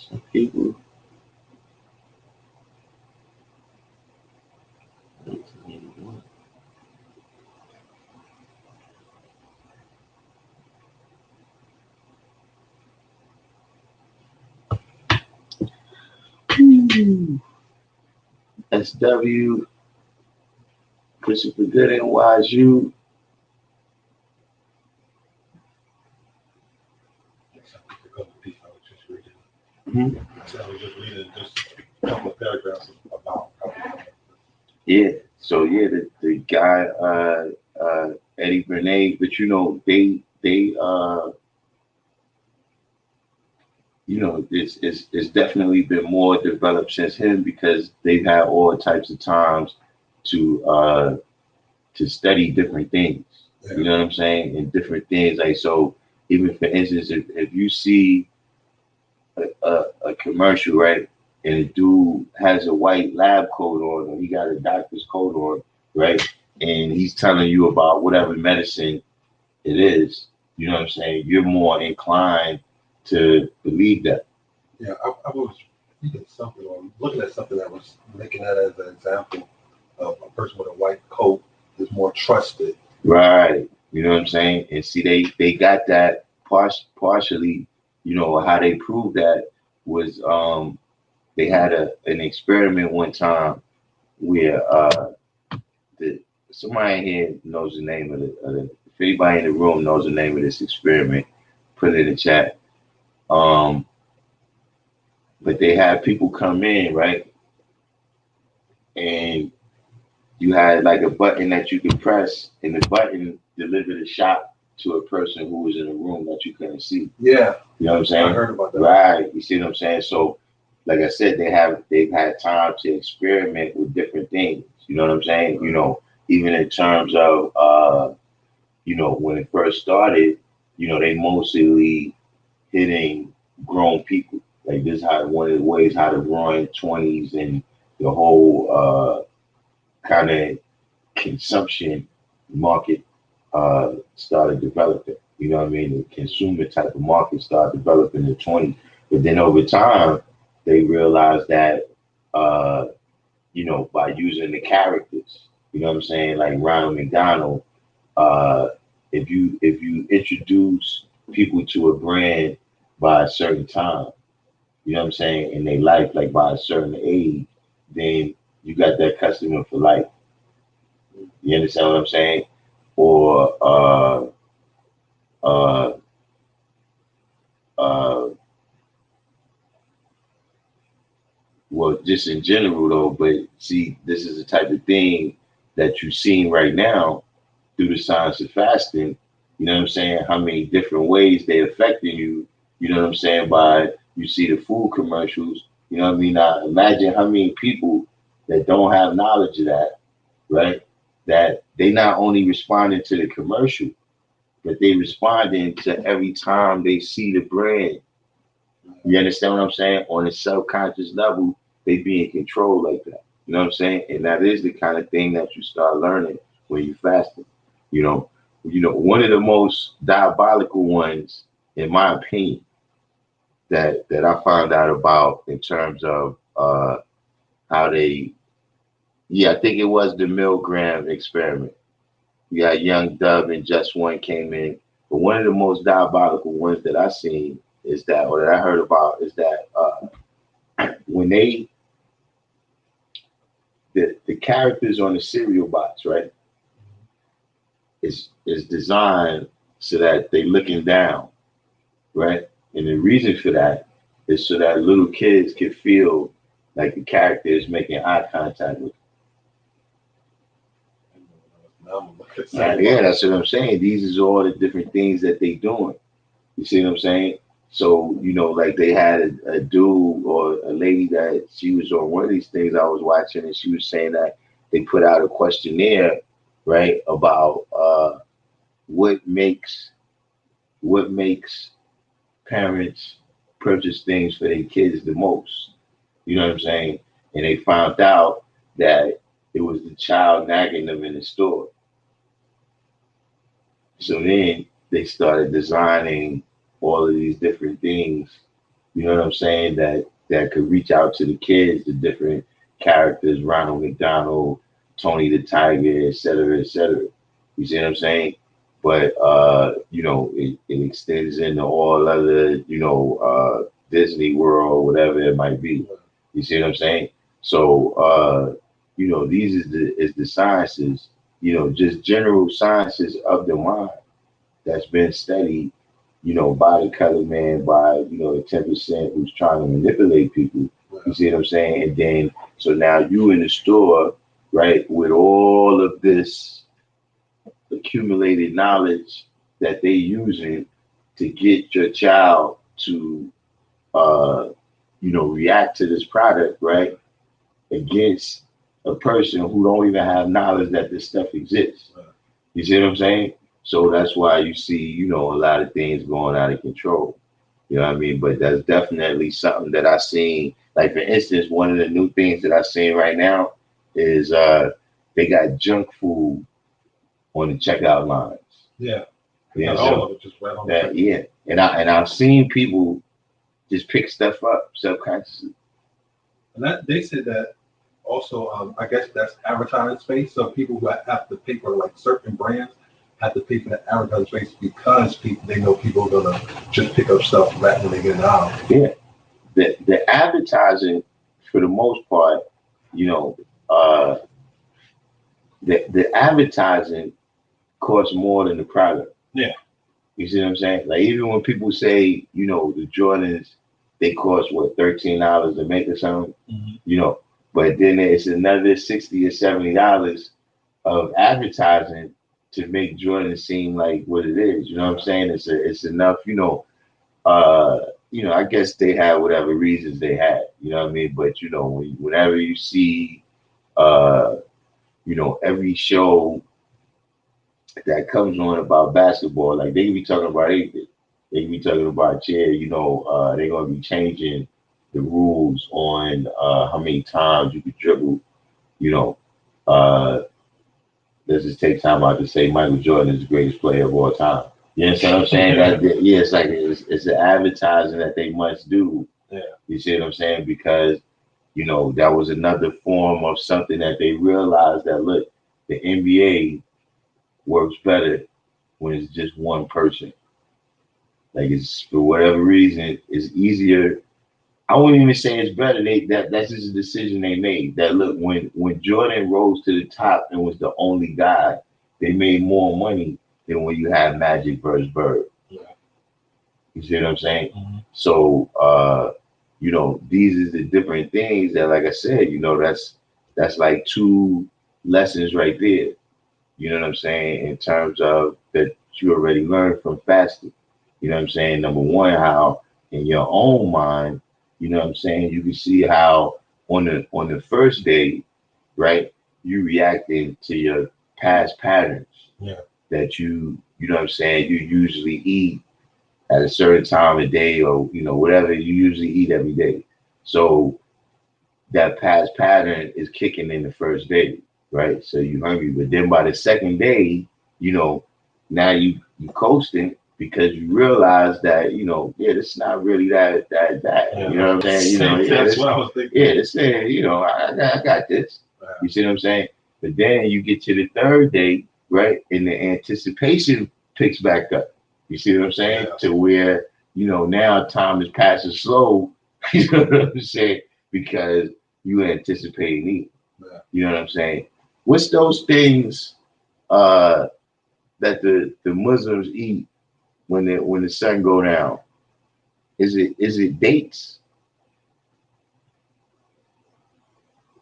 Some people. SW, Christopher Good and Wise You. Mm-hmm. So I was just reading just a couple of paragraphs about. Yeah. So yeah, the guy Eddie Bernays, but you know they you know it's definitely been more developed since him because they've had all types of times to study different things. Yeah. You know what I'm saying? And different things like so. Even for instance, if you see a commercial, right? And a dude has a white lab coat on, or he got a doctor's coat on, right? And he's telling you about whatever medicine it is, you know what I'm saying? You're more inclined to believe that. Yeah, I was reading something or looking at something that was making that as an example of a person with a white coat is more trusted. Right. You know what I'm saying? And see, they got that partially, you know, how they proved that was they had an experiment one time where somebody here knows the name of it. If anybody in the room knows the name of this experiment, put it in the chat. But they had people come in, right? And you had like a button that you could press, and the button delivered a shot to a person who was in a room that you couldn't see. Yeah. You know what I'm saying? I heard about that. Right. You see what I'm saying? So, like I said, they've had time to experiment with different things. You know what I'm saying? Mm-hmm. You know, even in terms of you know, when it first started, you know, they mostly hitting grown people. Like this is how one of the ways how the roaring 20s and the whole kind of consumption market started developing. You know what I mean? The consumer type of market started developing in the 20s. But then over time, they realized that, you know, by using the characters, you know what I'm saying? Like Ronald McDonald, if you introduce people to a brand by a certain time, you know what I'm saying, in their life, like by a certain age, then you got that customer for life. You understand what I'm saying? Or well, just in general though, but see, this is the type of thing that you're seeing right now through the science of fasting. You know what I'm saying? How many different ways they affecting you, you know what I'm saying, by you see the food commercials, you know what I mean? Now imagine how many people that don't have knowledge of that, right? That they not only responding to the commercial, but they responding to every time they see the brand. You understand what I'm saying? On a subconscious level, they be in control like that. You know what I'm saying? And that is the kind of thing that you start learning when you fasting. You know, one of the most diabolical ones, in my opinion, that I found out about in terms of how they, yeah, I think it was the Milgram experiment. You got Young Dub and Just One came in. But one of the most diabolical ones that I seen is that, or that I heard about, is that when they, the characters on the cereal box, right, is designed so that they looking down, right? And the reason for that is so that little kids can feel like the character is making eye contact with Now I'm gonna look at them. something. Yeah, that's what I'm saying. These is all the different things that they doing. You see what I'm saying? So, like they had a dude or a lady that she was on one of these things I was watching, and she was saying that they put out a questionnaire, right, about what makes what makes parents purchase things for their kids the most. You know what I'm saying? And they found out that it was the child nagging them in the store. So then they started designing all of these different things, you know what I'm saying, that could reach out to the kids, the different characters, Ronald McDonald, Tony the Tiger, et cetera, et cetera. You see what I'm saying? But it extends into all other, Disney World, whatever it might be. You see what I'm saying? So these is the sciences, just general sciences of the mind that's been studied, by the color man, by, the 10% who's trying to manipulate people. You see what I'm saying? And then, so now you in the store, right, with all of this accumulated knowledge that they using to get your child to, react to this product, right, against a person who don't even have knowledge that this stuff exists. You see what I'm saying? So that's why you see, a lot of things going out of control. You know what I mean? But that's definitely something that I seen. Like for instance, one of the new things that I seen right now is they got junk food on the checkout lines. Yeah. Yeah, All of it just right on that, yeah. And I've seen people just pick stuff up subconsciously. And that they said that also, I guess that's advertising space. So people who have to pay for like certain brands have to pay for that advertising space because they know people are gonna just pick up stuff right when they get it out. Yeah, the advertising for the most part, the advertising costs more than the product. Yeah. You see what I'm saying? Like even when people say, the Jordans, they cost what, $13 to make or something, but then it's another $60 or $70 of advertising to make Jordan seem like what it is. You know what I'm saying? It's enough, I guess they had whatever reasons they had, you know what I mean? But whenever you see every show that comes on about basketball, like they can be talking about anything. They can be talking about they're gonna be changing the rules on how many times you could dribble, you know. Let's just take time out to say Michael Jordan is the greatest player of all time. You understand what I'm saying? Yeah, it's like it's an advertising that they must do. Yeah. You see what I'm saying? Because that was another form of something that they realized that look, the NBA works better when it's just one person. Like it's for whatever reason, it's easier. I wouldn't even say it's better. That's just a decision they made. That look, when Jordan rose to the top and was the only guy, they made more money than when you had Magic versus Bird. Yeah. You see what I'm saying? Mm-hmm. So these is the different things that, like I said, that's like two lessons right there. You know what I'm saying? In terms of that you already learned from fasting. You know what I'm saying? Number one, how in your own mind, you know what I'm saying, you can see how on the first day, right, you reacting to your past patterns. Yeah. That you know what I'm saying, you usually eat at a certain time of day or whatever you usually eat every day. So that past pattern is kicking in the first day, right? So you hungry, but then by the second day, now you coasting, because you realize that, yeah, it's not really that. Yeah, You know what I'm saying? Yeah, that's what I was thinking. yeah, it's saying, I got this. Yeah. You see what I'm saying? But then you get to the third day, right? And the anticipation picks back up. You see what I'm saying? Yeah. To where, now time is passing slow. You know what I'm saying? Because you anticipate it. Yeah. You know what I'm saying? What's those things that the Muslims eat when the sun go down? Is it dates?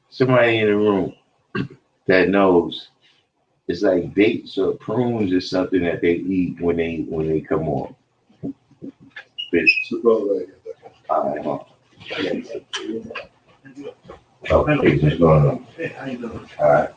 Somebody in the room that knows. It's like dates or prunes or something that they eat when they come on. Fish. All right, huh? Okay, what's going on? All right.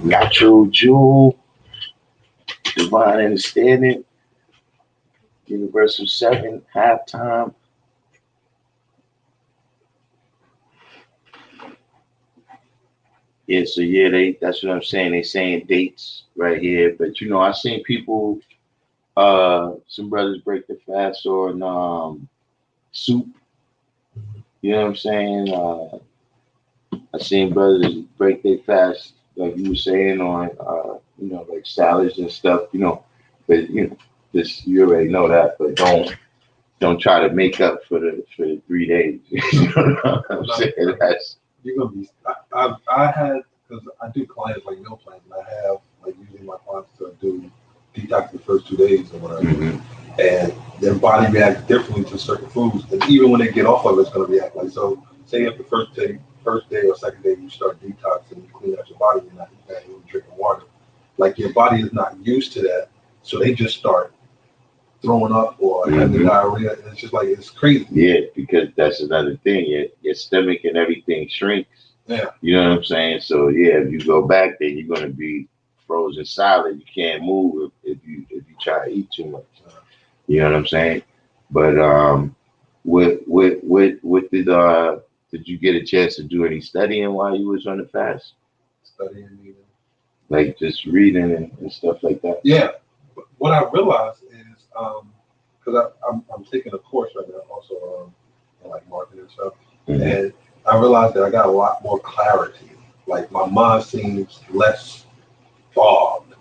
Natural Jewel, Divine Understanding, Universal 7, Halftime. Yeah, so yeah, that's what I'm saying. They saying dates right here. But I seen people, some brothers break the fast on soup. You know what I'm saying? I seen brothers break their fast, like you were saying, on like salads and stuff, but this you already know that, but don't try to make up for the 3 days. You know what I'm saying? That's You're gonna be. I had, because I do clients like meal plans, and I have like usually my clients to do detox the first 2 days or whatever, and their body reacts differently to certain foods, and even when they get off of it, it's gonna react like so. Say if the first day or second day you start detoxing, you clean out your body, you're not eating, you're drinking water, like your body is not used to that, so they just start throwing up or having diarrhea, and it's just like it's crazy. Yeah, because that's another thing. Your stomach and everything shrinks. Yeah. You know what I'm saying? So yeah, if you go back there, you're gonna be frozen solid. You can't move if you try to eat too much. You know what I'm saying? But what did you get a chance to do any studying while you was on the fast? Studying, meaning? Like just reading and stuff like that. Yeah. What I realized is because I'm taking a course right now also in like marketing and stuff, and I realized that I got a lot more clarity. Like my mind seems less fogged.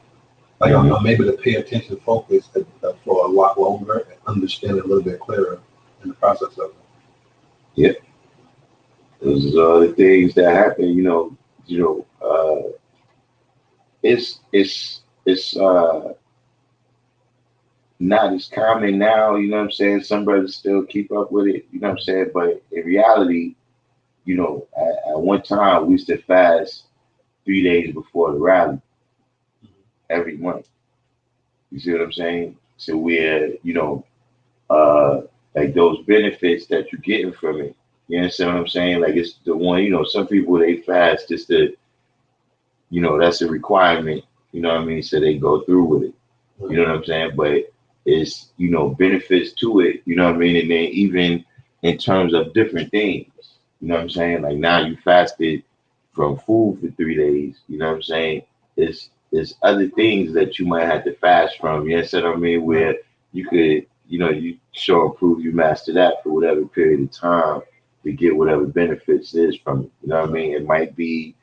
Like I'm able to pay attention, focus for a lot longer, and understand it a little bit clearer in the process of it. Yeah, those are the things that happen. It's not as common now. You know what I'm saying? Some brothers still keep up with it. You know what I'm saying? But in reality, at one time we used to fast 3 days before the rally every month. You see what I'm saying? So we're, like those benefits that you're getting from it. You understand what I'm saying? Like it's the one, some people they fast just to, that's a requirement. You know what I mean? So they go through with it. You know what I'm saying? But it's, benefits to it. You know what I mean? And then even in terms of different things. You know what I'm saying? Like now you fasted from food for 3 days. You know what I'm saying? It's other things that you might have to fast from. You understand what I mean? Where you could, you show and prove you master that for whatever period of time to get whatever benefits is from it. You know what I mean? It might be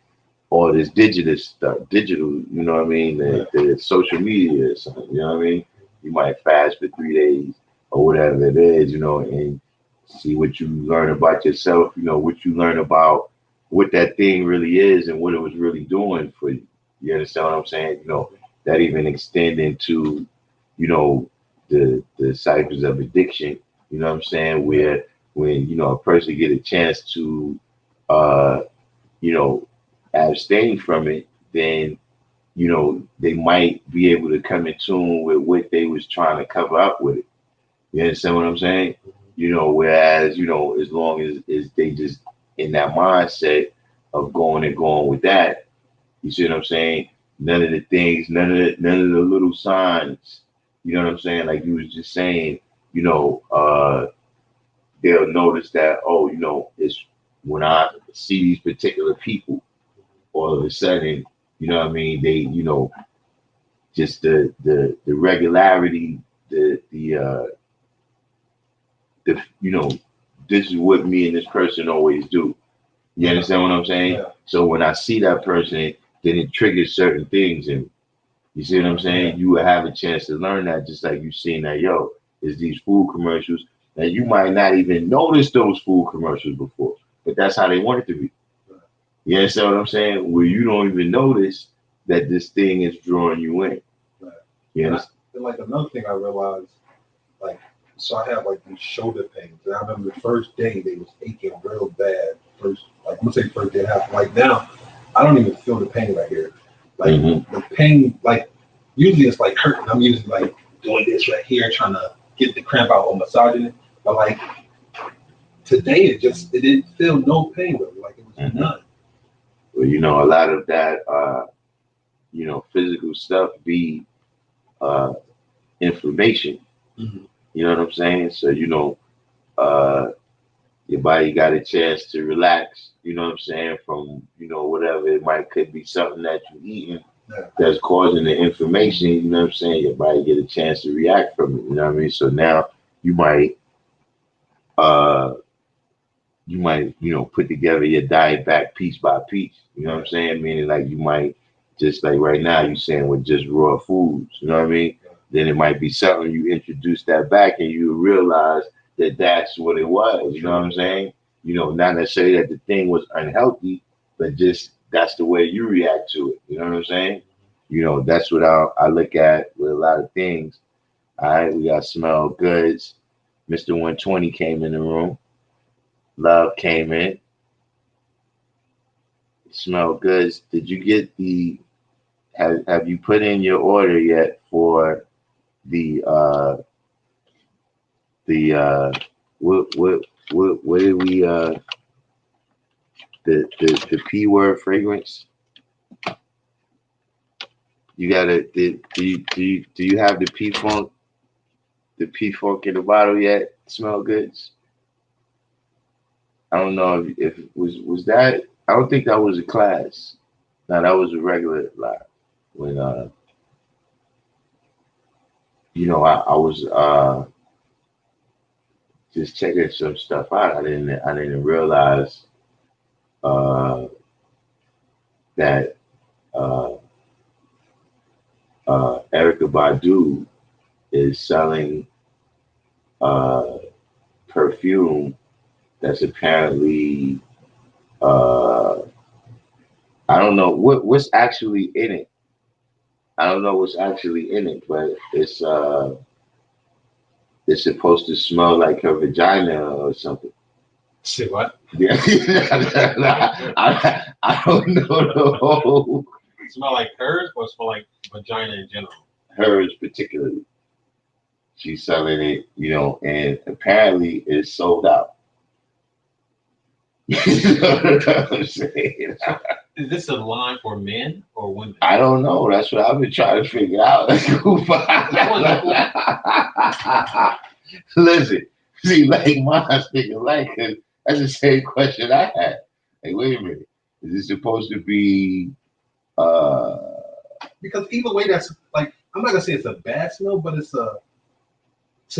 all this digital stuff, you know what I mean? The social media or something, you know what I mean? You might fast for 3 days or whatever it is, and see what you learn about yourself, what you learn about what that thing really is and what it was really doing for you. You understand what I'm saying? That even extend into, the cycles of addiction, you know what I'm saying? Where when, a person get a chance to, you know, abstain from it, then, they might be able to come in tune with what they was trying to cover up with it. You understand what I'm saying? Whereas, as long as they just in that mindset of going with that, you see what I'm saying? None of the things, none of the little signs, you know what I'm saying? Like you was just saying, they'll notice that, oh, it's when I see these particular people, all of a sudden, you know what I mean? They, just the regularity, this is what me and this person always do. You understand what I'm saying? Yeah. So when I see that person, then it triggers certain things in me. You see what I'm saying? You will have a chance to learn that, just like you seen that, is these food commercials. And you might not even notice those food commercials before, but that's how they want it to be. You understand what I'm saying? Where you don't even notice that this thing is drawing you in. Right. Yeah. And like another thing I realized, like, so I have like these shoulder pains. And I remember the first day they was aching real bad. I'm gonna say first day and a half. Like now, I don't even feel the pain right here. Like the pain, like usually it's like hurting. I'm usually like doing this right here, trying to get the cramp out or massaging it. But like today, it didn't feel no pain really. Like it was none. Well, a lot of that, physical stuff be uh, inflammation. Mhm. You know what I'm saying? So uh, your body got a chance to relax. You know what I'm saying? From whatever it might could be something that you eating Yeah. that's causing the inflammation. You know what I'm saying? Your body get a chance to react from it. You know what I mean? So now you might uh put together your diet back piece by piece. You know what I'm saying? Meaning like you might just like right now you saying with just raw foods. You know what I mean? Then it might be something you introduce that back and you realize that that's what it was. You know what I'm saying? Not necessarily that the thing was unhealthy, but just that's the way you react to it. You know what I'm saying? That's what I look at with a lot of things. All right, we got smell goods. Mr. 120 came in the room. Love came in. Smell goods. Did you get have you put in your order yet for the the what did we the P word fragrance? You gotta do you have the P funk in the bottle yet? Smell goods. I don't know if was that. I don't think that was a class. No, that was a regular live. When I was just checking some stuff out. I didn't realize uh that uh Erica Badu is selling uh perfume that's apparently uh I don't know what's actually in it. I don't know what's actually in it, but it's supposed to smell like her vagina or something. Say what? Yeah. I don't know the whole Smell like hers or smell like vagina in general? hers particularly. She's selling it, and apparently it's sold out. You know what I'm saying? Is this a line for men or women? I don't know. That's what I've been trying to figure out. Listen, see, like mine's thinking like, 'cause that's the same question I had. Like, wait a minute, is this supposed to be? uh Because either way, that's like I'm not gonna say it's a bad smell, but it's a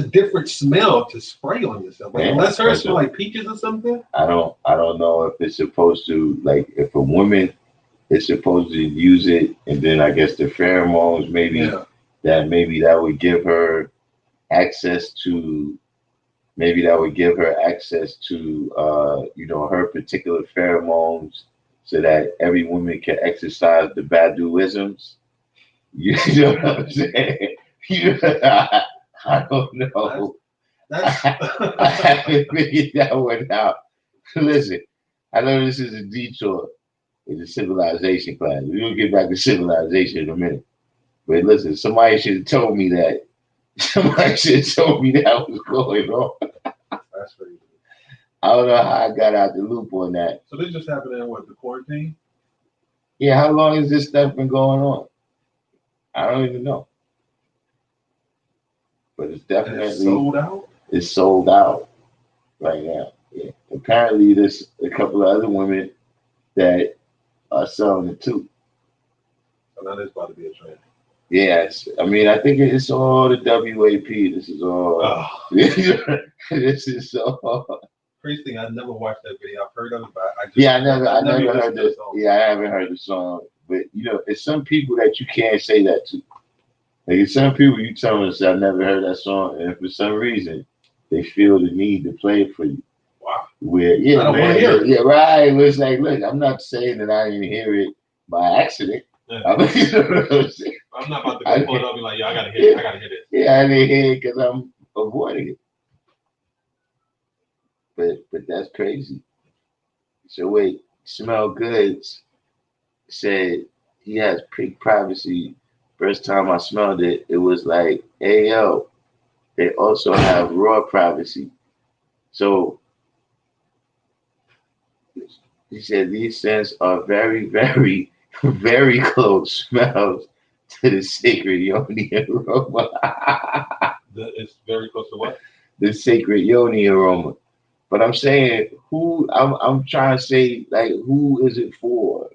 different smell to spray on yourself. Like, Yeah, unless hers that's smell a- like peaches or something. I don't know if it's supposed to like if a woman is supposed to use it, and then I guess the pheromones Yeah. maybe that would give her access to maybe that would give her access to her particular pheromones so that every woman can exercise the Baduisms. You know what I'm saying? I don't know. That's I haven't figured that one out. Listen, I know this is a detour. It's a civilization class. We'll get back to civilization in a minute. But listen, somebody should have told me that. Somebody should have told me that was going on. that's crazy. I don't know how I got out the loop on that. So this just happened in what, the quarantine? Yeah, how long has this stuff been going on? I don't even know. But it's And definitely it's sold out. it's sold out right now. Yeah. Apparently there's a couple of other women that are selling it too. So now there's about to be a trend. Yes, I mean I think it's all the WAP. This is all. Oh, This is all. crazy thing. I never watched that video. I've heard of it, but I never even heard listened to the this. song. Yeah, I haven't heard the song, but it's some people that you can't say that to. Like it's some people you tell them, say, I never heard that song, and for some reason they feel the need to play it for you. Wow. Where I don't want to hear it. yeah, right. It's like, look, I'm not saying that I didn't hear it by accident. Yeah. I mean, you know what I'm saying? I'm not about to go pull it up and be like, yo, I gotta hear it. I gotta hear this. Yeah, I didn't hear it because I'm avoiding it. But that's crazy. So wait, Smell Goods said he has peak privacy. First time I smelled it, it was like, hey yo, they also have raw privacy. So he said these scents are very, very very close smells to the sacred yoni aroma. It's very close to what? The sacred yoni aroma. But I'm saying who I'm trying to say like who is it for?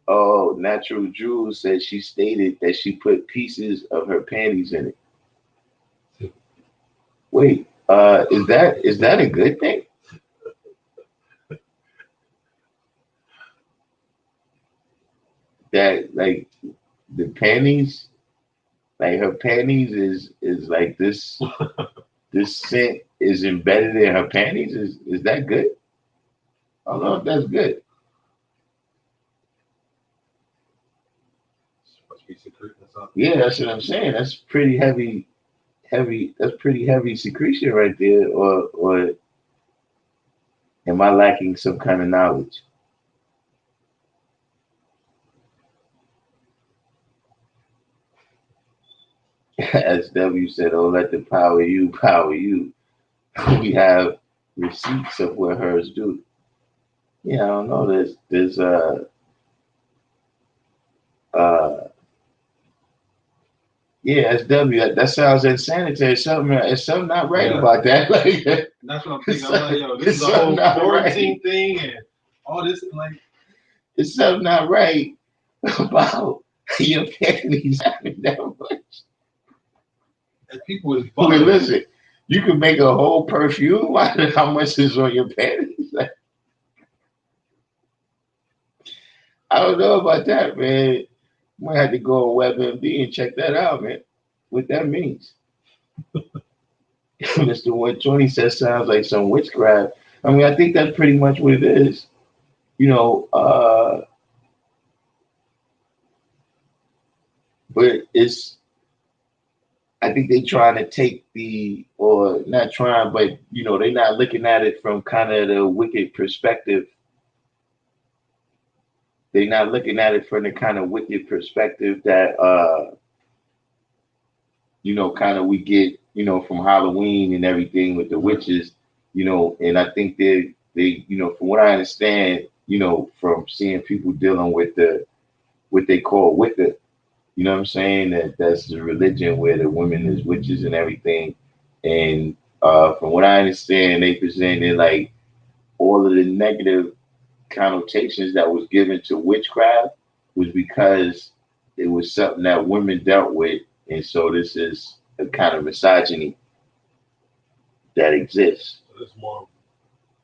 Oh, Natural Jewel said she stated that she put pieces of her panties in it. Wait, is that a good thing? That like the panties, like her panties is like this scent is embedded in her panties. Is that good? I don't know if that's good. Must be secret or something. Yeah, that's what I'm saying. That's pretty heavy. That's pretty heavy secretion right there. Or am I lacking some kind of knowledge? As W said, "Oh, let the power you power you." We have receipts of what hers do. Yeah, I don't know. There's uh yeah, SW. That sounds insanitary. Something not right Yeah. about that. Like That's what I'm thinking. I'm like, yo, this it's is a whole something not quarantine right. thing and all this. Like, It's something not right about your panties having that much. and people is Wait, buying it. listen. You can make a whole perfume out of how much is on your panties. Like, I don't know about that, man. Might have to go on WebMD and check that out, man. What that means. Mr. 120 says sounds like some witchcraft. I mean, I think that's pretty much what it is. You know, but it's I think they trying to take or not trying, but they're not looking at it from kind of the wicked perspective. They're not looking at it from the kind of wicked perspective that kind of we get, from Halloween and everything with the witches, and I think from what I understand, from seeing people dealing with what they call Wicca, you know what I'm saying? That's the religion where the women is witches and everything. And from what I understand, they presented like all of the negative connotations that was given to witchcraft was because it was something that women dealt with. And so this is a kind of misogyny that exists. So it's more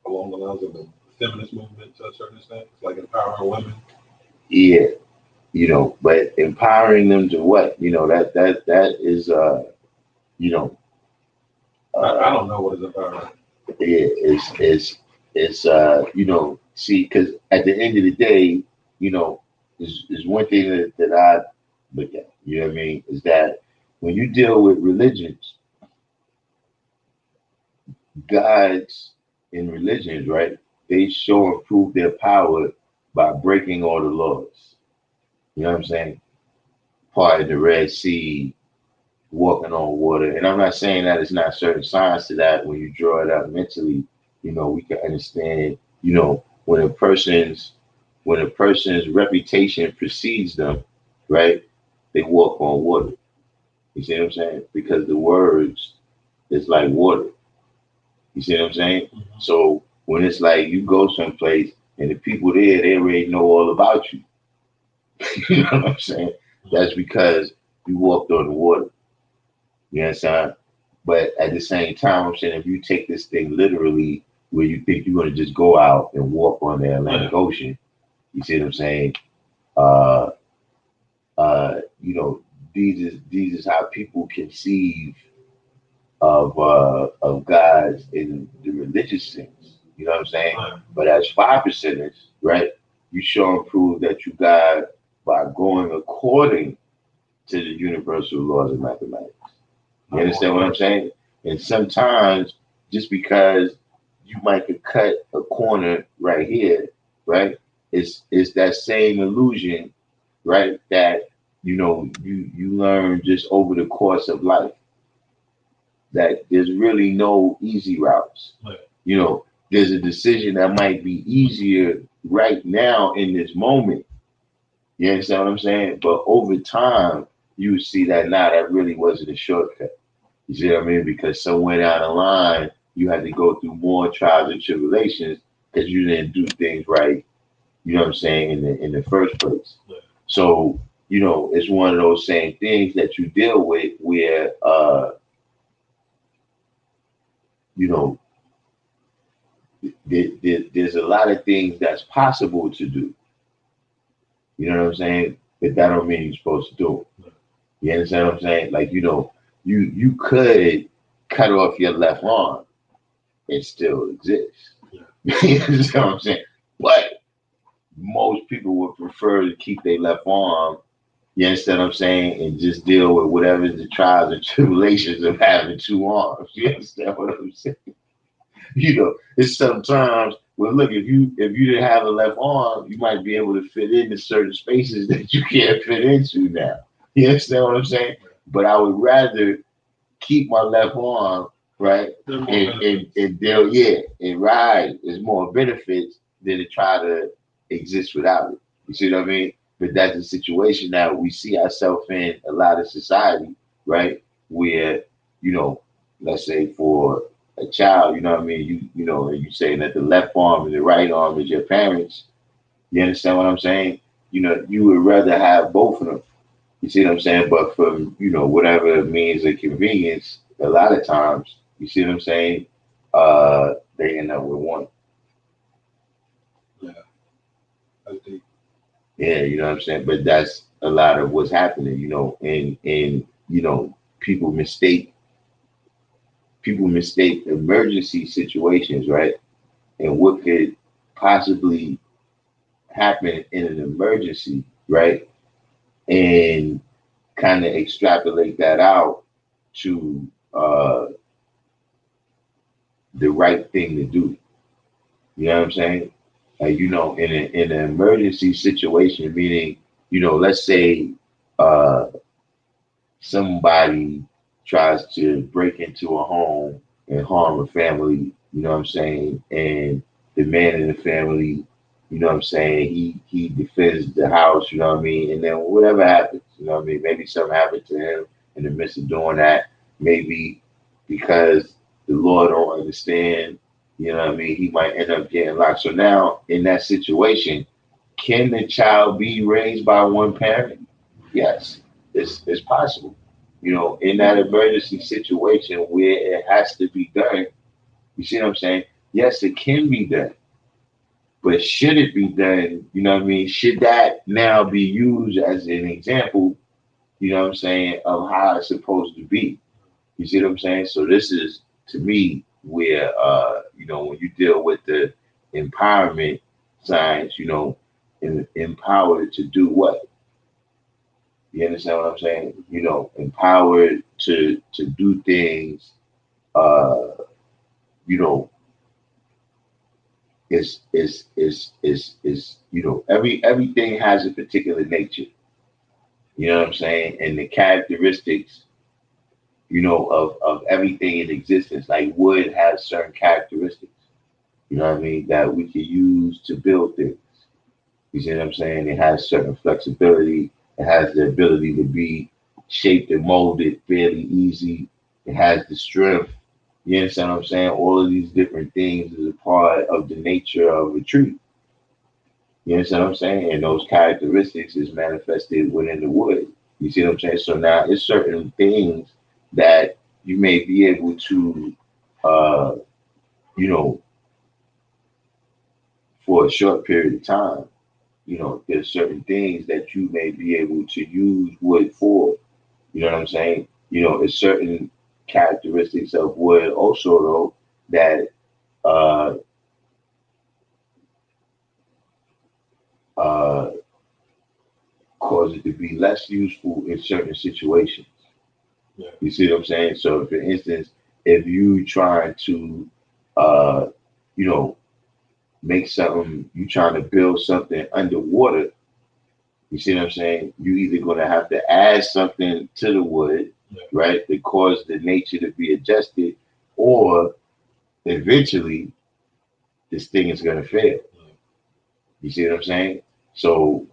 along the lines of the feminist movement to a certain extent. It's like empowering women. Yeah, but empowering them to what? That is you know, I don't know what is empowering. yeah, it's see, because at the end of the day, is one thing that I look at, you know what I mean, is that when you deal with religions, gods in religions, right, they show and prove their power by breaking all the laws. You know what I'm saying? Part of the Red Sea, walking on water. And I'm not saying that it's not certain signs to that when you draw it out mentally, we can understand, when a person's reputation precedes them, right? They walk on water. You see what I'm saying? Because the words is like water. You see what I'm saying? Mm-hmm. So when it's like you go someplace and the people there, they already know all about you. You know what I'm saying? That's because you walked on the water. You understand? But at the same time, I'm saying if you take this thing literally, where you think you're going to just go out and walk on the Atlantic Ocean, you see what I'm saying? Uh, you know, these is how people conceive of God in the religious sense. You know what I'm saying? But as 5%ers, right? You show and prove that you God by going according to the universal laws of mathematics. You understand what I'm saying? And sometimes just because you might could cut a corner right here, right? It's that same illusion, right? That you learn just over the course of life that there's really no easy routes. Right. There's a decision that might be easier right now in this moment. You understand what I'm saying? But over time, you see that that really wasn't a shortcut. You see what I mean? Because somewhere down the line, you had to go through more trials and tribulations because you didn't do things right. You know what I'm saying in the first place. So it's one of those same things that you deal with where you know there's a lot of things that's possible to do. You know what I'm saying? But that don't mean you're supposed to do it. You understand what I'm saying? Like you could cut off your left arm. It still exists. You understand what I'm saying? But most people would prefer to keep their left arm. You understand what I'm saying? And just deal with whatever the trials and tribulations of having two arms. You understand what I'm saying? It's sometimes, well, look, if you didn't have a left arm, you might be able to fit into certain spaces that you can't fit into now. You understand what I'm saying? But I would rather keep my left arm, right? And deal, and ride is more benefits than to try to exist without it. You see what I mean? But that's the situation that we see ourselves in a lot of society, right? Where, you know, let's say for a child, you know what I mean? You saying that the left arm and the right arm is your parents. You understand what I'm saying? You would rather have both of them. You see what I'm saying? But for whatever means of convenience, a lot of times, you see what I'm saying? They end up with one. Yeah, I think. Yeah, you know what I'm saying? But that's a lot of what's happening, and people mistake emergency situations, right? And what could possibly happen in an emergency, right? And kind of extrapolate that out to the right thing to do. You know what I'm saying? Like, in an emergency situation, meaning, let's say uh, somebody tries to break into a home and harm a family, you know what I'm saying? And the man in the family, you know what I'm saying, he defends the house, you know what I mean? And then whatever happens, you know what I mean? Maybe something happened to him in the midst of doing that. Maybe because the law don't understand, you know what I mean, he might end up getting locked. So now in that situation, can the child be raised by one parent? Yes, it's possible. In that emergency situation where it has to be done, you see what I'm saying? Yes, it can be done. But should it be done? You know what I mean? Should that now be used as an example, you know what I'm saying, of how it's supposed to be? You see what I'm saying? So this is to me where when you deal with the empowerment science, empowered to do what? You understand what I'm saying? Empowered to do things. Uh, you know, is everything has a particular nature. You know what I'm saying? And the characteristics, of everything in existence. Like wood has certain characteristics. You know what I mean? That we can use to build things. You see what I'm saying? It has certain flexibility. It has the ability to be shaped and molded fairly easy. It has the strength. You understand what I'm saying? All of these different things is a part of the nature of a tree. You understand what I'm saying? And those characteristics is manifested within the wood. You see what I'm saying? So now it's certain things that you may be able to, uh, you know, for a short period of time, there's certain things that you may be able to use wood for. You know what I'm saying? It's certain characteristics of wood also though that uh, uh, cause it to be less useful in certain situations. Yeah. You see what I'm saying? So, for instance, if you trying to, uh, you know, make something, you trying to build something underwater, you see what I'm saying? You either going to have to add something to the wood, right, to cause the nature to be adjusted, or eventually this thing is going to fail. You see what I'm saying? So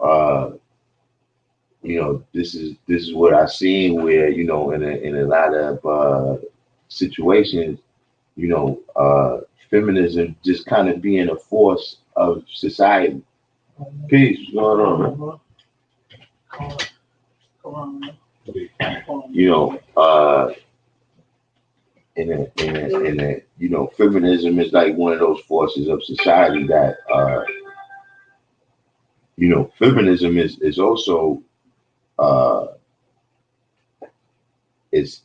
this is what I've seen where, in a lot of situations, feminism just kind of being a force of society. Peace, what's going on, man? Feminism is like one of those forces of society that, feminism is also, uh, there's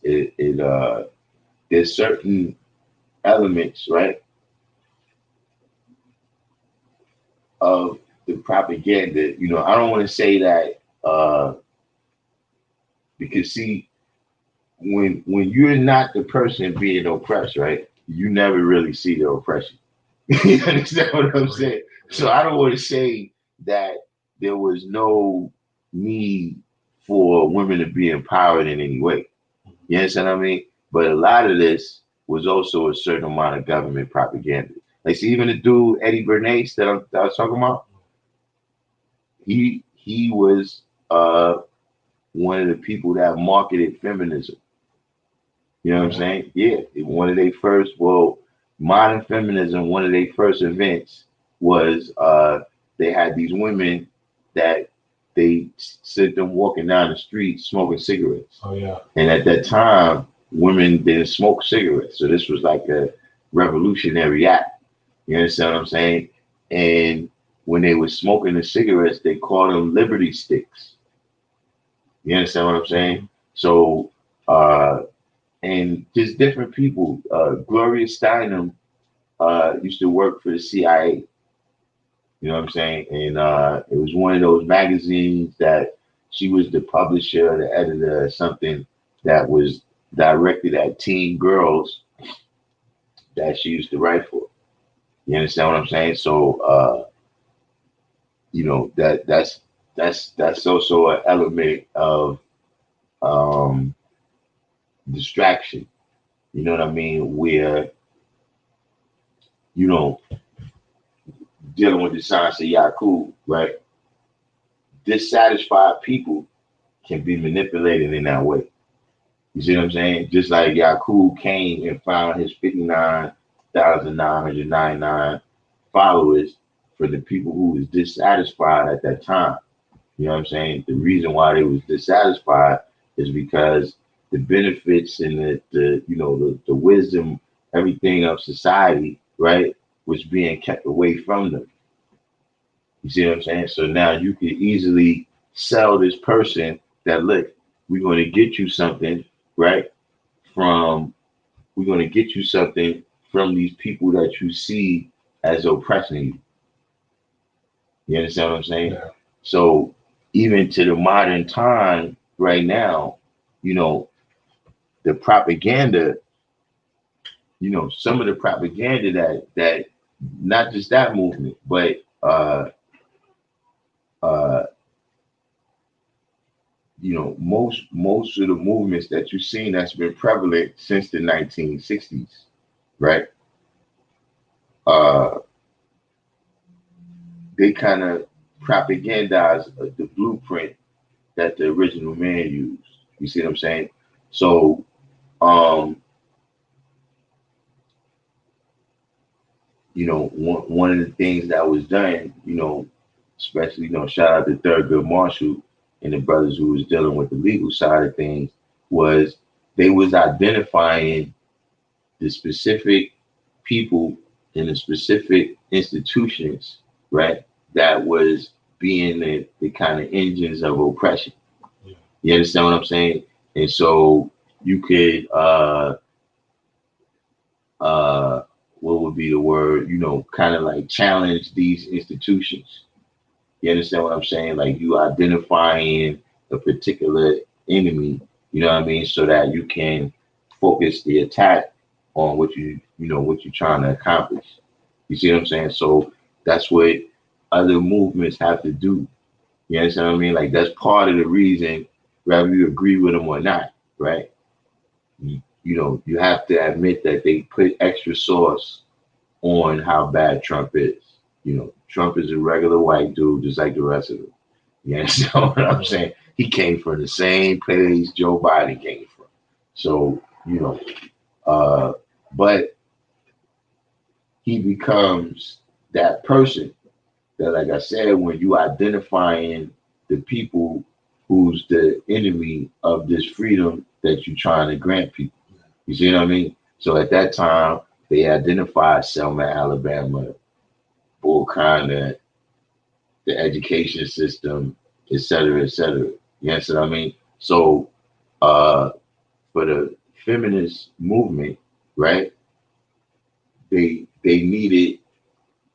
certain elements, right, of the propaganda. I don't want to say that, because see, when you're not the person being oppressed, right, you never really see the oppression. You understand what I'm saying? So I don't want to say that there was no need for women to be empowered in any way. You understand what I mean? But a lot of this was also a certain amount of government propaganda. Like, see, even the dude Eddie Bernays that I was talking about, he was one of the people that marketed feminism. You know what I'm saying? Yeah, one of their first, modern feminism, one of their first events was they had these women that they sent them walking down the street smoking cigarettes. Oh yeah. And at that time, women didn't smoke cigarettes, so this was like a revolutionary act. You understand what I'm saying? And when they were smoking the cigarettes, they called them Liberty sticks. You understand what I'm saying? So, and just different people. Gloria Steinem used to work for the CIA. You know what I'm saying? And it was one of those magazines that she was the publisher, the editor, or something that was directed at teen girls that she used to write for. You understand what I'm saying? So, that's also an element of um, distraction. You know what I mean? Where you know dealing with the science of Yakub, right? Dissatisfied people can be manipulated in that way. You see what I'm saying? Just like Yakub came and found his 59,999 followers for the people who was dissatisfied at that time. You know what I'm saying? The reason why they was dissatisfied is because the benefits and the wisdom, everything of society, right, was being kept away from them. You see what I'm saying? So now you could easily sell this person that, look, we're going to get you something, right? From we're going to get you something from these people that you see as oppressing you. You understand what I'm saying? Yeah. So even to the modern time right now, you know, the propaganda, some of the propaganda that not just that movement, but uh most of the movements that you've seen that's been prevalent since the 1960s, right? Uh, they kind of propagandize the blueprint that the original man used. You see what I'm saying? So, um, one of the things that was done, especially, shout out to Thurgood Marshall and the brothers who was dealing with the legal side of things, was they was identifying the specific people in the specific institutions, right, that was being the kind of engines of oppression. Yeah. You understand what I'm saying? And so you could what would be the word, kind of like challenge these institutions. You understand what I'm saying? Like you identifying a particular enemy, you know what I mean, so that you can focus the attack on what you're trying to accomplish. You see what I'm saying? So that's what other movements have to do. You understand what I mean? Like that's part of the reason, whether you agree with them or not, right? You have to admit that they put extra sauce on how bad Trump is. Trump is a regular white dude, just like the rest of them. You understand what I'm saying? He came from the same place Joe Biden came from. So, but he becomes that person that, like I said, when you identifying the people who's the enemy of this freedom that you're trying to grant people. You see what I mean? So at that time, they identified Selma, Alabama, Bull Conduct, the education system, et cetera, et cetera. You understand what I mean? So for the feminist movement, right, they needed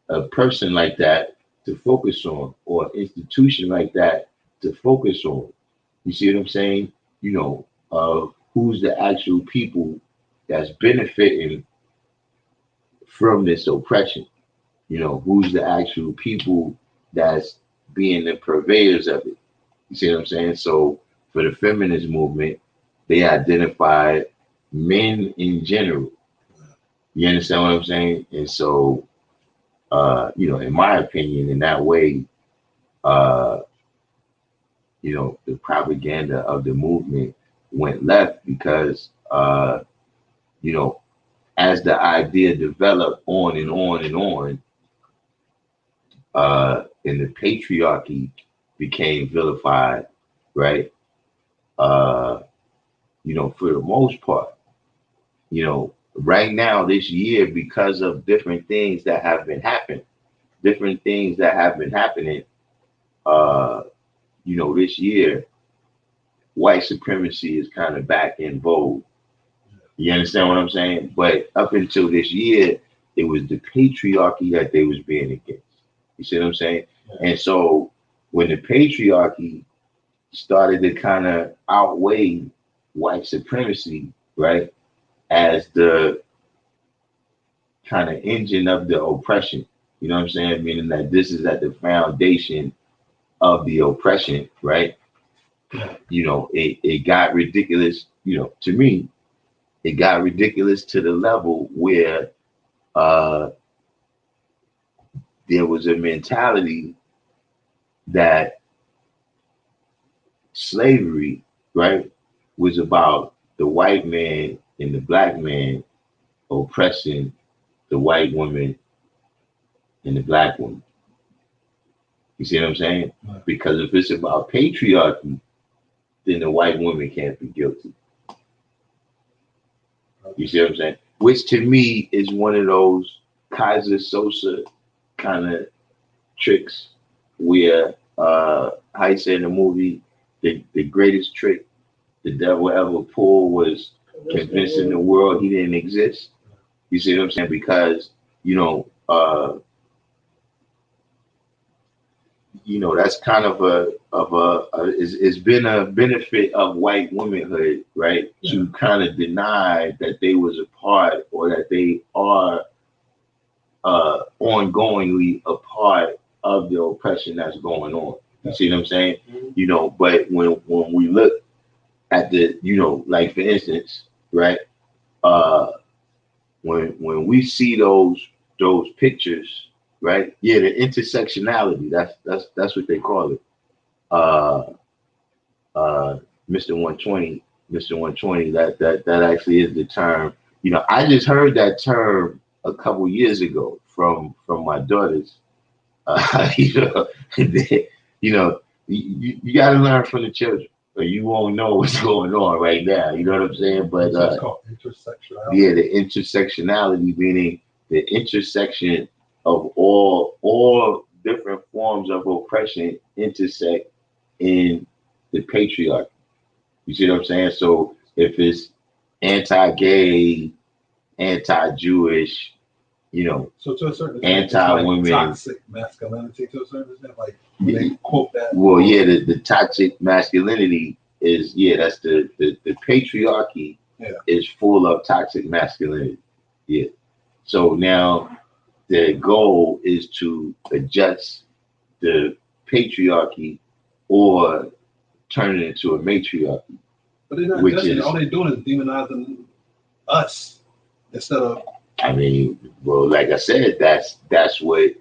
a person like that to focus on, or an institution like that to focus on. You see what I'm saying? Who's the actual people that's benefiting from this oppression? Who's the actual people that's being the purveyors of it? You see what I'm saying? So for the feminist movement, they identified men in general. You understand what I'm saying? And so, in my opinion, in that way, uh, the propaganda of the movement went left because, as the idea developed on and on and on, and the patriarchy became vilified, right? For the most part, right now this year, because of different things that have been happening, uh, this year, white supremacy is kind of back in vogue. You understand what I'm saying? But up until this year, it was the patriarchy that they was being against. You see what I'm saying? Yeah. And so when the patriarchy started to kind of outweigh white supremacy, right, as the kind of engine of the oppression, you know what I'm saying? Meaning that this is at the foundation of the oppression, right? It got ridiculous, to me, it got ridiculous to the level where there was a mentality that slavery, right, was about the white man and the black man oppressing the white woman and the black woman. You see what I'm saying? Right. Because if it's about patriarchy, then the white woman can't be guilty. You see what I'm saying? Which to me is one of those Kaiser Sosa kind of tricks where, how you say in the movie, the greatest trick the devil ever pulled was convincing the world he didn't exist. You see what I'm saying? Because, that's kind of it's been a benefit of white womanhood, right? Yeah. To kind of deny that they was a part, or that they are ongoingly a part of the oppression that's going on. You see what I'm saying? Mm-hmm. But when we look at the, like for instance, right? When we see those pictures, right? Yeah, the intersectionality, that's what they call it. Mr. 120, that actually is the term. I just heard that term a couple years ago from my daughters. You got to learn from the children, or you won't know what's going on right now. You know what I'm saying? But it's called intersectionality. Yeah, the intersectionality, meaning the intersection of all different forms of oppression intersect in the patriarchy. You see what I'm saying? So if it's anti-gay, anti-Jewish, so to a certain extent, anti-women, like toxic masculinity to a certain extent, like when they quote that. Well, yeah, the toxic masculinity is, that's the patriarchy. Yeah. Is full of toxic masculinity. Yeah. So now the goal is to adjust the patriarchy or turn it into a matriarchy. But they're not adjusting. All they're doing is demonizing us instead of. I mean, well, like I said, that's what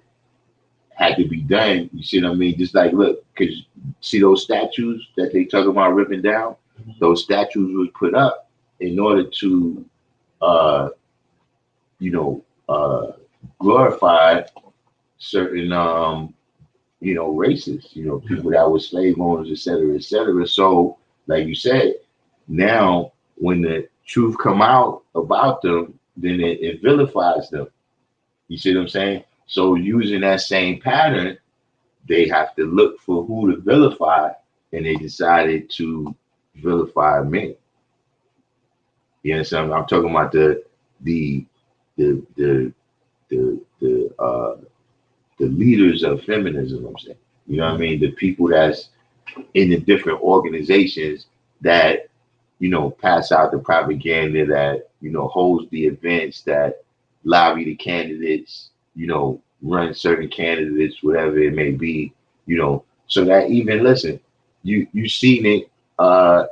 had to be done. You see what I mean? Just like, look, because see those statues that they talk about ripping down? Those statues was put up in order to, uh, you know, glorify certain, races, people that were slave owners, et cetera, et cetera. So, like you said, now when the truth come out about them, then it vilifies them. You see what I'm saying? So using that same pattern, they have to look for who to vilify, and they decided to vilify men. You understand? I'm talking about the the the the the leaders of feminism. I'm saying, you know what I mean? The people that's in the different organizations that pass out the propaganda, that holds the events, that lobby the candidates, run certain candidates, whatever it may be, so that even listen, you seen it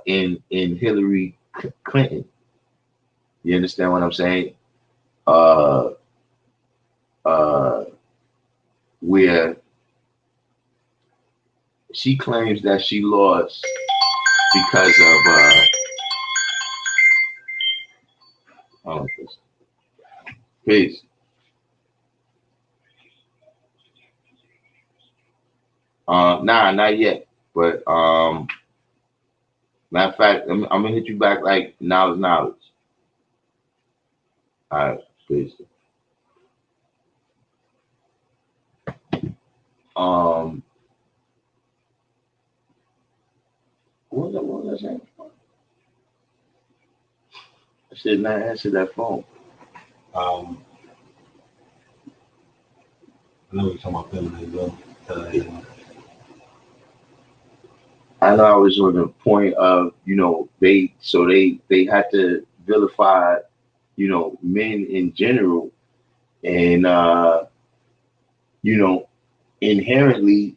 in Hillary Clinton. You understand what I'm saying? Uh, uh, where she claims that she lost because of oh, peace. Nah, not yet. But matter of fact, I'm gonna hit you back like knowledge. All right, peace. Um, what was I saying? I should not answer that phone. I know we're talking about feminism. I know I was on the point of they had to vilify men in general, and inherently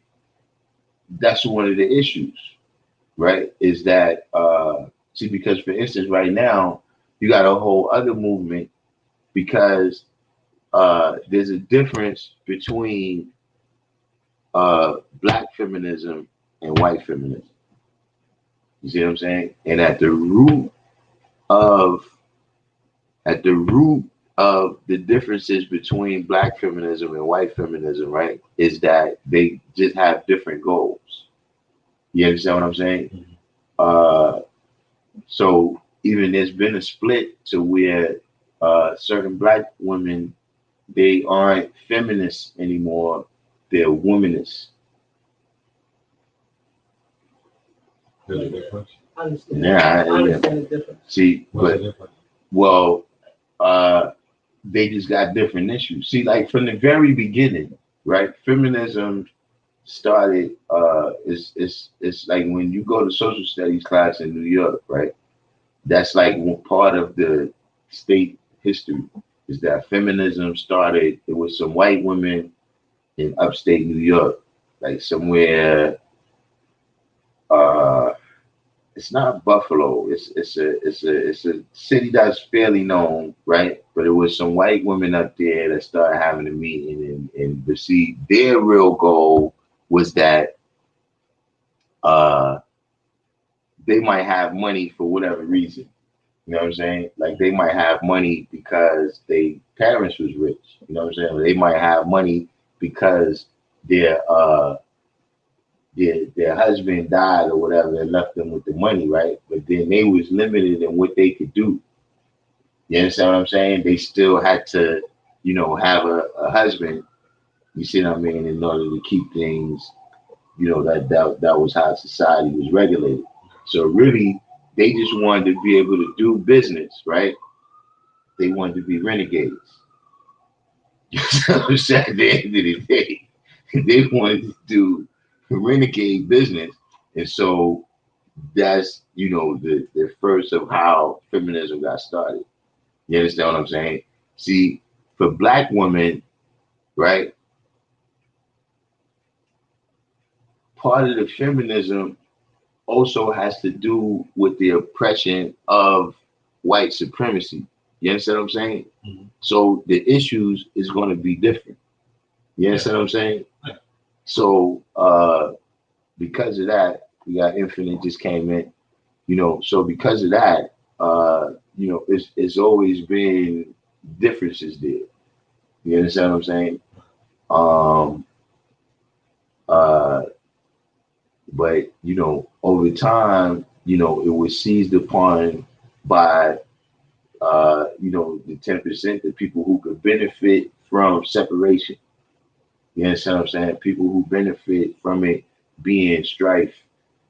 that's one of the issues, right? Is that see, because for instance, right now you got a whole other movement because there's a difference between black feminism and white feminism. You see what I'm saying? And of at the root of the differences between black feminism and white feminism, right, is that they just have different goals. You understand what I'm saying? Mm-hmm. So even there's been a split to where certain black women, they aren't feminists anymore, they're womanists. There's a difference. I understand. Yeah, I understand the difference. See, What's but the difference? well, they just got different issues. See, like from the very beginning, right? Feminism started. It's like when you go to social studies class in New York, right? That's like part of the state history. Is that feminism started? It was some white women in upstate New York, like somewhere. Uh, it's not Buffalo. It's a city that's fairly known, right? But it was some white women up there that started having a meeting, and see, their real goal was that uh they might have money for whatever reason. You know what I'm saying? Like they might have money because their parents was rich. You know what I'm saying? Or they might have money because their their husband died or whatever and left them with the money, right? But then they was limited in what they could do. You understand what I'm saying? They still had to, have a husband. You see what I mean? In order to keep things, that was how society was regulated. So really, they just wanted to be able to do business, right? They wanted to be renegades. You see what I'm saying? At the end of the day, they wanted to do renegade business, and so that's the first of how feminism got started. You understand what I'm saying? See, for black women, right? Part of the feminism also has to do with the oppression of white supremacy. You understand what I'm saying? Mm-hmm. So the issues is going to be different. You understand what I'm saying? Yeah. So because of that, we got Infinite just came in. So because of that, it's always been differences there. You understand what I'm saying? Um, uh, but over time, it was seized upon by the 10%, the people who could benefit from separation. You understand what I'm saying? People who benefit from it being strife.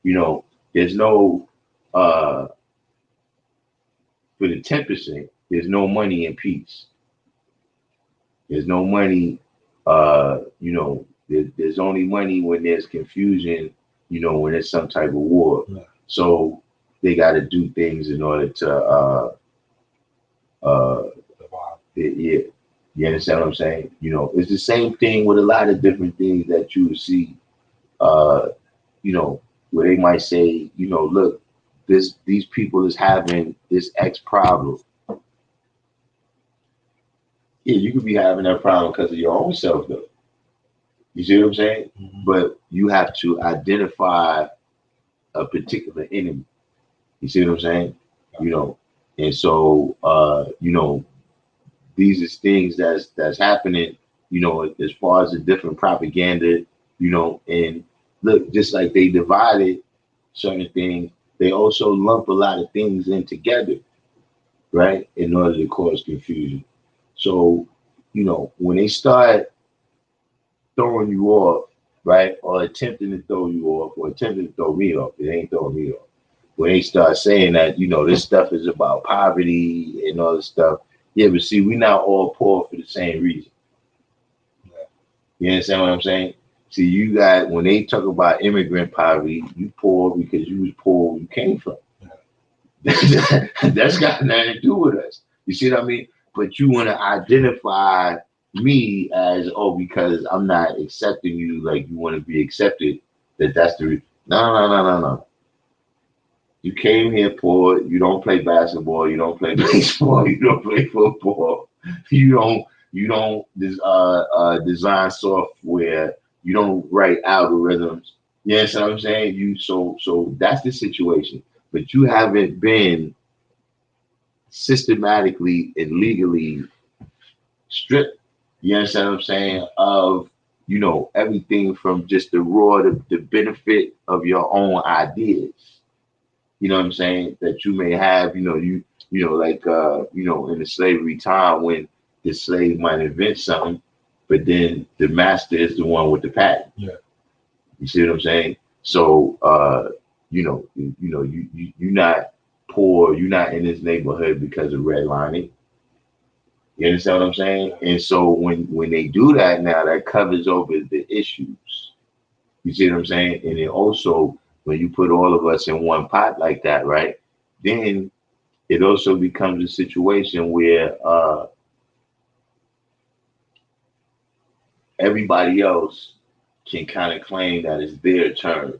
There's no for the 10%, there's no money in peace. There's no money, there's only money when there's confusion, when there's some type of war. Yeah. So they got to do things in order to, yeah. You understand what I'm saying? It's the same thing with a lot of different things that you see, uh, where they might say, look, these people is having this X problem. Yeah, you could be having that problem because of your own self, though. You see what I'm saying? Mm-hmm. But you have to identify a particular enemy. You see what I'm saying? And so these is things that's happening. As far as the different propaganda. And look, just like they divided certain things, they also lump a lot of things in together, right? In order to cause confusion. So, when they start throwing you off, right, or attempting to throw you off, or attempting to throw me off, it ain't throwing me off. When they start saying that, this stuff is about poverty and all this stuff, yeah, but see, we're not all poor for the same reason. Yeah. You understand what I'm saying? See, you got, when they talk about immigrant poverty, you poor because you was poor where you came from. Yeah. That's got nothing to do with us. You see what I mean? But you want to identify me as, because I'm not accepting you like you want to be accepted, that's the reason. No. You came here poor. You don't play basketball. You don't play baseball. You don't play football. You don't design software. You don't write algorithms. You understand what I'm saying? So that's the situation. But you haven't been systematically and legally stripped. You understand what I'm saying? Of everything from just the benefit of your own ideas. You know what I'm saying? That you may have, like in the slavery time when the slave might invent something, but then the master is the one with the patent. Yeah. You see what I'm saying? So you're not poor, you're not in this neighborhood because of redlining. You understand what I'm saying? And so when they do that now, that covers over the issues. You see what I'm saying? And then also when you put all of us in one pot like that, right? Then it also becomes a situation where everybody else can kind of claim that it's their turn.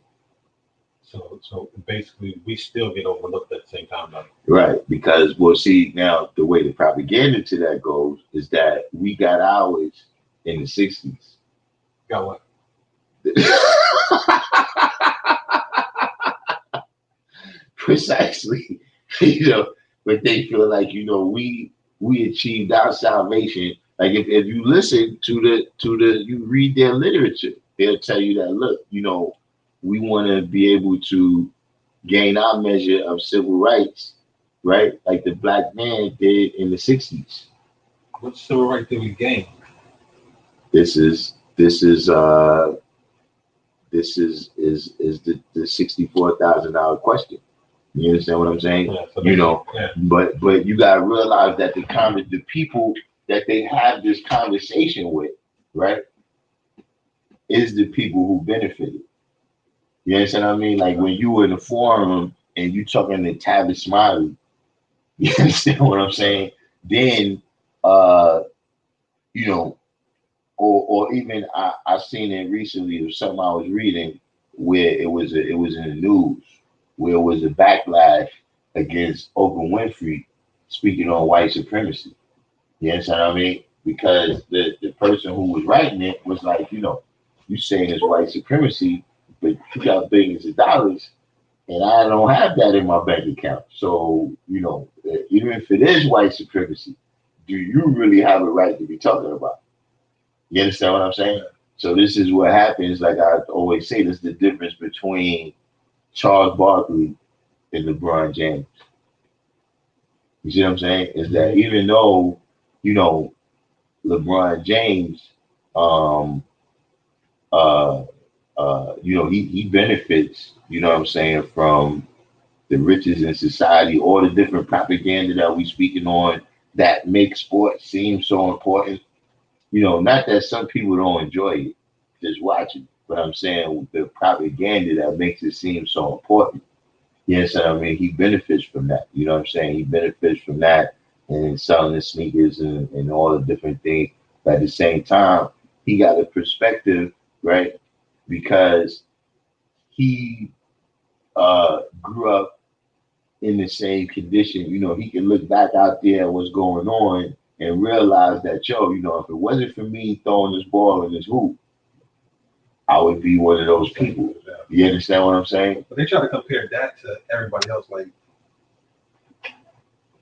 So basically, we still get overlooked at the same time, though. Right, because we'll see now the way the propaganda to that goes is that we got ours in the 60s. Got what? Precisely. But they feel like, we achieved our salvation. Like if you listen to the you read their literature, they'll tell you that, look, we want to be able to gain our measure of civil rights, right? Like the black man did in the 60s. What civil right did we gain? This is the $64,000 question. You understand what I'm saying? Yeah, so but you gotta realize that the people that they have this conversation with, right, is the people who benefited. You understand what I mean? Like when you were in the forum and you talking to Tavis Smiley, you understand what I'm saying? Then or even I seen it recently. It was something I was reading where it was in the news where it was a backlash against Oprah Winfrey speaking on white supremacy. You understand what I mean? Because the person who was writing it was like, you saying it's white supremacy, but you got billions of dollars, and I don't have that in my bank account. So, even if it is white supremacy, do you really have a right to be talking about it? You understand what I'm saying? So this is what happens. Like I always say, this is the difference between Charles Barkley and LeBron James. You see what I'm saying? Is that even though, LeBron James, um, he benefits, what I'm saying, from the riches in society, all the different propaganda that we speaking on that make sports seem so important. Not that some people don't enjoy it, just watching, but I'm saying the propaganda that makes it seem so important. Yes, I mean he benefits from that. You know what I'm saying? He benefits from that and selling the sneakers and all the different things. But at the same time, he got a perspective, right? Because he grew up in the same condition. He can look back out there at what's going on and realize that, if it wasn't for me throwing this ball in this hoop, I would be one of those people. You understand what I'm saying? But they try to compare that to everybody else.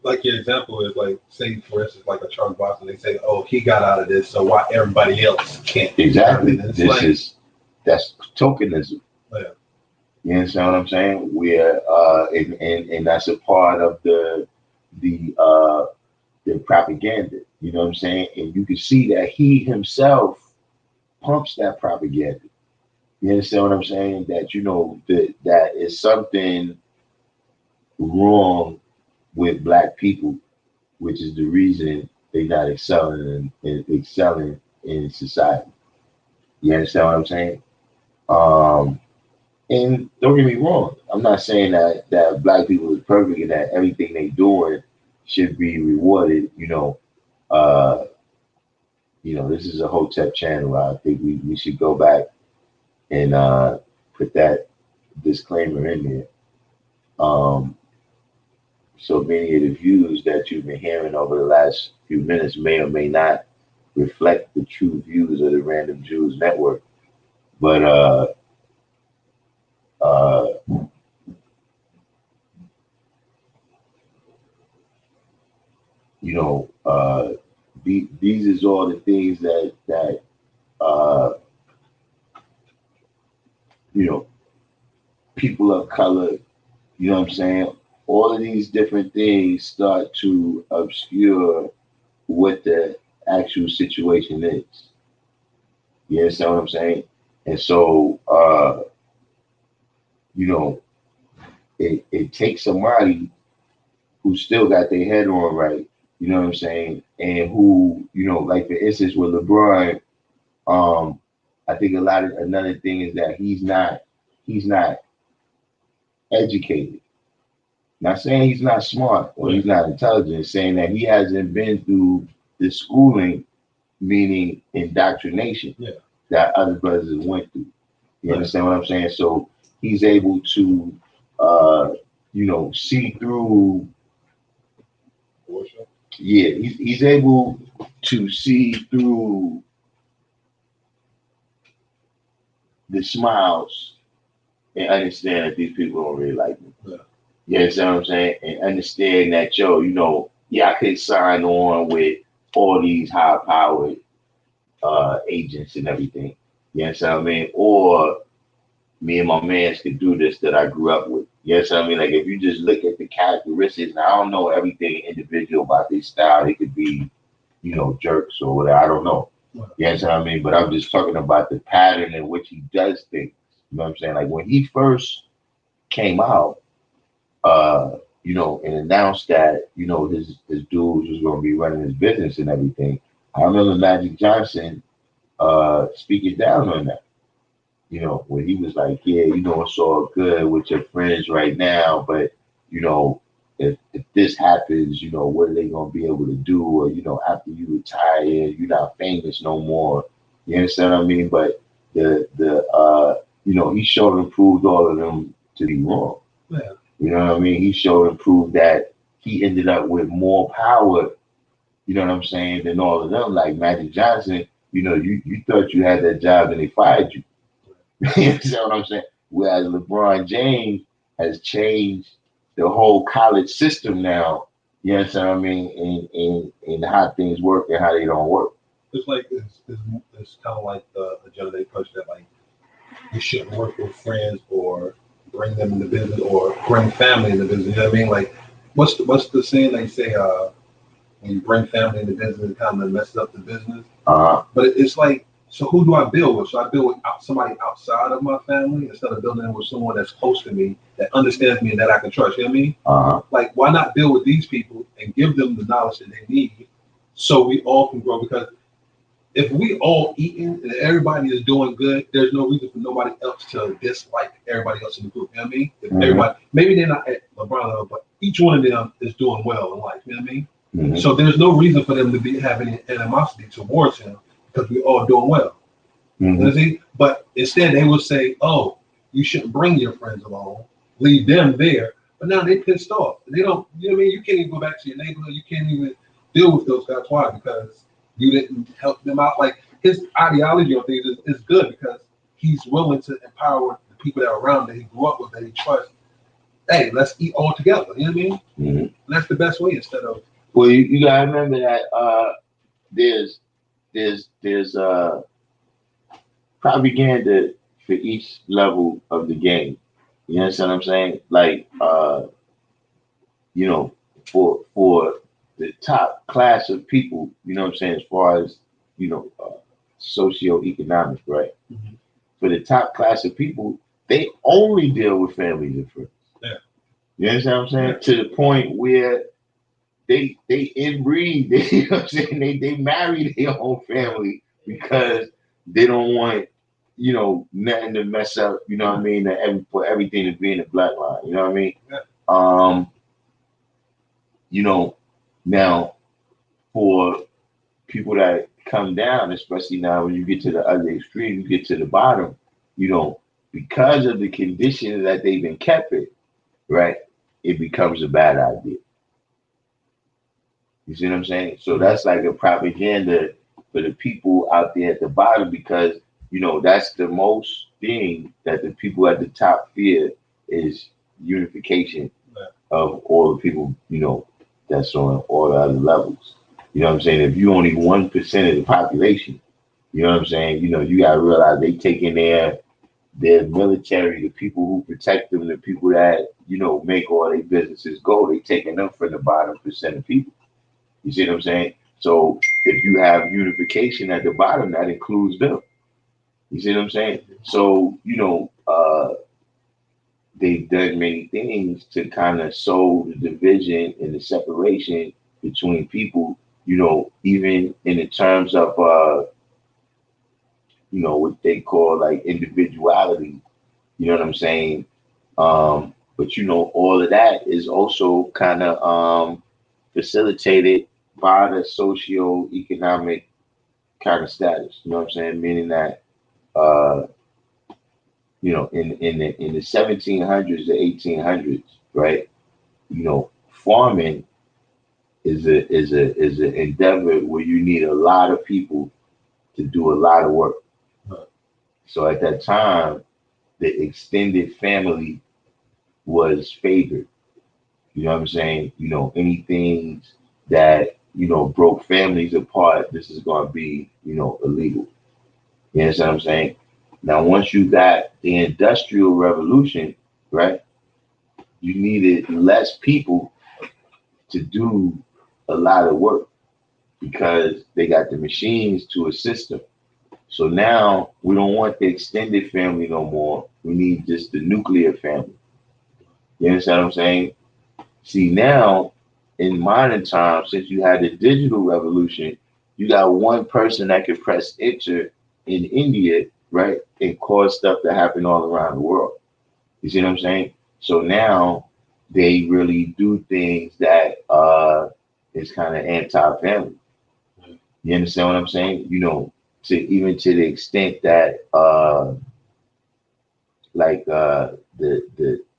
Like your example is like, say for instance, like a Charles Boston. They say, "Oh, he got out of this, so why everybody else can't?" Exactly. That's tokenism. Yeah. You understand what I'm saying? Where and that's a part of the propaganda. You know what I'm saying? And you can see that he himself pumps that propaganda. You understand what I'm saying? That that is something wrong with black people, which is the reason they're not excelling in society. You understand what I'm saying? And don't get me wrong, I'm not saying that black people is perfect and that everything they doing should be rewarded. This is a Hotep channel. I think we should go back and put that disclaimer in there. So many of the views that you've been hearing over the last few minutes may or may not reflect the true views of the Random Jews Network. But uh, these is all the things that uh, you know people of color. You know what I'm saying? All of these different things start to obscure what the actual situation is. You understand what I'm saying? And so, it takes somebody who still got their head on right, you know what I'm saying? And who, like for instance with LeBron, I think another thing is that he's not educated. Not saying he's not smart or he's not intelligent, saying that he hasn't been through the schooling, meaning indoctrination that other brothers went through. You understand what I'm saying? So he's able to, see through. Yeah, he's able to see through the smiles and understand that these people don't really like me. Yeah. You understand what I'm saying? And understand that, I could sign on with all these high-powered agents and everything. You understand what I mean? Or me and my mans could do this that I grew up with. You understand what I mean? Like if you just look at the characteristics, now I don't know everything individual about their style. They could be, jerks or whatever. I don't know. You understand what I mean? But I'm just talking about the pattern in which he does things. You know what I'm saying? Like when he first came out, and announced that, his dudes was going to be running his business and everything. I remember Magic Johnson speaking down on that. When he was like, yeah, it's all good with your friends right now, but if this happens, what are they gonna be able to do? Or after you retire, you're not famous no more. You understand what I mean? But he showed and proved all of them to be wrong. Yeah. You know what I mean? He showed and proved that he ended up with more power, you know what I'm saying, than all of them. Like Magic Johnson, you thought you had that job and they fired you. You understand what I'm saying? Whereas LeBron James has changed the whole college system now. You understand what I mean? And how things work and how they don't work. It's like it's kind of like the agenda they push that like you shouldn't work with friends or bring them into business or bring family into business. You know what I mean? Like what's the saying they say? When you bring family into business, it kind of messes up the business. But it's like, so who do I build with? So I build with somebody outside of my family instead of building with someone that's close to me, that understands me and that I can trust. You know what I mean? Like, why not build with these people and give them the knowledge that they need so we all can grow? Because if we all eating and everybody is doing good, there's no reason for nobody else to dislike everybody else in the group. You know what I mean? If everybody, maybe they're not at LeBron level, but each one of them is doing well in life. You know what I mean? So there's no reason for them to be having any animosity towards him because we're all doing well. You know what I mean? But instead they will say, oh, you shouldn't bring your friends along, leave them there. But now they pissed off. They don't, you know what I mean? You can't even go back to your neighborhood. You can't even deal with those guys. Why? Because you didn't help them out. Like his ideology on things is good because he's willing to empower the people that are around that he grew up with, that he trusts. Hey, let's eat all together. You know what I mean? And that's the best way instead of. Well, you gotta remember that there's propaganda for each level of the game. You understand what I'm saying? Like for the top class of people, you know what I'm saying, as far as socioeconomic, right? For the top class of people, they only deal with families and friends. Yeah. You understand what I'm saying? To the point where they inbreed, you know what I'm saying? They marry their own family because they don't want, nothing to mess up, you know what I mean, for everything to be in the bloodline, you know what I mean? Now for people that come down, especially now when you get to the other extreme, you get to the bottom, because of the conditions that they've been kept in, right, it becomes a bad idea. You see what I'm saying? So that's like a propaganda for the people out there at the bottom because, that's the most thing that the people at the top fear is unification of all the people, that's on all the other levels. You know what I'm saying? If you only 1% of the population, you know what I'm saying? You gotta realize they taking their military, the people who protect them, the people that, make all their businesses go, they taking them from the bottom percent of people. You see what I'm saying? So if you have unification at the bottom, that includes them. You see what I'm saying? So, they've done many things to kind of sow the division and the separation between people, even in the terms of, what they call like individuality, you know what I'm saying? But, all of that is also kind of facilitated by the socio-economic kind of status, you know what I'm saying? Meaning that, in the 1700s to 1800s, right? Farming is an endeavor where you need a lot of people to do a lot of work. So at that time, the extended family was favored. You know what I'm saying? Anything that broke families apart, this is going to be illegal. You understand what I'm saying? Now, once you got the Industrial Revolution, right, you needed less people to do a lot of work because they got the machines to assist them. So now we don't want the extended family no more. We need just the nuclear family. You understand what I'm saying? See, now in modern times, since you had the digital revolution, you got one person that can press enter in India, right, and cause stuff to happen all around the world. You see what I'm saying? So now they really do things that is kind of anti-family. You understand what I'm saying? To the extent that the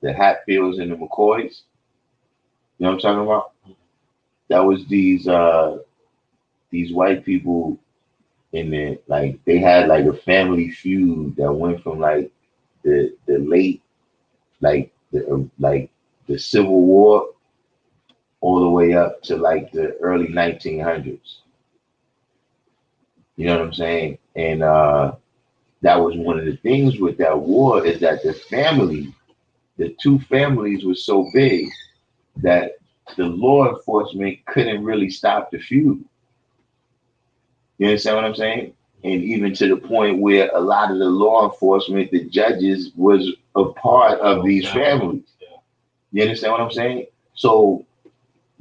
Hatfields and the McCoys, you know what I'm talking about? That was these white people And then like they had like a family feud that went from like the late like the Civil War all the way up to like the early 1900s. You know what I'm saying? And that was one of the things with that war is that the two families were so big that the law enforcement couldn't really stop the feud. You understand what I'm saying? And even to the point where a lot of the law enforcement, the judges, was a part of these families. You understand what I'm saying? So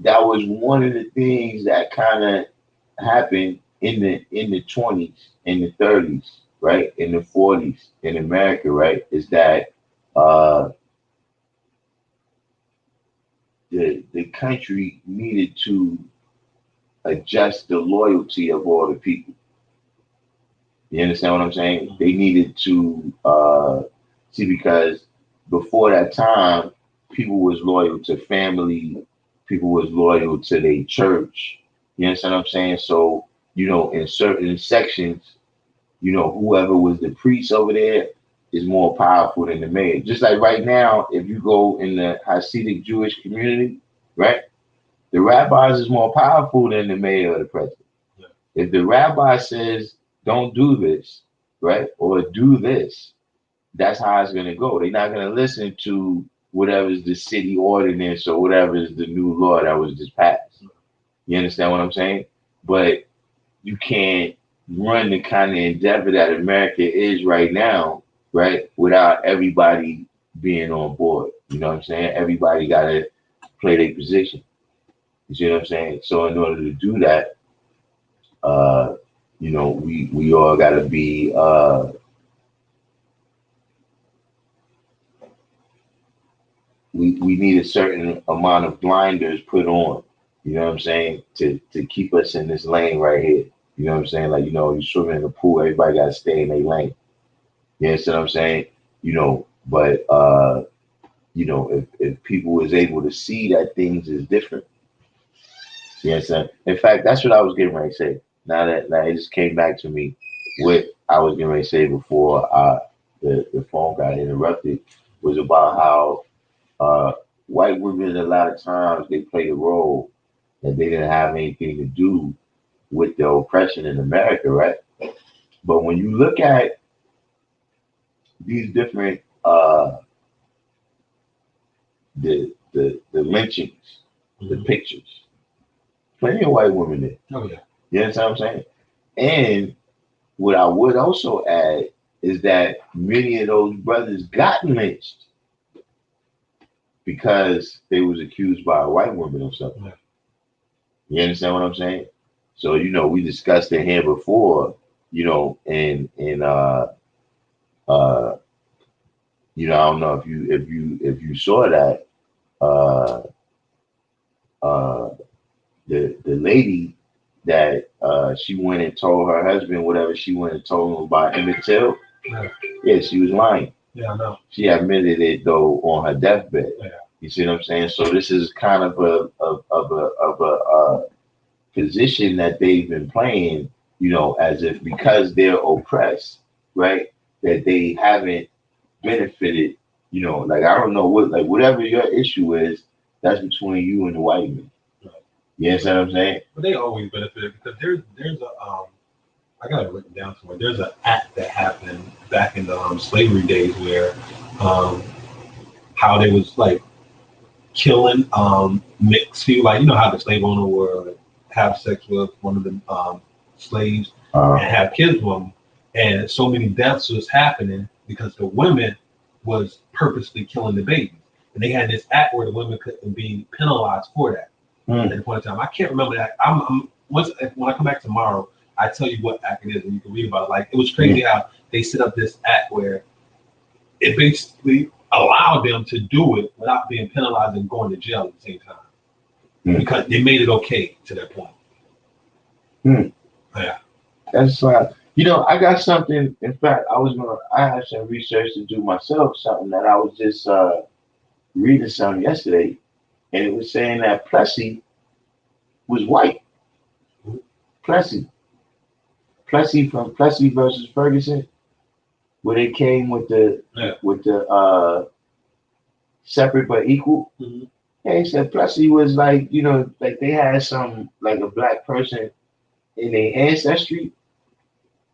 that was one of the things that kind of happened in the 20s, in the 30s, right, in the 40s in America, right, is that uh, the country needed to adjust the loyalty of all the people. You understand what I'm saying? They needed to see because before that time, people was loyal to family, people was loyal to their church. You understand what I'm saying? So in certain sections, whoever was the priest over there is more powerful than the mayor. Just like right now, if you go in the Hasidic Jewish community, right, the rabbis is more powerful than the mayor or the president. If the rabbi says, don't do this, right, or do this, that's how it's going to go. They're not going to listen to whatever is the city ordinance or whatever is the new law that was just passed. You understand what I'm saying? But you can't run the kind of endeavor that America is right now, right, without everybody being on board. You know what I'm saying? Everybody got to play their position. You see what I'm saying? So in order to do that, uh, we all got to be we need a certain amount of blinders put on. You know what I'm saying? To keep us in this lane right here. You know what I'm saying? Like you swimming in the pool, everybody got to stay in their lane. You understand what I'm saying? But if people was able to see that things is different. You understand? In fact, that's what I was getting ready to say. Now it just came back to me what I was getting ready to say before the phone got interrupted was about how white women a lot of times they play a role that they didn't have anything to do with the oppression in America, right? But when you look at these different the lynchings, the pictures, plenty of white women there. Oh yeah. You understand what I'm saying? And what I would also add is that many of those brothers got lynched because they was accused by a white woman or something. Yeah. You understand what I'm saying? So we discussed it here before, and uh I don't know if you saw that uh uh the lady that she went and told her husband whatever she went and told him about Emmett Till. Yeah. Yeah, she was lying. Yeah, I know. She admitted it though on her deathbed. Yeah. You see what I'm saying? So this is kind of a position that they've been playing, as if because they're oppressed, right, that they haven't benefited. Like I don't know like whatever your issue is, that's between you and the white man. Right. You understand what I'm saying? But they always benefited because there's a I got it written down somewhere. There's an act that happened back in the slavery days where how they was like killing mixed people, like how the slave owner would have sex with one of the slaves and have kids with them, and so many deaths was happening because the women was purposely killing the babies, and they had this act where the women couldn't be penalized for that. At the point in time, I can't remember that. I'm when I come back tomorrow, I tell you what act it is, and you can read about it. Like it was crazy how they set up this act where it basically allowed them to do it without being penalized and going to jail at the same time because they made it okay to that point. Yeah, that's why. I got something. In fact, I had some research to do myself. Something that I was just reading something yesterday, and it was saying that Plessy was white. Plessy. Plessy versus Ferguson, where they came with the Yeah. separate but equal. Mm-hmm. They said Plessy was like, like they had some like a black person in their ancestry,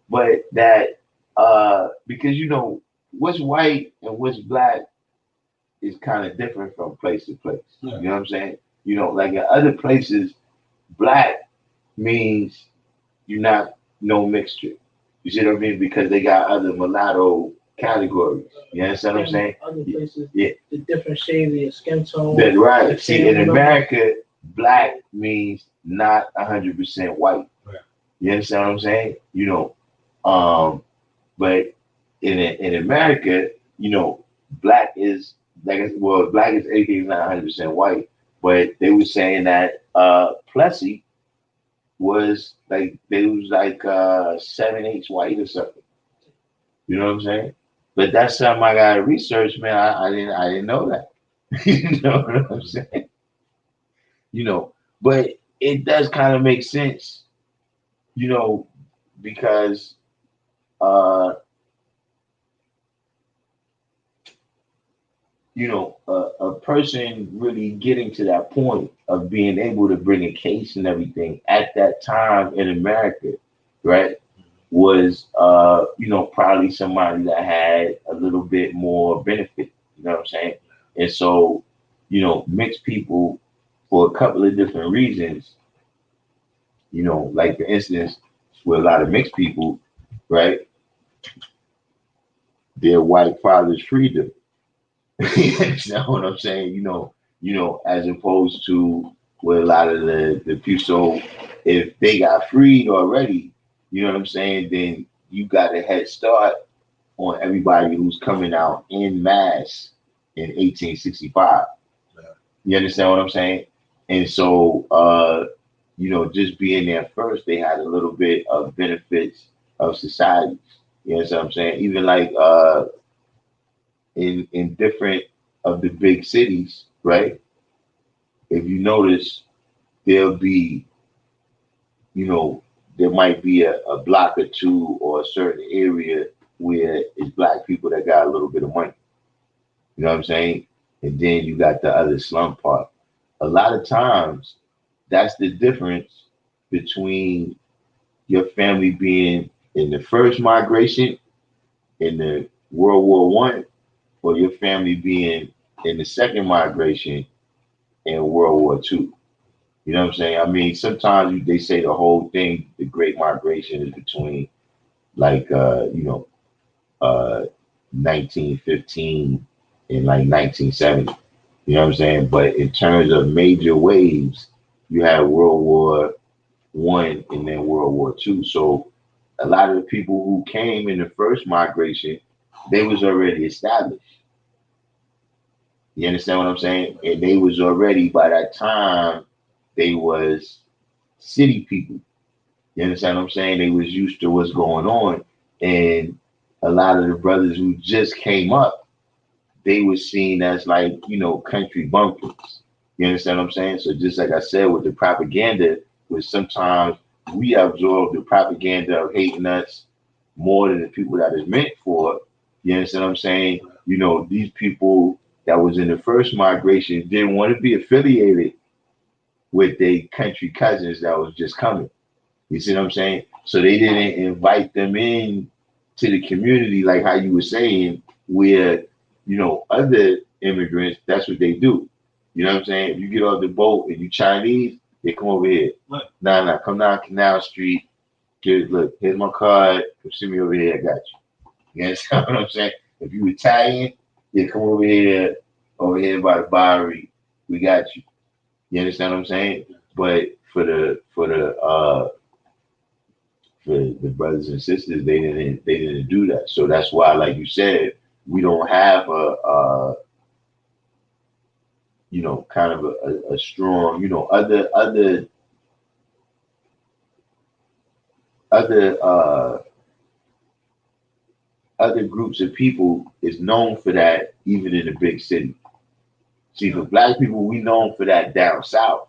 but that because what's white and what's black is kind of different from place to place. Yeah. You know what I'm saying? Like in other places, black means you're not no mixture. You see what I mean? Because they got other mulatto categories. You understand what I'm saying? Other places, Yeah. the different shade of your skin tone. That's right. See, in whatever. America, black means not 100% white. Right. You understand what I'm saying? But in America, black is black is anything not 100% white. But they were saying that Plessy was like they was like 7/8 white or something. You know what I'm saying? But that's something I gotta research, man. I didn't know that. You know what I'm saying? But it does kind of make sense, because uh, a person really getting to that point of being able to bring a case and everything at that time in America, right, was probably somebody that had a little bit more benefit. You know what I'm saying? And so, mixed people for a couple of different reasons, like for instance, with a lot of mixed people, right, their white fathers freed them. You know what I'm saying? As opposed to with a lot of the people. So if they got freed already, you know what I'm saying, then you got a head start on everybody who's coming out in mass in 1865. Yeah. You understand what I'm saying? And so just being there first, they had a little bit of benefits of society. You know what I'm saying? Even like in different of the big cities, right? If you notice, there'll be, there might be a block or two or a certain area where it's black people that got a little bit of money. You know what I'm saying? And then you got the other slum part. A lot of times, that's the difference between your family being in the first migration in the World War One, or your family being in the second migration in World War Two. You know what I'm saying? I mean, sometimes they say the whole thing, the Great Migration, is between like uh 1915 and like 1970. You know what I'm saying? But in terms of major waves, you had World War One and then World War Two. So a lot of the people who came in the first migration, they was already established. You understand what I'm saying? And they was already by that time they was city people. You understand what I'm saying? They was used to what's going on. And a lot of the brothers who just came up, they were seen as like, country bumpkins. You understand what I'm saying? So just like I said with the propaganda, which sometimes we absorb the propaganda of hating us more than the people that is meant for. You understand what I'm saying? These people that was in the first migration didn't want to be affiliated with their country cousins that was just coming. You see what I'm saying? So they didn't invite them in to the community like how you were saying, where, other immigrants, that's what they do. You know what I'm saying? If you get off the boat and you Chinese, they come over here. Right. Nah, come down Canal Street. Look, here's my card. Come see me over here. I got you. You understand what I'm saying? If you Italian, yeah, come over here by the Bowery. We got you. You understand what I'm saying? But for the brothers and sisters, they didn't do that. So that's why, like you said, we don't have kind of a strong, other other groups of people is known for that even in the big city. See, for black people, we known for that down south.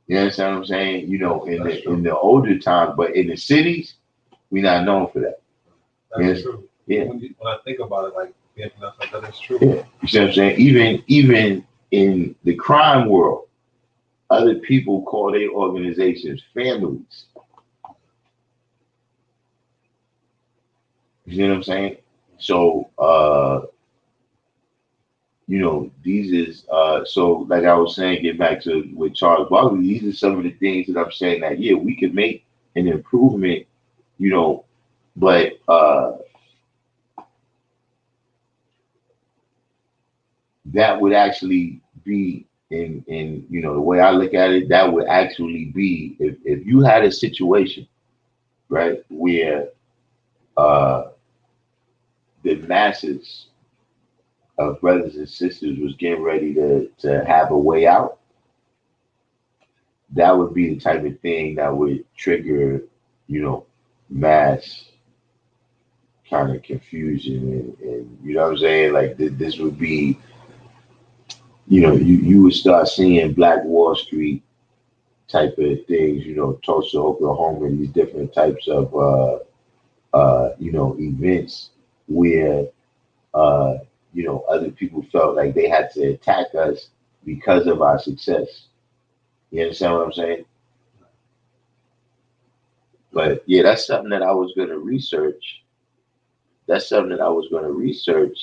You understand what I'm saying? In the older times, but in the cities, We're not known for that. That's Yes. true. Yeah. When I think about it, like being like that is true. Yeah. You see what I'm saying? Even in the crime world, other people call their organizations families. You know what I'm saying? So these is so like I was saying, get back to with Charles Barkley, these are some of the things that I'm saying that yeah, we could make an improvement, but that would actually be in the way I look at it, that would actually be if you had a situation, right, where uh the masses of brothers and sisters was getting ready to have a way out, that would be the type of thing that would trigger, mass kind of confusion and you know what I'm saying? Like this would be, you would start seeing Black Wall Street type of things, Tulsa, Oklahoma, these different types of events where other people felt like they had to attack us because of our success. You understand what I'm saying? But yeah, that's something that I was gonna research. That's something that I was gonna research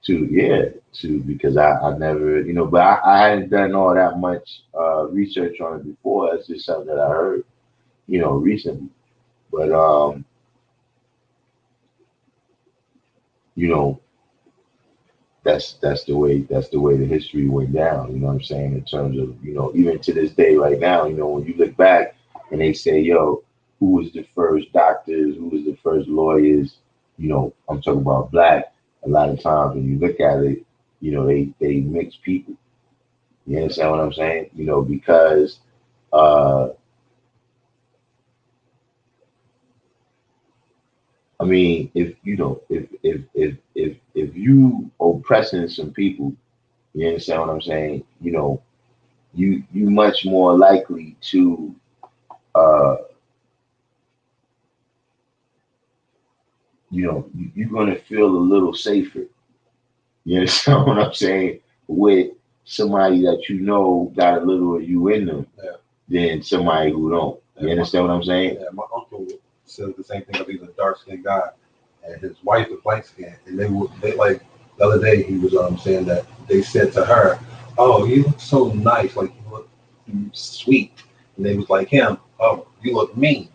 because I never, but I hadn't done all that much research on it before. That's just something that I heard, recently. But you know, that's the way the history went down. You know what I'm saying? In terms of, even to this day right now, when you look back and they say, yo, who was the first doctors, who was the first lawyers, I'm talking about Black. A lot of times when you look at it, they mix people. You understand what I'm saying? Because I mean, if you oppressing some people, you understand what I'm saying? You much more likely to uh you're gonna feel a little safer. You understand what I'm saying? With somebody that got a little of you in them, Yeah. than somebody who don't. You understand what I'm saying? Yeah, my uncle said the same thing. He's a dark skinned guy, and his wife is light skinned, and they like the other day he was saying that they said to her, "Oh, you look so nice, like you look sweet," and they was like him, "Oh, you look mean,"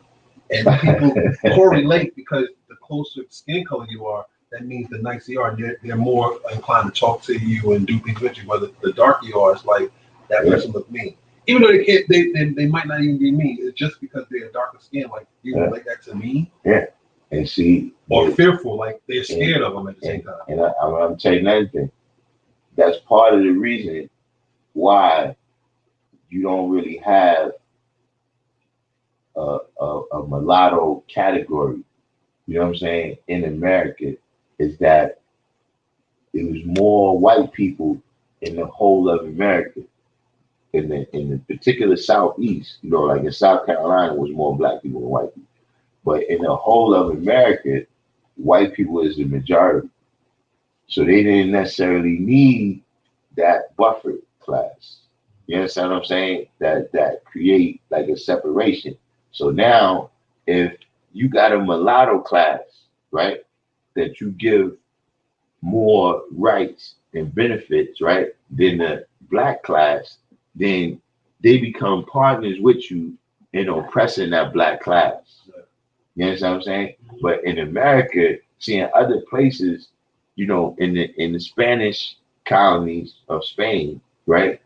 and people correlate because the closer skin color you are, that means the nicer you are, and they're more inclined to talk to you and do things with you. Whether the darker you are, it's like that person look mean. Even though they can't, they might not even be mean. It's just because they're darker skin, like you relate that to me. Yeah, and see, or fearful, like they're scared of them at the same time. And I'm telling you another thing. That's part of the reason why you don't really have a mulatto category. You know what I'm saying? In America, is that it was more white people in the whole of America. In the particular Southeast, like in South Carolina, was more Black people than white people. But in the whole of America, white people is the majority. So they didn't necessarily need that buffer class. You understand what I'm saying? That create like a separation. So now, if you got a mulatto class, right, that you give more rights and benefits, right, than the Black class, then they become partners with you in oppressing that Black class. You understand what I'm saying? But in America, seeing other places, in the Spanish colonies of Spain, right,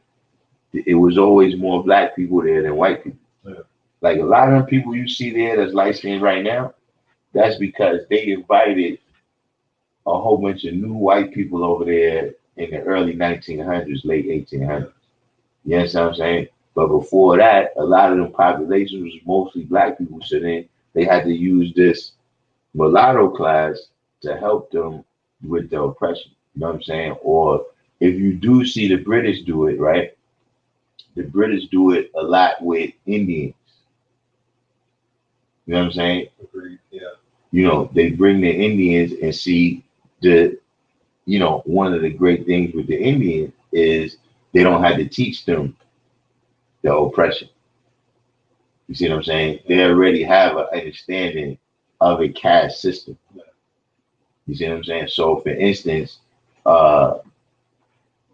it was always more Black people there than white people. Yeah. Like a lot of them people you see there that's light skinned right now, that's because they invited a whole bunch of new white people over there in the early 1900s, late 1800s. You understand what I'm saying? But before that, a lot of them populations was mostly Black people. So then they had to use this mulatto class to help them with the oppression. You know what I'm saying? Or if you do see the British do it, right? The British do it a lot with Indians. You know what I'm saying? Agreed. Yeah. They bring the Indians and see the, one of the great things with the Indians is they don't have to teach them the oppression. You see what I'm saying? They already have an understanding of a caste system. You see what I'm saying? So, for instance, uh,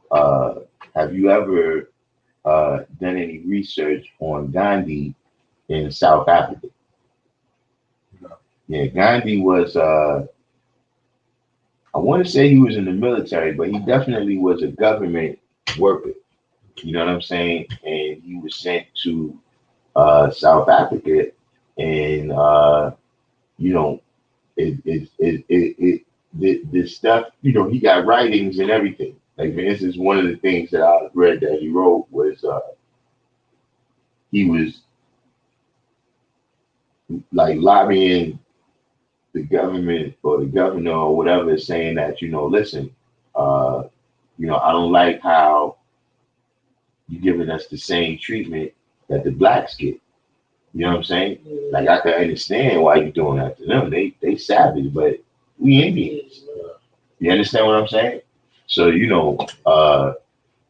uh, have you ever done any research on Gandhi in South Africa? No. Yeah, Gandhi was, I want to say he was in the military, but he definitely was a government worker. You know what I'm saying? And he was sent to South Africa, and you know, the stuff. He got writings and everything. Like, for instance, one of the things that I read that he wrote was he was like lobbying the government or the governor or whatever, saying that, listen, uh, I don't like how you're giving us the same treatment that the blacks get. You know what I'm saying? Like, I can understand why you're doing that to them. They savage, but we Indians. You understand what I'm saying? So,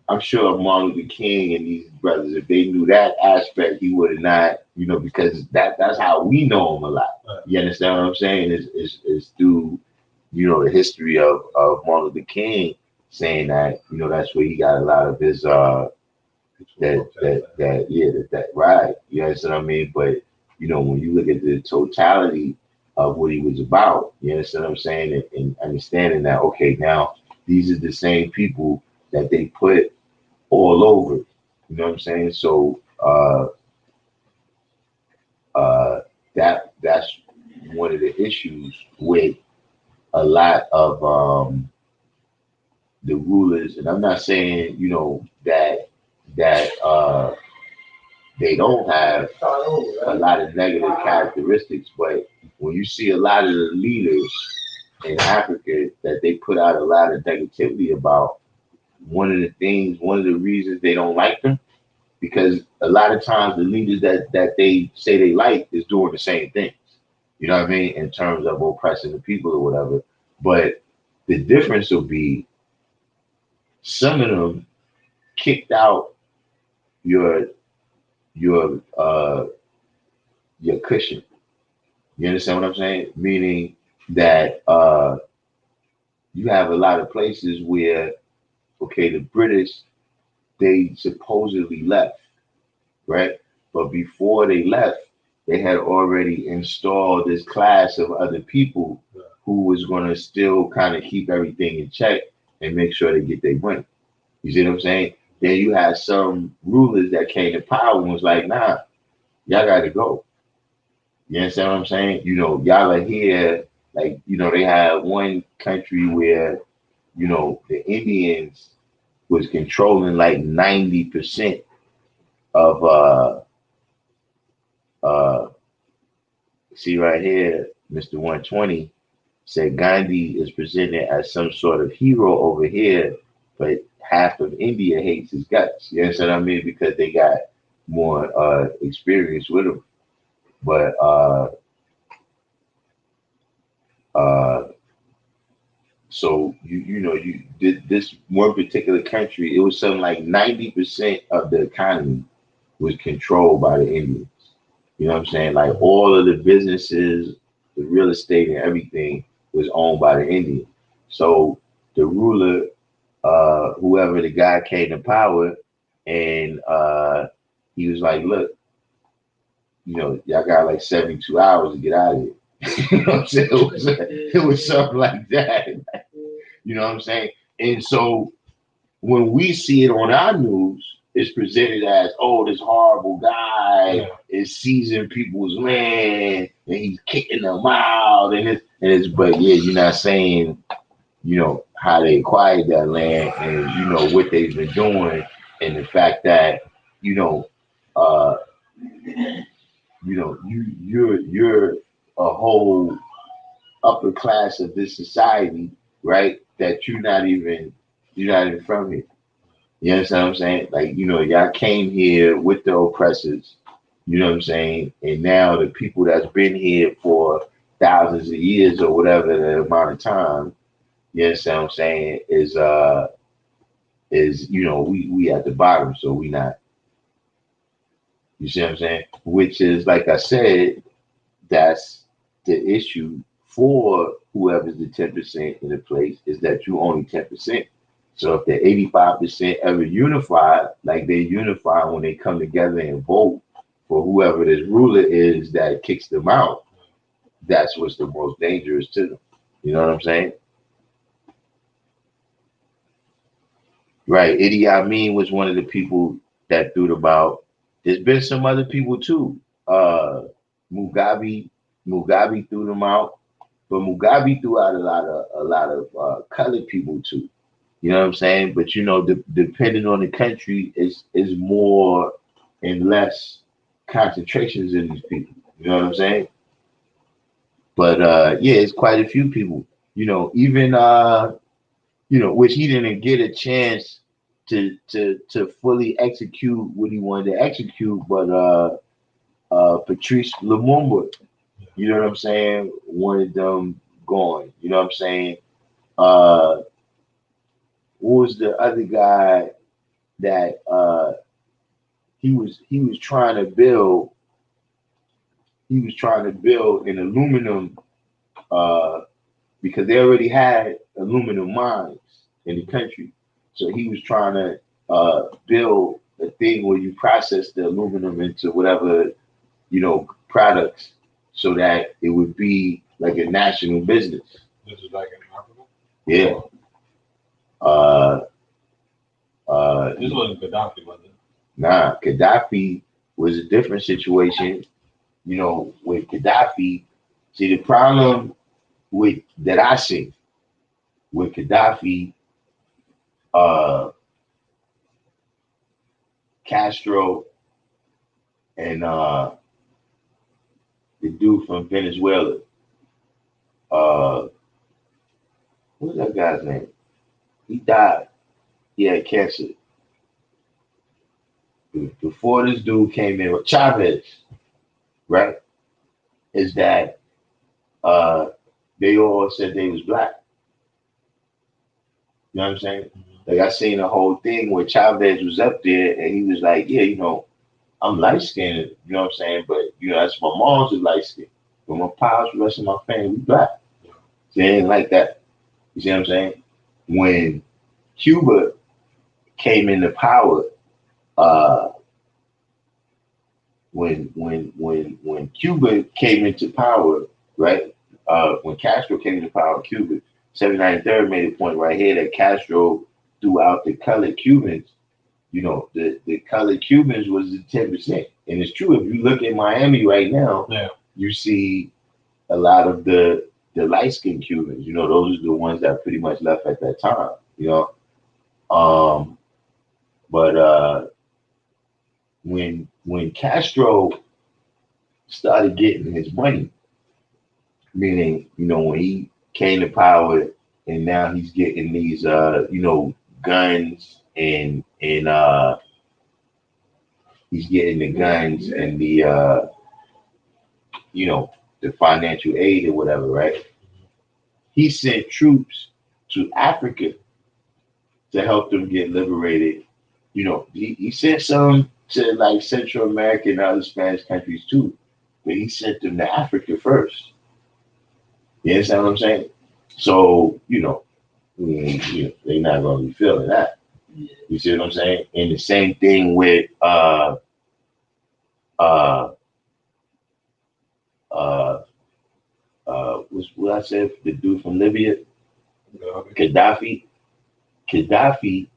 I'm sure Martin Luther King and these brothers, if they knew that aspect, he would have not, because that's how we know him a lot. You understand what I'm saying? Is through, the history of Martin Luther King, saying that, that's where he got a lot of his that right. You understand what I mean? But when you look at the totality of what he was about, you understand what I'm saying? And understanding that, okay, now these are the same people that they put all over. You know what I'm saying? So that's one of the issues with a lot of the rulers, and I'm not saying that they don't have a lot of negative characteristics, but when you see a lot of the leaders in Africa that they put out a lot of negativity about, one of the reasons they don't like them, because a lot of times the leaders that they say they like is doing the same things. You know what I mean? In terms of oppressing the people or whatever. But the difference will be some of them kicked out your your uh your cushion. You understand what I'm saying? Meaning that you have a lot of places where, okay, the British, they supposedly left, right? But before they left, they had already installed this class of other people who was going to still kind of keep everything in check and make sure they get their money. You see what I'm saying? Then you had some rulers that came to power and was like, nah, y'all got to go. You understand what I'm saying? Y'all are here. Like, they had one country where, the Indians was controlling like 90% of uh see right here, Mr. 120 said Gandhi is presented as some sort of hero over here, but half of India hates his guts. You understand what I mean? Because they got more experience with him. But uh so you did this one particular country, it was something like 90% of the economy was controlled by the Indians. You know what I'm saying? Like, all of the businesses, the real estate and everything was owned by the Indians. So the ruler, whoever the guy came to power, and he was like, look, y'all got like 72 hours to get out of here. You know what I'm saying? It was something like that. You know what I'm saying? And so when we see it on our news, it's presented as, oh, this horrible guy is seizing people's land and he's kicking them out, but yeah, you're not saying, how they acquired that land, and what they've been doing, and the fact that, uh you're a whole upper class of this society, right? That you're not even from here. You understand what I'm saying? Like, y'all came here with the oppressors, You know what I'm saying? And now the people that's been here for thousands of years or whatever the amount of time, you understand what I'm saying, is we at the bottom, so we not. You see what I'm saying? Which is, like I said, that's the issue for whoever's the 10% in the place, is that you only 10%. So if the 85% ever unify, like they unify when they come together and vote for whoever this ruler is that kicks them out, that's what's the most dangerous to them. You know what I'm saying? Right. Idi Amin was one of the people that threw them out. There's been some other people too. Mugabe, Mugabe threw them out, but Mugabe threw out a lot of colored people too. You know what I'm saying? But depending on the country, is more and less concentrations in these people. You know what I'm saying? But yeah, it's quite a few people. Even which he didn't get a chance to fully execute what he wanted to execute. But Patrice Lumumba, you know what I'm saying, wanted them going. You know what I'm saying? What was the other guy that he was trying to build? He was trying to build an aluminum because they already had aluminum mines in the country. So he was trying to build a thing where you process the aluminum into whatever products, so that it would be like a national business. This is like in Africa? Yeah. This wasn't Gaddafi, was it? Nah, Gaddafi was a different situation. With Gaddafi, see the problem with that I see with Gaddafi, Castro, and the dude from Venezuela. What's that guy's name? He died. He had cancer. Before this dude came in, Chavez, right? Is that they all said they was black. You know what I'm saying? Like I seen a whole thing where Chavez was up there and he was like, yeah, I'm light skinned, you know what I'm saying? But that's my mom's is light skinned. But my pops, the rest of my family, we black. So it ain't like that. You see what I'm saying? When Cuba came into power, when Cuba came into power, right? When Castro came into power in Cuba, 793rd made a point right here that Castro threw out the colored Cubans. The colored Cubans was the 10%. And it's true, if you look at Miami right now, you see a lot of the light-skinned Cubans. Those are the ones that pretty much left at that time, But when Castro started getting his money, meaning, when he came to power and now he's getting these guns and he's getting the guns and the the financial aid or whatever, right? He sent troops to Africa to help them get liberated. He sent some to like Central America and other Spanish countries too, but he sent them to Africa first. You understand what I'm saying? So, they're not going to be feeling that. You see what I'm saying? And the same thing with what's what I said, the dude from Libya, Gaddafi. Gaddafi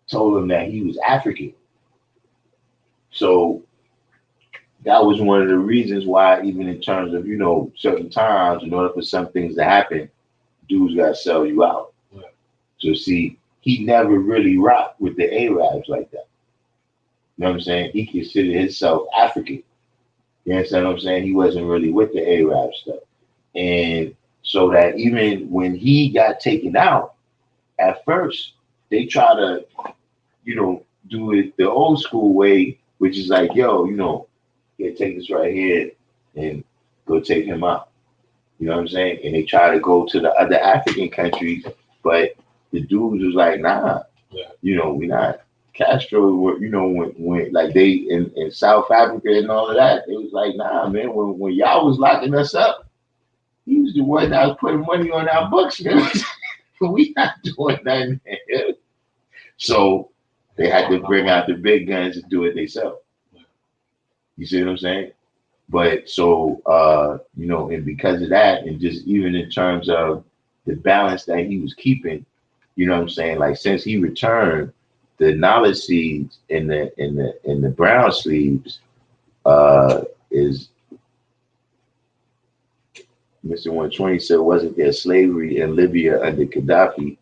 told him that he was African. So that was one of the reasons why, even in terms of, certain times, in order for some things to happen, dudes got to sell you out. Yeah. So see, he never really rocked with the Arabs like that. You know what I'm saying? He considered himself African. You understand what I'm saying? He wasn't really with the Arab stuff. And so that even when he got taken out, at first, they try to, do it the old school way which is like, yo, here, take this right here and go take him out. You know what I'm saying? And they try to go to the other African countries, but the dudes was like, nah, we not. Castro, when like they in South Africa and all of that, it was like, nah, man, when y'all was locking us up, he was the one that was putting money on our books, man. We not doing nothing. So they had to bring out the big guns and do it themselves. You see what I'm saying? But so and because of that, and just even in terms of the balance that he was keeping, you know what I'm saying? Like since he returned, the knowledge seeds in the brown sleeves is Mr. 120 said, wasn't there slavery in Libya under Gaddafi?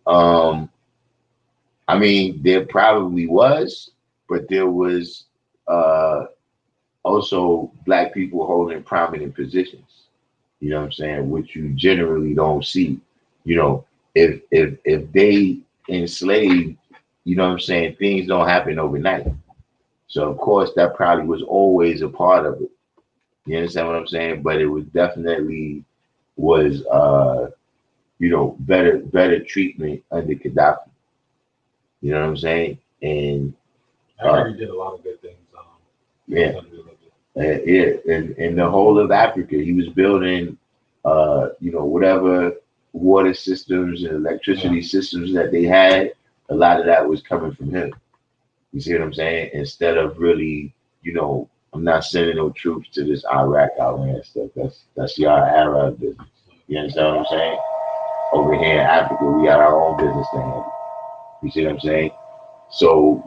I mean, there probably was, but there was also black people holding prominent positions. You know what I'm saying? Which you generally don't see. If they enslaved, you know what I'm saying, things don't happen overnight. So of course that probably was always a part of it. You understand what I'm saying? But it was definitely was better treatment under Gaddafi. You know what I'm saying? And I heard he did a lot of good things. Yeah, in the whole of Africa, he was building, whatever water systems and electricity systems that they had. A lot of that was coming from him. You see what I'm saying? Instead of really, I'm not sending no troops to this Iraq out there and stuff. That's your Arab business. You understand what I'm saying? Over here in Africa, we got our own business to handle. You see what I'm saying? So,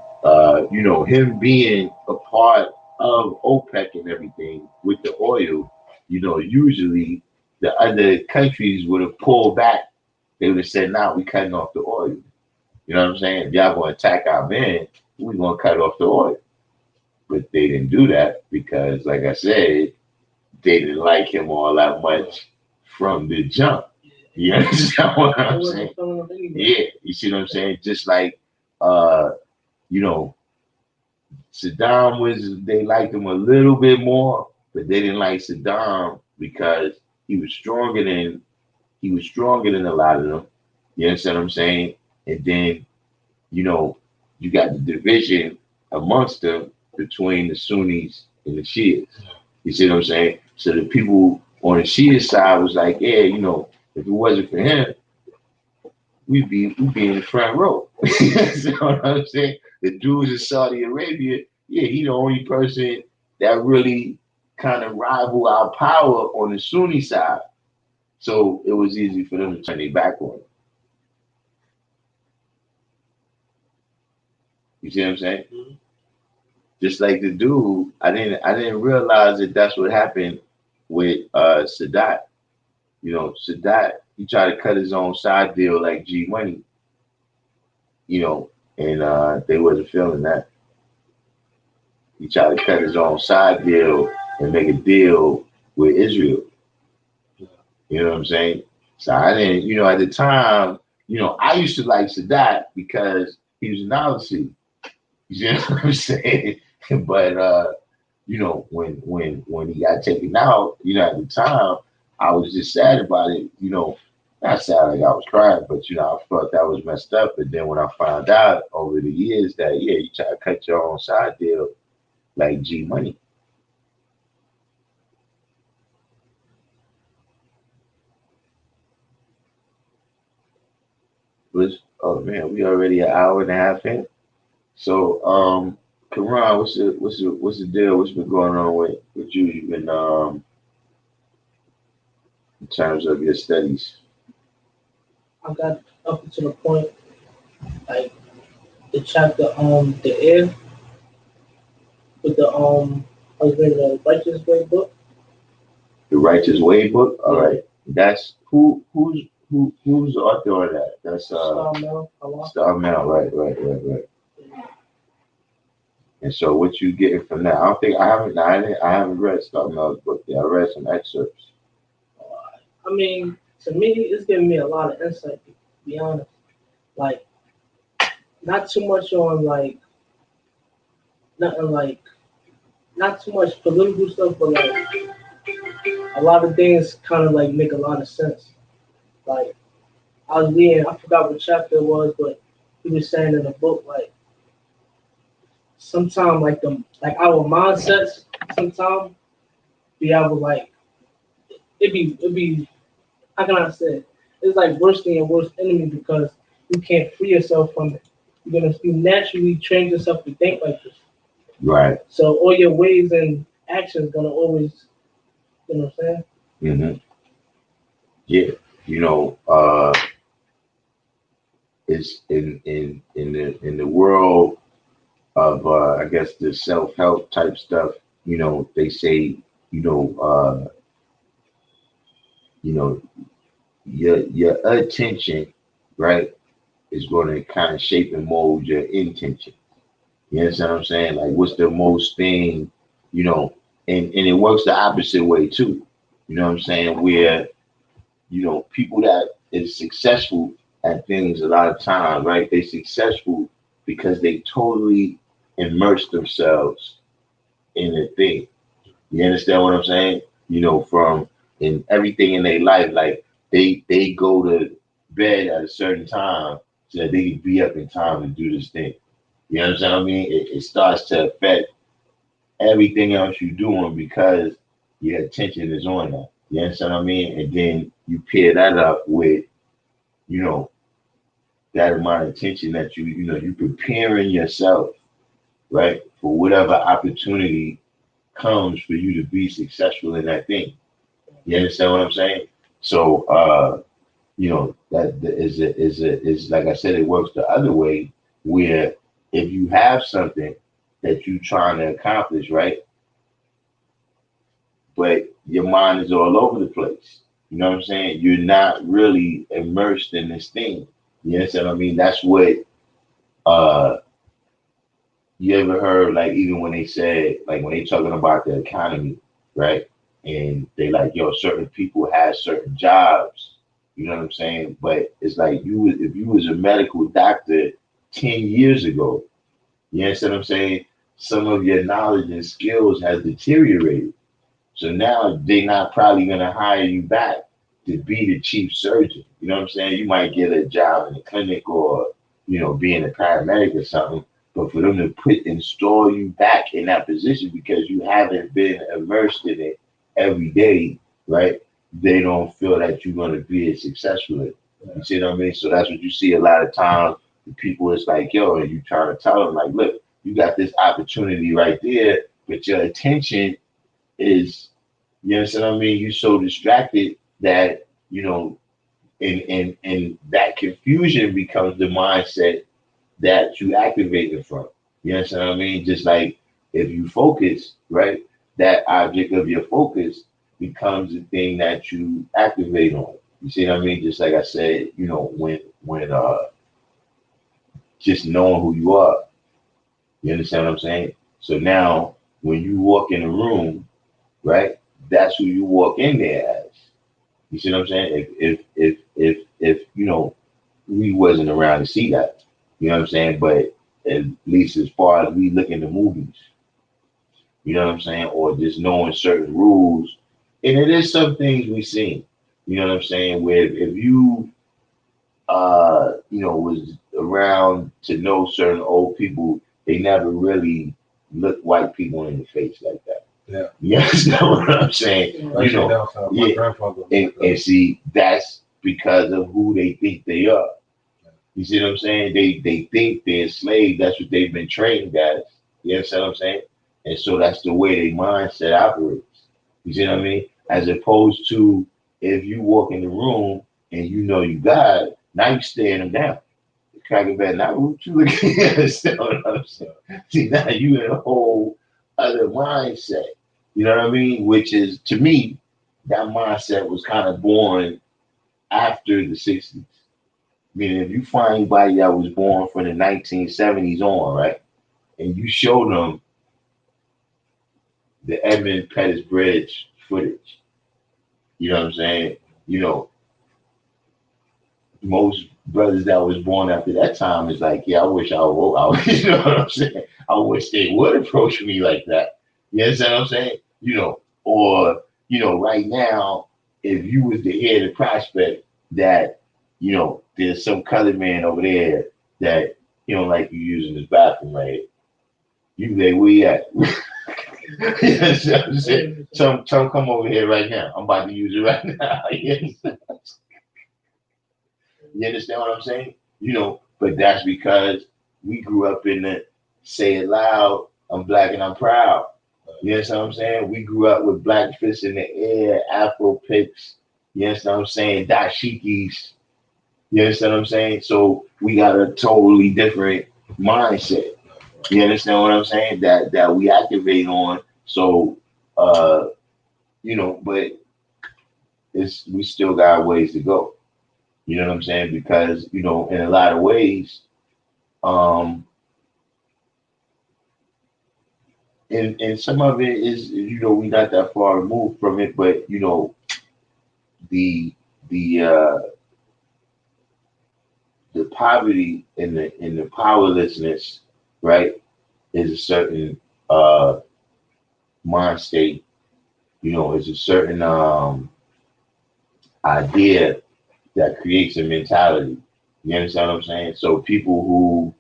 him being a part of OPEC and everything with the oil, usually the other countries would have pulled back. They would have said, nah, we cutting off the oil. You know what I'm saying? If y'all going to attack our men, we're going to cut off the oil. But they didn't do that because, like I said, they didn't like him all that much from the jump. You understand what I'm saying? Yeah, you see what I'm saying? Just like, Saddam they liked him a little bit more, but they didn't like Saddam because he was stronger than a lot of them. You understand what I'm saying? And then, you got the division amongst them between the Sunnis and the Shias. You see what I'm saying? So the people on the Shia side was like, yeah, if it wasn't for him, we'd be in the front row. You know what I'm saying? The dudes in Saudi Arabia, yeah, he the only person that really kind of rival our power on the Sunni side. So it was easy for them to turn their back on it. You see what I'm saying? Mm-hmm. Just like the dude, I didn't realize that that's what happened with Sadat. Sadat, he tried to cut his own side deal like G Money, and they wasn't feeling that. He tried to cut his own side deal and make a deal with Israel. You know what I'm saying? So I didn't, at the time, I used to like Sadat because he was an Nazi. You know what I'm saying? But when he got taken out, at the time, I was just sad about it. Not sad like I was crying, but I felt that was messed up. But then when I found out over the years that you try to cut your own side deal like G Money. Oh man, we already an hour and a half in. So Karan, what's the deal? What's been going on with you? You've been in terms of your studies. I got up to the point, like the chapter the air with the I was reading the Righteous Way book. The Righteous Way book. All right, that's who's the author of that? That's Star Mel. Right. And so, what you getting from that? I haven't read Star Mel's book yet. I read some excerpts. I mean, to me, it's giving me a lot of insight. To be honest, like not too much on nothing like not too much political stuff, but like a lot of things kind of like make a lot of sense. Like I was reading, I forgot what chapter it was, but he was saying in the book like sometimes like our mindsets sometimes be able like it'd be how can I say it? It's like worse than your worst enemy because you can't free yourself from it. You naturally train yourself to think like this. Right. So all your ways and actions gonna always, you know what I'm saying? Mm-hmm. Yeah. You know, it's in the world of I guess the self help type stuff. You know, they say you know you know your attention, right, is going to kind of shape and mold your intention. You understand what I'm saying? Like, what's the most thing, you know, and it works the opposite way too. You know what I'm saying? Where, you know, people that is successful at things a lot of times, right? They successful because they totally immerse themselves in the thing. You understand what I'm saying? You know, from in everything in their life, like they go to bed at a certain time so that they can be up in time to do this thing. You understand what I mean? It starts to affect everything else you're doing because your attention is on that. You understand what I mean? And then you pair that up with, you know, that amount of attention that you know, you preparing yourself, right, for whatever opportunity comes for you to be successful in that thing. You understand what I'm saying? So, you know, is like I said, it works the other way, where if you have something that you're trying to accomplish, right, but your mind is all over the place. You know what I'm saying? You're not really immersed in this thing. You understand what I mean? That's what uh you ever heard, like, even when they said, like, when they talking about the economy, right? And they like, yo, certain people have certain jobs, you know what I'm saying? But it's like if you was a medical doctor 10 years ago, you understand what I'm saying? Some of your knowledge and skills has deteriorated. So now they're not probably gonna hire you back to be the chief surgeon. You know what I'm saying? You might get a job in the clinic or, you know, being a paramedic or something, but for them to put install you back in that position because you haven't been immersed in it every day, right? They don't feel that you're gonna be as successful at it. You see what I mean? So that's what you see a lot of times. The people, it's like, yo, and you trying to tell them, like, look, you got this opportunity right there, but your attention is, you understand what I mean? You're so distracted that, you know, and that confusion becomes the mindset that you activate it from. You understand what I mean? Just like if you focus, right, that object of your focus becomes the thing that you activate on. You see what I mean? Just like I said, you know, when just knowing who you are. You understand what I'm saying? So now when you walk in a room, right, that's who you walk in there as. You see what I'm saying? If you know, we wasn't around to see that. You know what I'm saying? But at least as far as we look in the movies, you know what I'm saying? Or just knowing certain rules. And it is some things we seen. You know what I'm saying? Where if you you know, was around to know certain old people, they never really looked white people in the face like that. Yeah. You understand what I'm saying? Yeah. You know, My yeah. grandfather. And see, that's because of who they think they are. You see what I'm saying? They think they're enslaved. That's what they've been trained as. You understand what I'm saying? And so that's the way their mindset operates. You see what I mean? As opposed to if you walk in the room and you know you got it, now you staring them down. Cracking back, now what you looking at? Understand what I'm saying? See, now you in a whole other mindset. You know what I mean? Which is, to me, that mindset was kind of born after the 60s. Meaning, if you find anybody that was born from the 1970s on, right, and you show them the Edmund Pettus Bridge footage, you know what I'm saying? You know, most brothers that was born after that time is like, yeah, I wish I would. You know what I'm saying? I wish they would approach me like that. You understand what I'm saying? Or right now, if you was to hear the prospect that, there's some colored man over there that he don't like you using his bathroom right, you be like, where you at? You understand what I'm saying? Tell him come over here right now. I'm about to use it right now. You understand what I'm saying? But that's because we grew up in the say it loud, I'm black and I'm proud. You understand what I'm saying? We grew up with black fists in the air, Afro picks, you understand what I'm saying? Dashikis, you understand what I'm saying? So we got a totally different mindset. You understand what I'm saying? That we activate on. So but we still got ways to go. You know what I'm saying? Because, in a lot of ways, and some of it is, we not that far removed from it, but the the uh the poverty and the powerlessness, right, is a certain mind state, is a certain idea that creates a mentality. You understand what I'm saying? So people who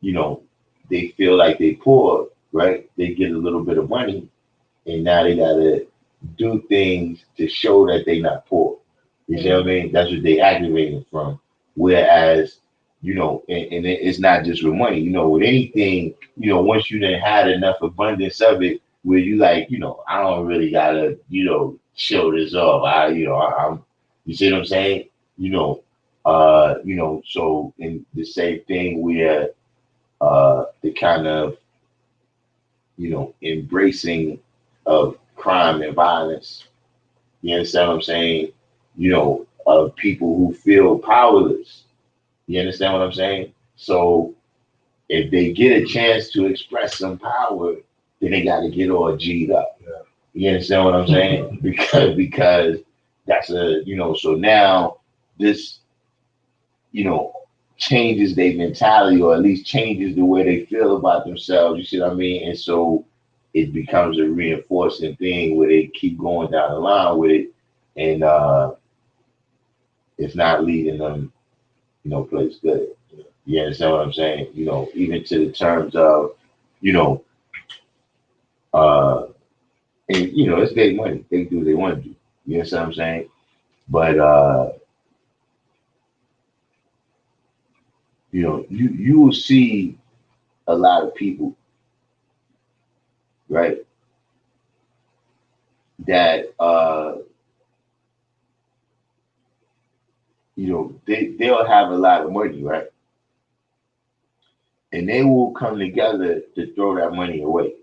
you know, they feel like they poor, right? They get a little bit of money, and now they gotta do things to show that they not poor. You see what I mean? That's what they activating from. Whereas, and it's not just with money. With anything, once you done had enough abundance of it, where you like, I don't really gotta, show this off. I'm. You see what I'm saying? So in the same thing where the kind of embracing of crime and violence. You understand what I'm saying? Of people who feel powerless. You understand what I'm saying? So if they get a chance to express some power, then they got to get all G'd up. Yeah. You understand what I'm saying? because that's so now this you know changes their mentality, or at least changes the way they feel about themselves. You see what I mean? And so it becomes a reinforcing thing where they keep going down the line with it, and it's not leading them, place good. You understand what I'm saying? Even to the terms of, you know, uh, and it's their money. They do what they want to do. You understand what I'm saying? But you will see a lot of people, right? That they'll have a lot of money, right? And they will come together to throw that money away.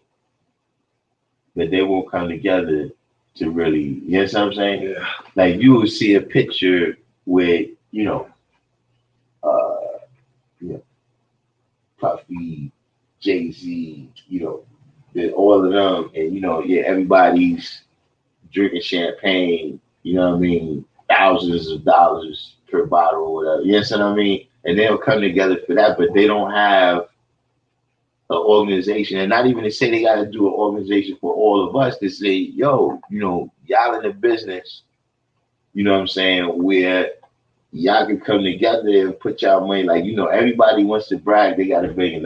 But they won't come together to really, you know what I'm saying? Yeah. Like you will see a picture with, uh, you know, Puffy, Jay-Z, all of them, and yeah, everybody's drinking champagne, you know what I mean, thousands of dollars per bottle or whatever. You know what I mean? And they'll come together for that, but they don't have an organization, and not even to say they got to do an organization for all of us to say, yo, y'all in the business, you know what I'm saying, where y'all can come together and put y'all money, like, everybody wants to brag they got $1 billion.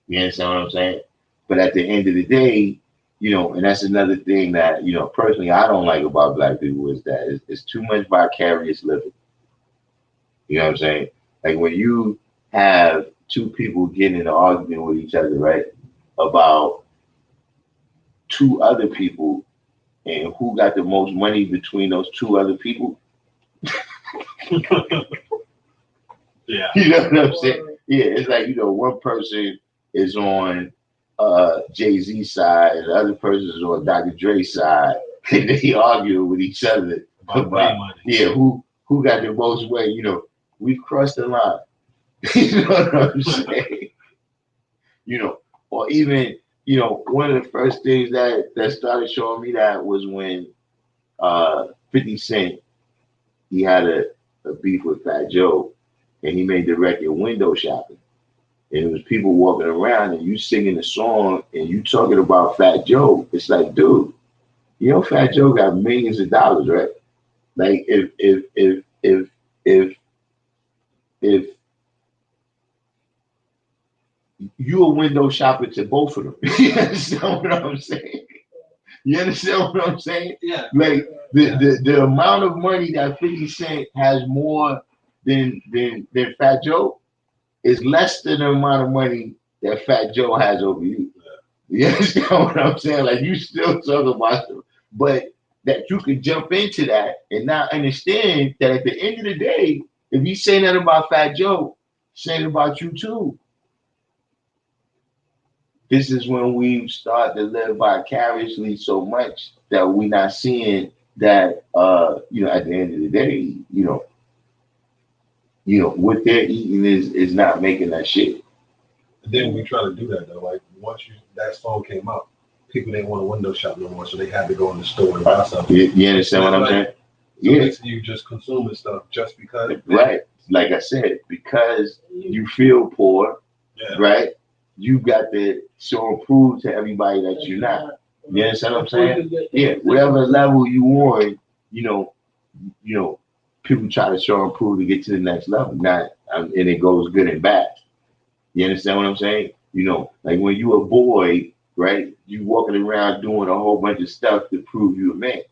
You understand what I'm saying? But at the end of the day, and that's another thing that, personally I don't like about black people is that it's too much vicarious living. You know what I'm saying? Like when you have two people getting in an argument with each other, right? About two other people and who got the most money between those two other people. Yeah. You know what I'm saying? Yeah, it's like, one person is on Jay-Z's side and the other person is on Dr. Dre's side, and they argue with each other about money. Yeah, who got the most weight. We've crossed the line. You know what I'm saying? Or even, one of the first things that started showing me that was when 50 Cent he had a beef with Fat Joe, and he made the record Window Shopping. And it was people walking around and you singing the song and you talking about Fat Joe. It's like, dude, you know Fat Joe got millions of dollars, right? Like if you a window shopper to both of them. You understand what I'm saying? You understand what I'm saying? Yeah. Like the amount of money that 50 Cent has more than Fat Joe is less than the amount of money that Fat Joe has over you. You understand what I'm saying? Like you still talk about them, but that you could jump into that and not understand that at the end of the day, if he's saying that about Fat Joe, saying about you too. This is when we start to live vicariously so much that we're not seeing that at the end of the day, what they're eating is not making that shit. And then we try to do that though. Like once that song came out, people didn't want to window shop no more, so they had to go in the store and buy something. You understand what I'm saying? So basically you just consuming stuff just because. Right. Like I said, because you feel poor, right? You got to show and prove to everybody that you're not. You understand what I'm saying? Yeah. Whatever level you on, people try to show and prove to get to the next level. And it goes good and bad. You understand what I'm saying? Like when you a boy, right? You walking around doing a whole bunch of stuff to prove you a man.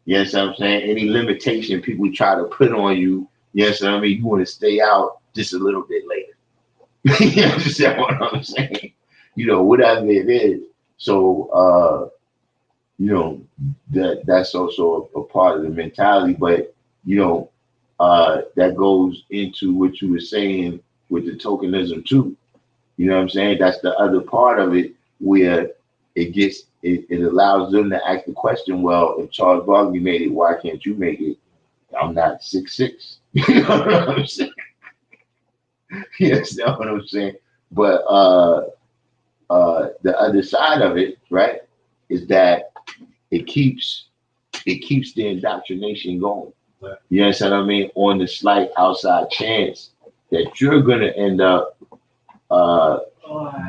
You understand what I'm saying? Any limitation people try to put on you, you understand what I mean? You want to stay out just a little bit later. You understand what I'm saying? Whatever it is. So that's also a part of the mentality, but that goes into what you were saying with the tokenism too. You know what I'm saying? That's the other part of it where it allows them to ask the question, well, if Charles Barkley made it, why can't you make it? I'm not 6'6". You know what I'm saying? Yes, that's what I'm saying. But the other side of it, right, is that it keeps the indoctrination going. Right. You understand what I mean? On the slight outside chance that you're gonna end up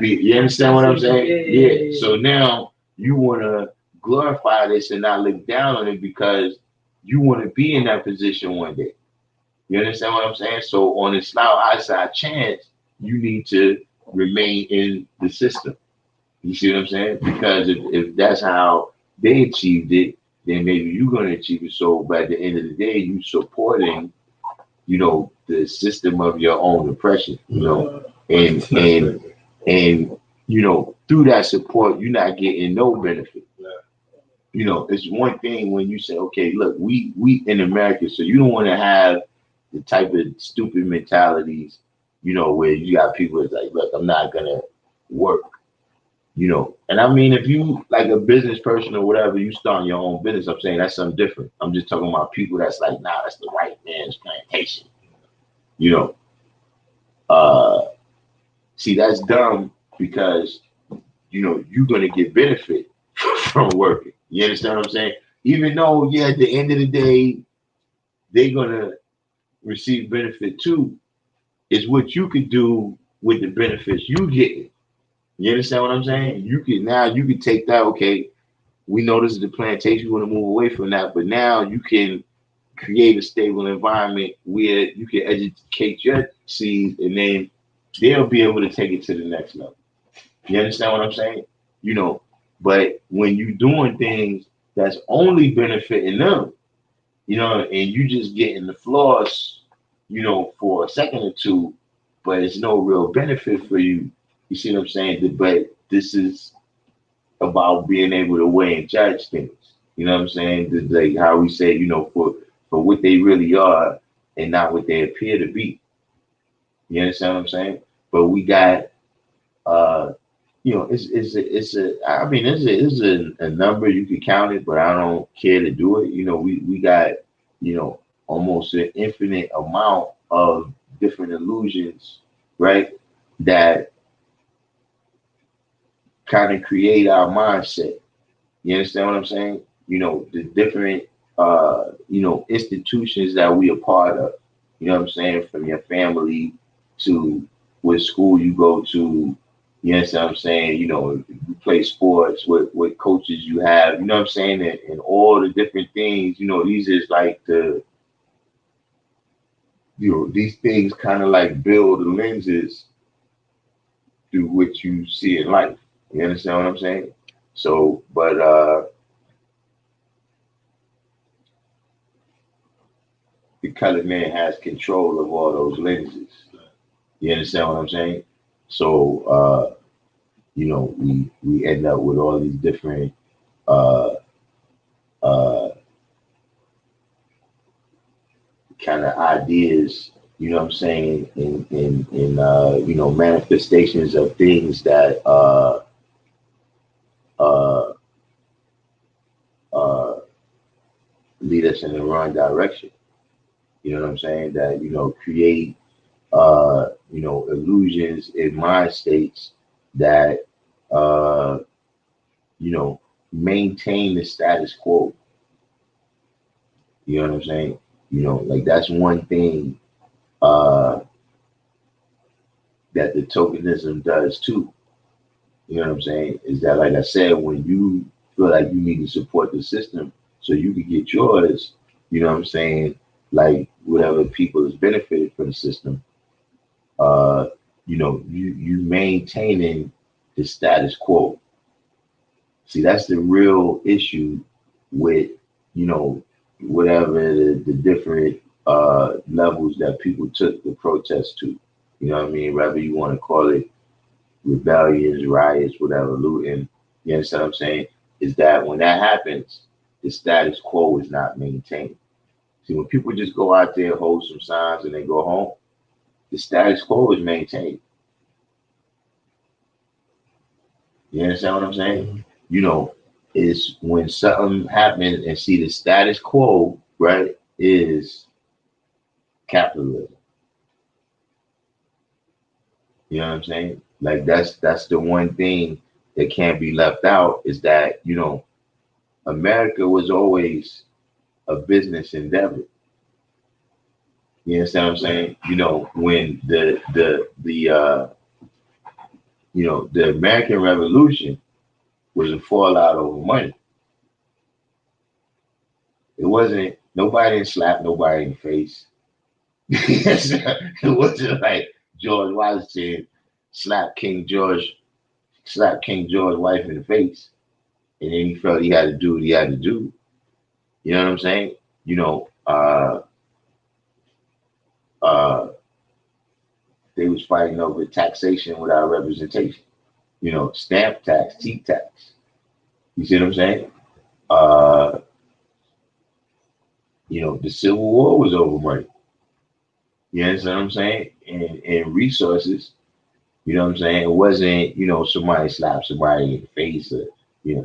you understand what I'm saying? Yeah. So now you wanna glorify this and not look down on it because you want to be in that position one day. You understand what I'm saying? So on a slight outside chance, you need to remain in the system. You see what I'm saying? Because if that's how they achieved it, then maybe you're going to achieve it. So by the end of the day, you supporting, the system of your own oppression, and through that support, you're not getting no benefit. It's one thing when you say, okay, look, we in America, so you don't want to have the type of stupid mentalities, where you got people that's like, look, I'm not gonna work, and I mean, if you like a business person or whatever, you start your own business, I'm saying that's something different. I'm just talking about people that's like, nah, that's the white man's plantation, see, that's dumb because, you're gonna get benefit from working. You understand what I'm saying? Even though, at the end of the day, they're gonna receive benefit too. Is what you could do with the benefits you get. You understand what I'm saying? You can take that. Okay, we know this is the plantation. We want to move away from that, but now you can create a stable environment where you can educate your seeds, and then they'll be able to take it to the next level. You understand what I'm saying? But when you're doing things that's only benefiting them, and you just getting the flaws, for a second or two, but it's no real benefit for you. You see what I'm saying? But this is about being able to weigh and judge things. You know what I'm saying? Like how we say, for what they really are and not what they appear to be. You understand what I'm saying? But we got it's a number you can count it, but I don't care to do it. We got, almost an infinite amount of different illusions, right? That kind of create our mindset. You understand what I'm saying? The different institutions that we are part of. You know what I'm saying? From your family to what school you go to. You know what I'm saying? You play sports, what coaches you have. You know what I'm saying? And all the different things. These is like these things kind of like build the lenses through which you see in life. You understand what I'm saying? So, but the colored man has control of all those lenses. You understand what I'm saying? So, we end up with all these different uh, uh, kind of ideas. You know what I'm saying? In manifestations of things that uh, uh, lead us in the wrong direction. You know what I'm saying? That create illusions in mind states that uh, you know maintain the status quo. You know what I'm saying? Like that's one thing uh, that the tokenism does too. You know what I'm saying? Is that, like I said, when you feel like you need to support the system so you can get yours, you know what I'm saying? Like whatever people has benefited from the system, uh, you maintaining the status quo. See, that's the real issue with, you know, whatever the different levels that people took the protest to. You know what I mean? Whether you want to call it rebellions, riots, whatever, looting. You understand what I'm saying? Is that when that happens, the status quo is not maintained. See, when people just go out there, hold some signs, and they go home, the status quo is maintained. You understand what I'm saying? Mhm. You know, it's when something happens and see the status quo, right, is capitalism. You know what I'm saying? Like that's the one thing that can't be left out is that, America was always a business endeavor. You understand what I'm saying? When the American Revolution was a fallout over money. It wasn't nobody didn't slap nobody in the face. It wasn't like George Washington slapped King George, slapped King George's wife in the face, and then he felt he had to do what he had to do. You know what I'm saying? You know, uh, uh, they was fighting over taxation without representation. Stamp tax, tea tax. You see what I'm saying? Uh, the Civil War was over money. You understand what I'm saying? And resources. You know what I'm saying? It wasn't, somebody slapped somebody in the face or,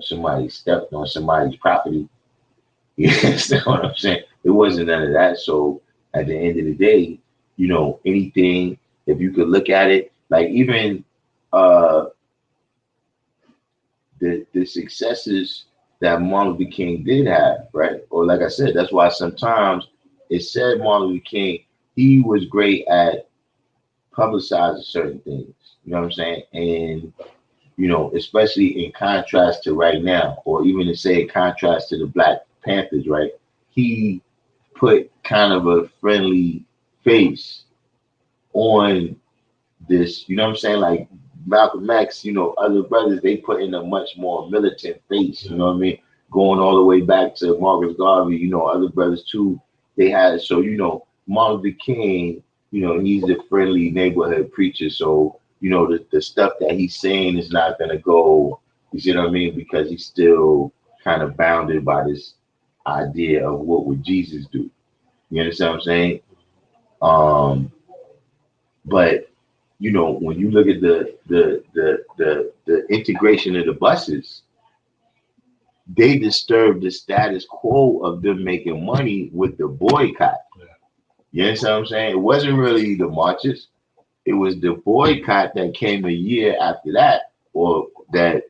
somebody stepped on somebody's property. You understand what I'm saying? It wasn't none of that. So at the end of the day, anything, if you could look at it, like even uh the successes that Martin Luther King did have, right? Or like I said, that's why sometimes it said Martin Luther King, he was great at publicizing certain things. You know what I'm saying? And especially in contrast to right now, or even to say in contrast to the Black Panthers, right? He put kind of a friendly face on this, you know what I'm saying? Like Malcolm X, other brothers, they put in a much more militant face, you know what I mean? Going all the way back to Marcus Garvey, other brothers too, they had, so, Martin Luther King, he's a friendly neighborhood preacher. So, the stuff that he's saying is not going to go, you see what I mean? Because he's still kind of bounded by this idea of what would Jesus do. You understand what I'm saying? But when you look at the integration of the buses, they disturbed the status quo of them making money with the boycott. Yeah. You understand what I'm saying? It wasn't really the marches. It was the boycott that came a year after that, or that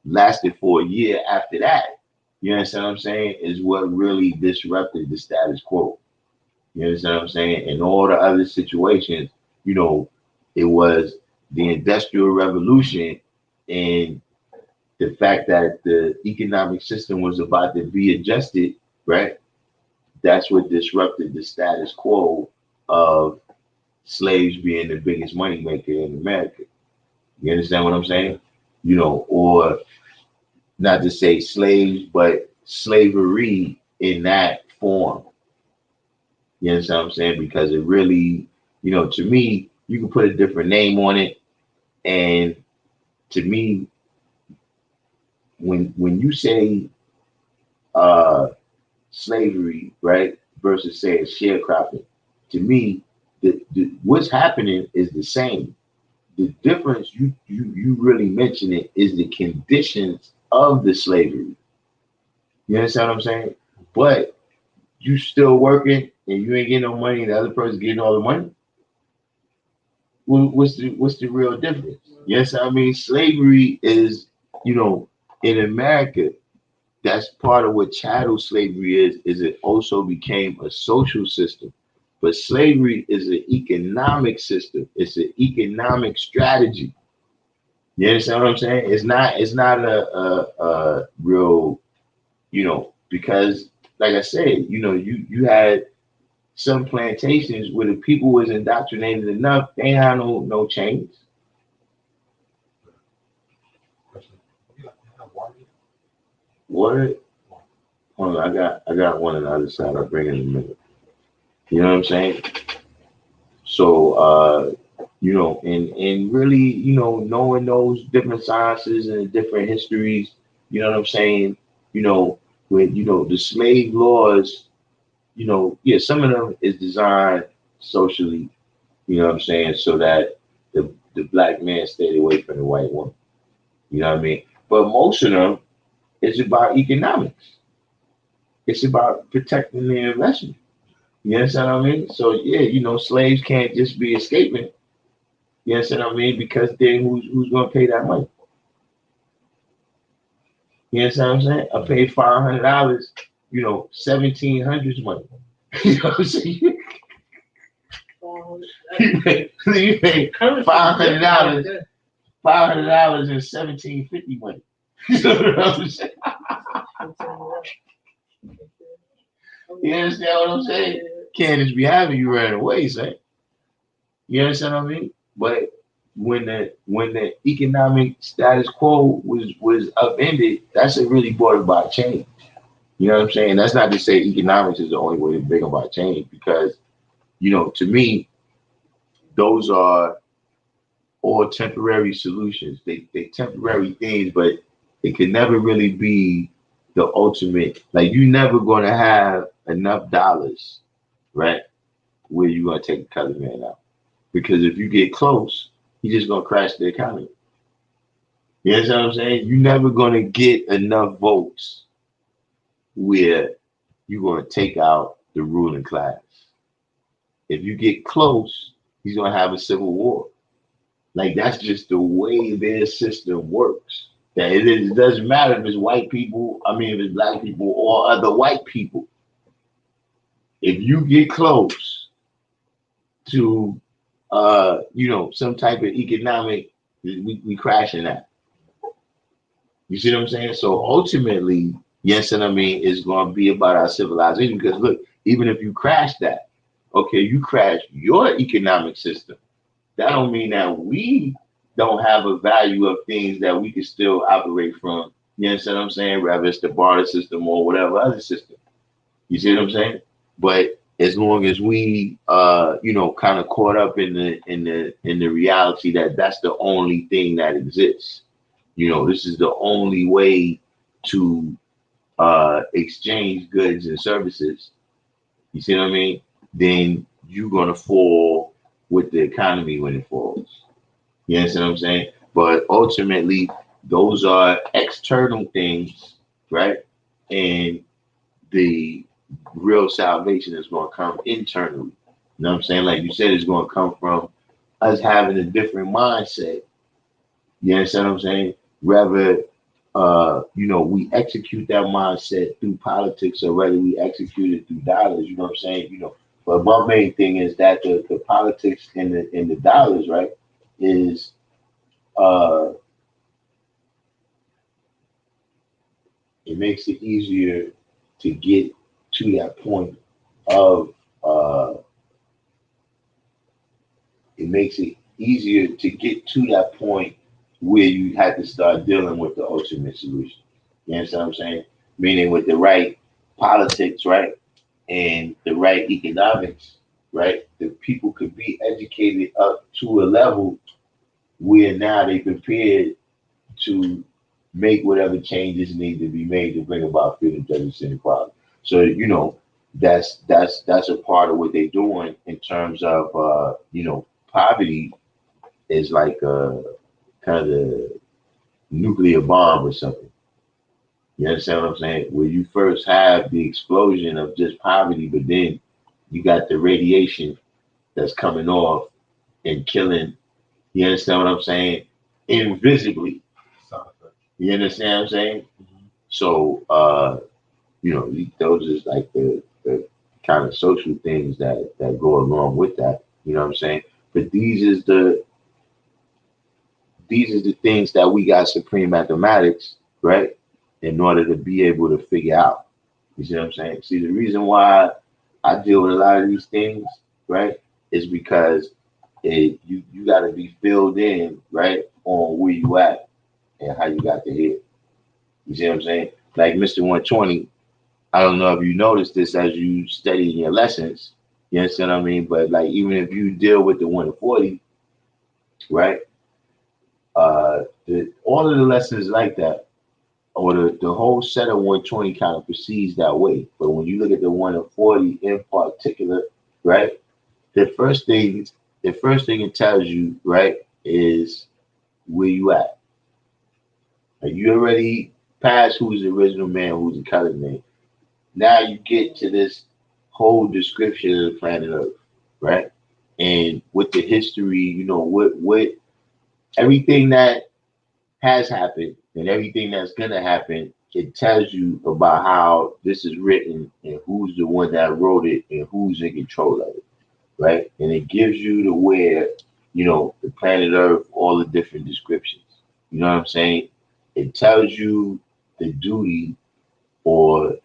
lasted for a year after that. you understand what I'm saying, is what really disrupted the status quo. You understand what I'm saying? In all the other situations, it was the Industrial Revolution and the fact that the economic system was about to be adjusted, right? That's what disrupted the status quo of slaves being the biggest moneymaker in America. You understand what I'm saying? Or not to say slaves, but slavery in that form. You understand what I'm saying? Because it really, to me, you can put a different name on it. And to me, when you say slavery, right, versus say sharecropping, to me, what's happening is the same. The difference you really mention it is the conditions of the slavery. You understand what I'm saying? But you still working and you ain't getting no money, and the other person's getting all the money. What's the real difference? Yes, I mean slavery is, in America, that's part of what chattel slavery is it also became a social system. But slavery is an economic system. It's an economic strategy. You understand what I'm saying? It's not a real, because like I said, you had some plantations where the people was indoctrinated enough, they ain't have no change. What? Hold on, I got one on the other side. I'll bring it in a minute. You know what I'm saying? So and really, knowing those different sciences and different histories, you know what I'm saying? With the slave laws, yeah, some of them is designed socially, you know what I'm saying, so that the black man stayed away from the white woman. You know what I mean? But most of them is about economics. It's about protecting their investment. You understand what I mean? So yeah, slaves can't just be escaping. You understand what I mean? Because then who's gonna pay that money? You understand what I'm saying? I paid $500, 1700s money. You know what I'm saying? You pay $500, $500 and 1750 money. You know what I'm saying? You understand what I'm saying? Can't just be having you running away, say. You understand what I mean? But when the economic status quo was upended, that's what really brought about change. You know what I'm saying? That's not to say economics is the only way to bring about change, because to me, those are all temporary solutions. They temporary things, but it can never really be the ultimate. Like, you're never gonna have enough dollars, right? Where you gonna take the colored man out? Because if you get close, he's just gonna crash the economy. You know what I'm saying? You're never gonna get enough votes where you're gonna take out the ruling class. If you get close, he's gonna have a civil war. Like, that's just the way their system works. That it doesn't matter if it's white people, if it's black people or other white people. If you get close to some type of economic, we crashing that. You see what I'm saying? So ultimately, yes, and it's going to be about our civilization. Because look, even if you crash that, okay, you crash your economic system. That don't mean that we don't have a value of things that we can still operate from. You understand what I'm saying? Whether it's the barter system or whatever other system. You see what I'm saying? But as long as we kind of caught up in the reality that that's the only thing that exists. This is the only way to exchange goods and services. You see what I mean? Then you're gonna fall with the economy when it falls. You understand what I'm saying? But ultimately, those are external things, right? And the real salvation is going to come internally. You know what I'm saying? Like you said, it's going to come from us having a different mindset. You understand what I'm saying? Rather we execute that mindset through politics already. We execute it through dollars. You know what I'm saying? But my main thing is that the politics in the dollars, right, is uh, it makes it easier to get to that point of it makes it easier to get to that point where you have to start dealing with the ultimate solution. You understand what I'm saying? Meaning with the right politics, right, and the right economics, right, the people could be educated up to a level where now they prepared to make whatever changes need to be made to bring about freedom, justice, and equality. So that's a part of what they're doing in terms of poverty is like kind of the nuclear bomb or something. You understand what I'm saying? Where you first have the explosion of just poverty, but then you got the radiation that's coming off and killing. You understand what I'm saying? Invisibly. You understand what I'm saying? Mm-hmm. So, those is like the kind of social things that go along with that. You know what I'm saying? But these is the things that we got supreme mathematics, right? In order to be able to figure out. You see what I'm saying? See, the reason why I deal with a lot of these things, right, is because you got to be filled in, right, on where you at and how you got to here. You see what I'm saying? Like Mr. 120, I don't know if you noticed this as you study in your lessons. You understand what I mean? But like even if you deal with the 140, right? All of the lessons like that, or the whole set of 120 kind of proceeds that way. But when you look at the 140 in particular, right? The first thing it tells you, right, is where you at. Like you already passed who's the original man, who's the colored man. Now you get to this whole description of the planet Earth, right? And with the history, what everything that has happened and everything that's gonna happen, it tells you about how this is written and who's the one that wrote it and who's in control of it, right? And it gives you the where, the planet Earth, all the different descriptions. You know what I'm saying? It tells you the duty or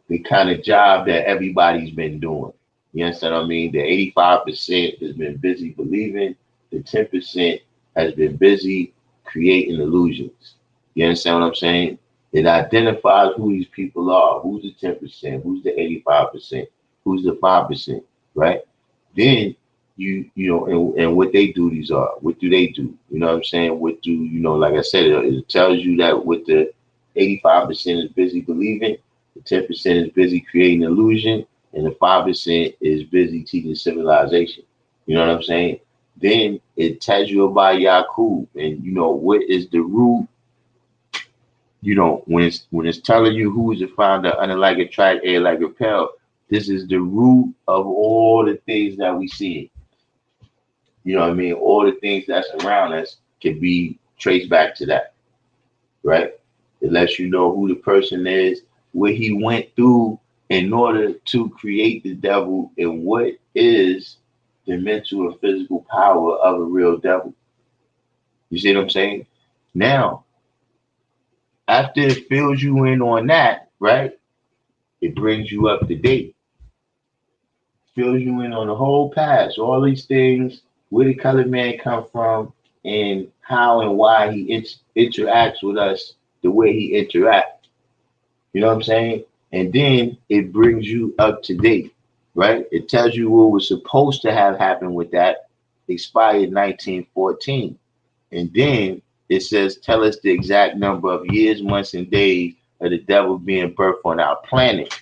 the kind of job that everybody's been doing. You understand what I mean? The 85% has been busy believing, the 10% has been busy creating illusions. You understand what I'm saying? It identifies who these people are, who's the 10%, who's the 85%, who's the 5%, right? Then and what they duties are. What do they do? You know what I'm saying? What do like I said, it tells you that with the 85% is busy believing, the 10% is busy creating illusion, and the 5% is busy teaching civilization. You know what I'm saying? Then it tells you about Yakub and what is the root. When it's telling you who is the founder, under like attract, air like repel. This is the root of all the things that we see. You know what I mean? All the things that's around us can be traced back to that, right? It lets you know who the person is, what he went through in order to create the devil, and what is the mental and physical power of a real devil. You see what I'm saying? Now, after it fills you in on that, right? It brings you up to date, fills you in on the whole past, all these things, where the colored man come from, and how and why he interacts with us the way he interacts. You know what I'm saying? And then it brings you up to date, right? It tells you what was supposed to have happened with that expired 1914. And then it says, tell us the exact number of years, months, and days of the devil being birthed on our planet.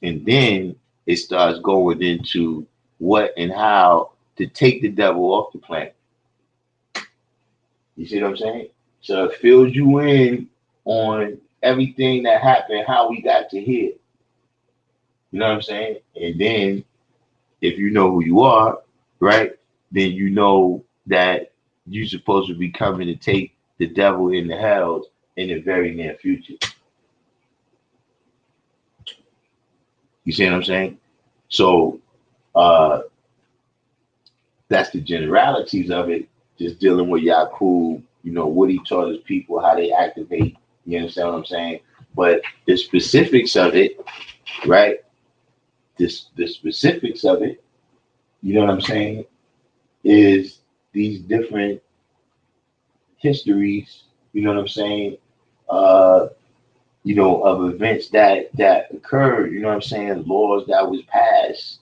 And then it starts going into what and how to take the devil off the planet. You see what I'm saying? So it fills you in on everything that happened, how we got to here. You know what I'm saying? And then if you know who you are, right, then you know that you're supposed to be coming to take the devil in the hells in the very near future. You see what I'm saying? So that's the generalities of it, just dealing with Yakub, what he taught his people, how they activate, you understand what I'm saying? But the specifics of it, right? The specifics of it, you know what I'm saying, is these different histories, you know what I'm saying, uh, of events that occurred, you know what I'm saying, laws that was passed,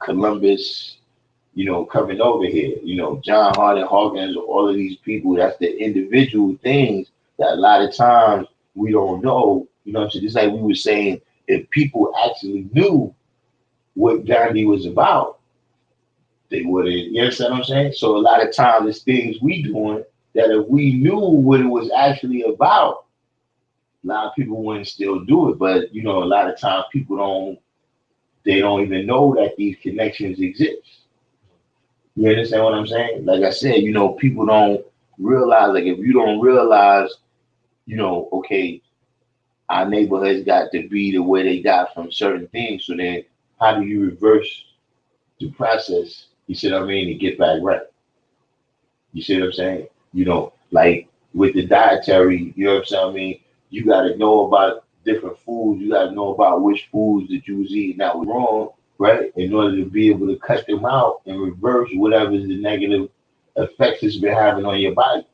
Columbus, coming over here, John Hart Hawkins, all of these people, that's the individual things that a lot of times we don't know, you know what I'm saying? Just like we were saying, if people actually knew what Gandhi was about, they wouldn't, you understand what I'm saying? So a lot of times it's things we doing that if we knew what it was actually about, a lot of people wouldn't still do it. But a lot of times people don't even know that these connections exist. You understand what I'm saying? Like I said, people don't realize, like if you don't realize, okay, our neighborhoods got to be the way they got from certain things. So then how do you reverse the process, you see what I mean, to get back right? You see what I'm saying? Like with the dietary, you know what I'm saying? I mean, you got to know about different foods. You got to know about which foods that you was eating that was wrong, right? In order to be able to cut them out and reverse whatever is the negative effects it's been having on your body.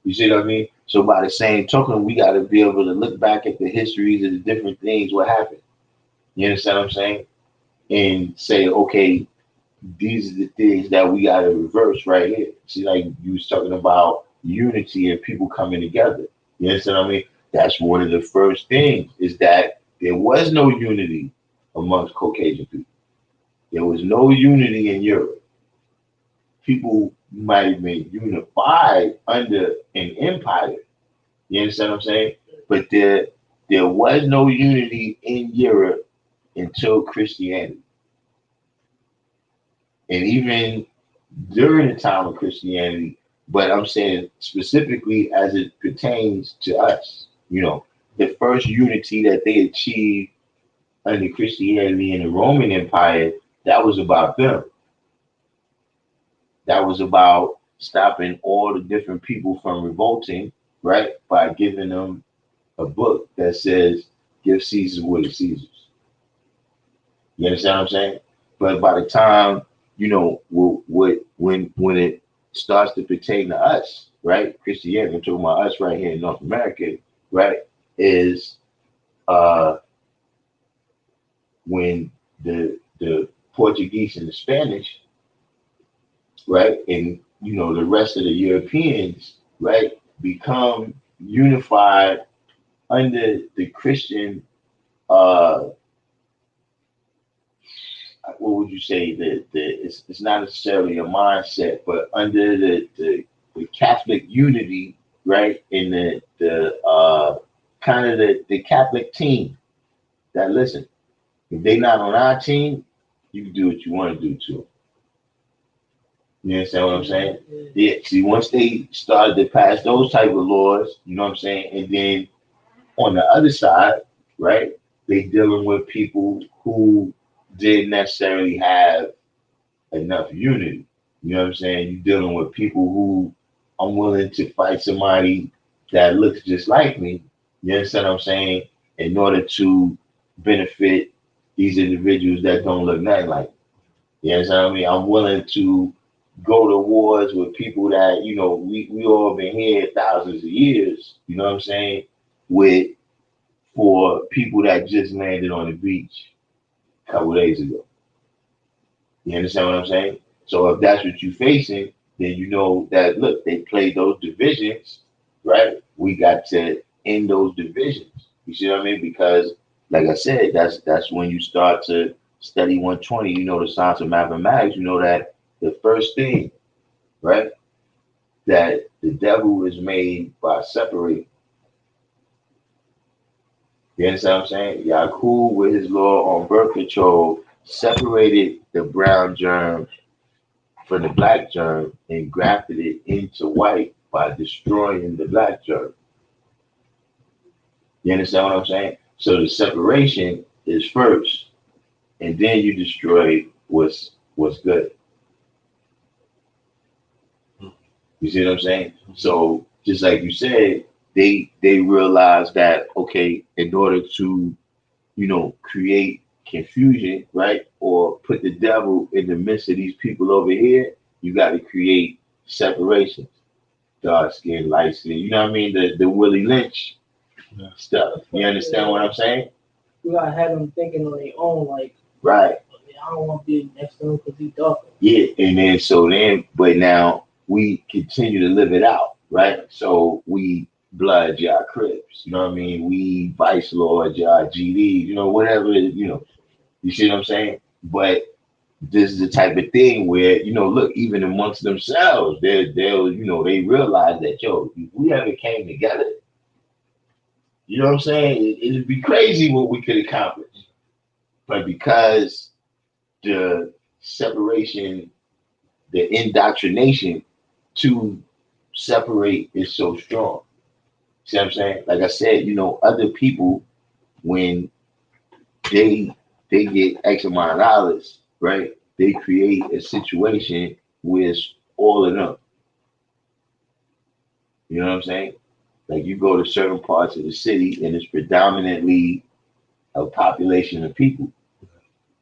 You see what I mean? So by the same token, we got to be able to look back at the histories of the different things, what happened. You understand what I'm saying? And say, okay, these are the things that we got to reverse right here. See, like you was talking about unity and people coming together. You understand what I mean? That's one of the first things, is that there was no unity amongst Caucasian people. There was no unity in Europe. People might have been unified under an empire. You understand what I'm saying? But there was no unity in Europe until Christianity. And even during the time of Christianity, but I'm saying specifically as it pertains to us, the first unity that they achieved under Christianity in the Roman Empire, that was about them. That was about stopping all the different people from revolting, right? By giving them a book that says, give Caesar what is Caesar's. You understand what I'm saying? But by the time, when it starts to pertain to us, right? Christianity, I'm talking about us right here in North America, right? Is when the Portuguese and the Spanish, right, and the rest of the Europeans, right, become unified under the Christian, what would you say, it's not necessarily a mindset, but under the Catholic unity, right, in the kind of the Catholic team, that listen, if they not on our team, you can do what you want to do to them. You understand what I'm saying? Yeah. See, once they started to pass those type of laws, you know what I'm saying, and then on the other side, right, they dealing with people who didn't necessarily have enough unity. You know what I'm saying? You're dealing with people who, I'm willing to fight somebody that looks just like me. You understand what I'm saying? In order to benefit these individuals that don't look nothing like me. You understand what I mean? I'm willing to go to wars with people that, we all been here thousands of years, you know what I'm saying? For people that just landed on the beach a couple days ago. You understand what I'm saying? So if that's what you're facing, then you know that, look, they played those divisions, right? We got to end those divisions. You see what I mean? Because, like I said, that's when you start to study 120, the science of mathematics, that the first thing, right, that the devil is made by separating. You understand what I'm saying? Yakub, with his law on birth control, separated the brown germ from the black germ and grafted it into white by destroying the black church. You understand what I'm saying? So the separation is first, and then you destroy what's good. You see what I'm saying? So just like you said, they realize that, okay, in order to, create confusion, right, or put the devil in the midst of these people over here, you got to create separation. Dark skin, light skin. You know what I mean? The Willie Lynch stuff. You understand what I'm saying? You gotta have them thinking on their own, like, Right. I don't want to be next to him because he's dark. Yeah, and but now we continue to live it out, right? So we blood y'all Crips, you know what I mean? We Vice Lord y'all GD, whatever, you see what I'm saying? But this is the type of thing where, look, even amongst themselves, they'll, they realize that, yo, if we ever came together, you know what I'm saying? It'd be crazy what we could accomplish. But because the separation, the indoctrination to separate is so strong. See what I'm saying? Like I said, other people, when they get X amount of dollars, right? They create a situation with all of them. You know what I'm saying? Like you go to certain parts of the city and it's predominantly a population of people.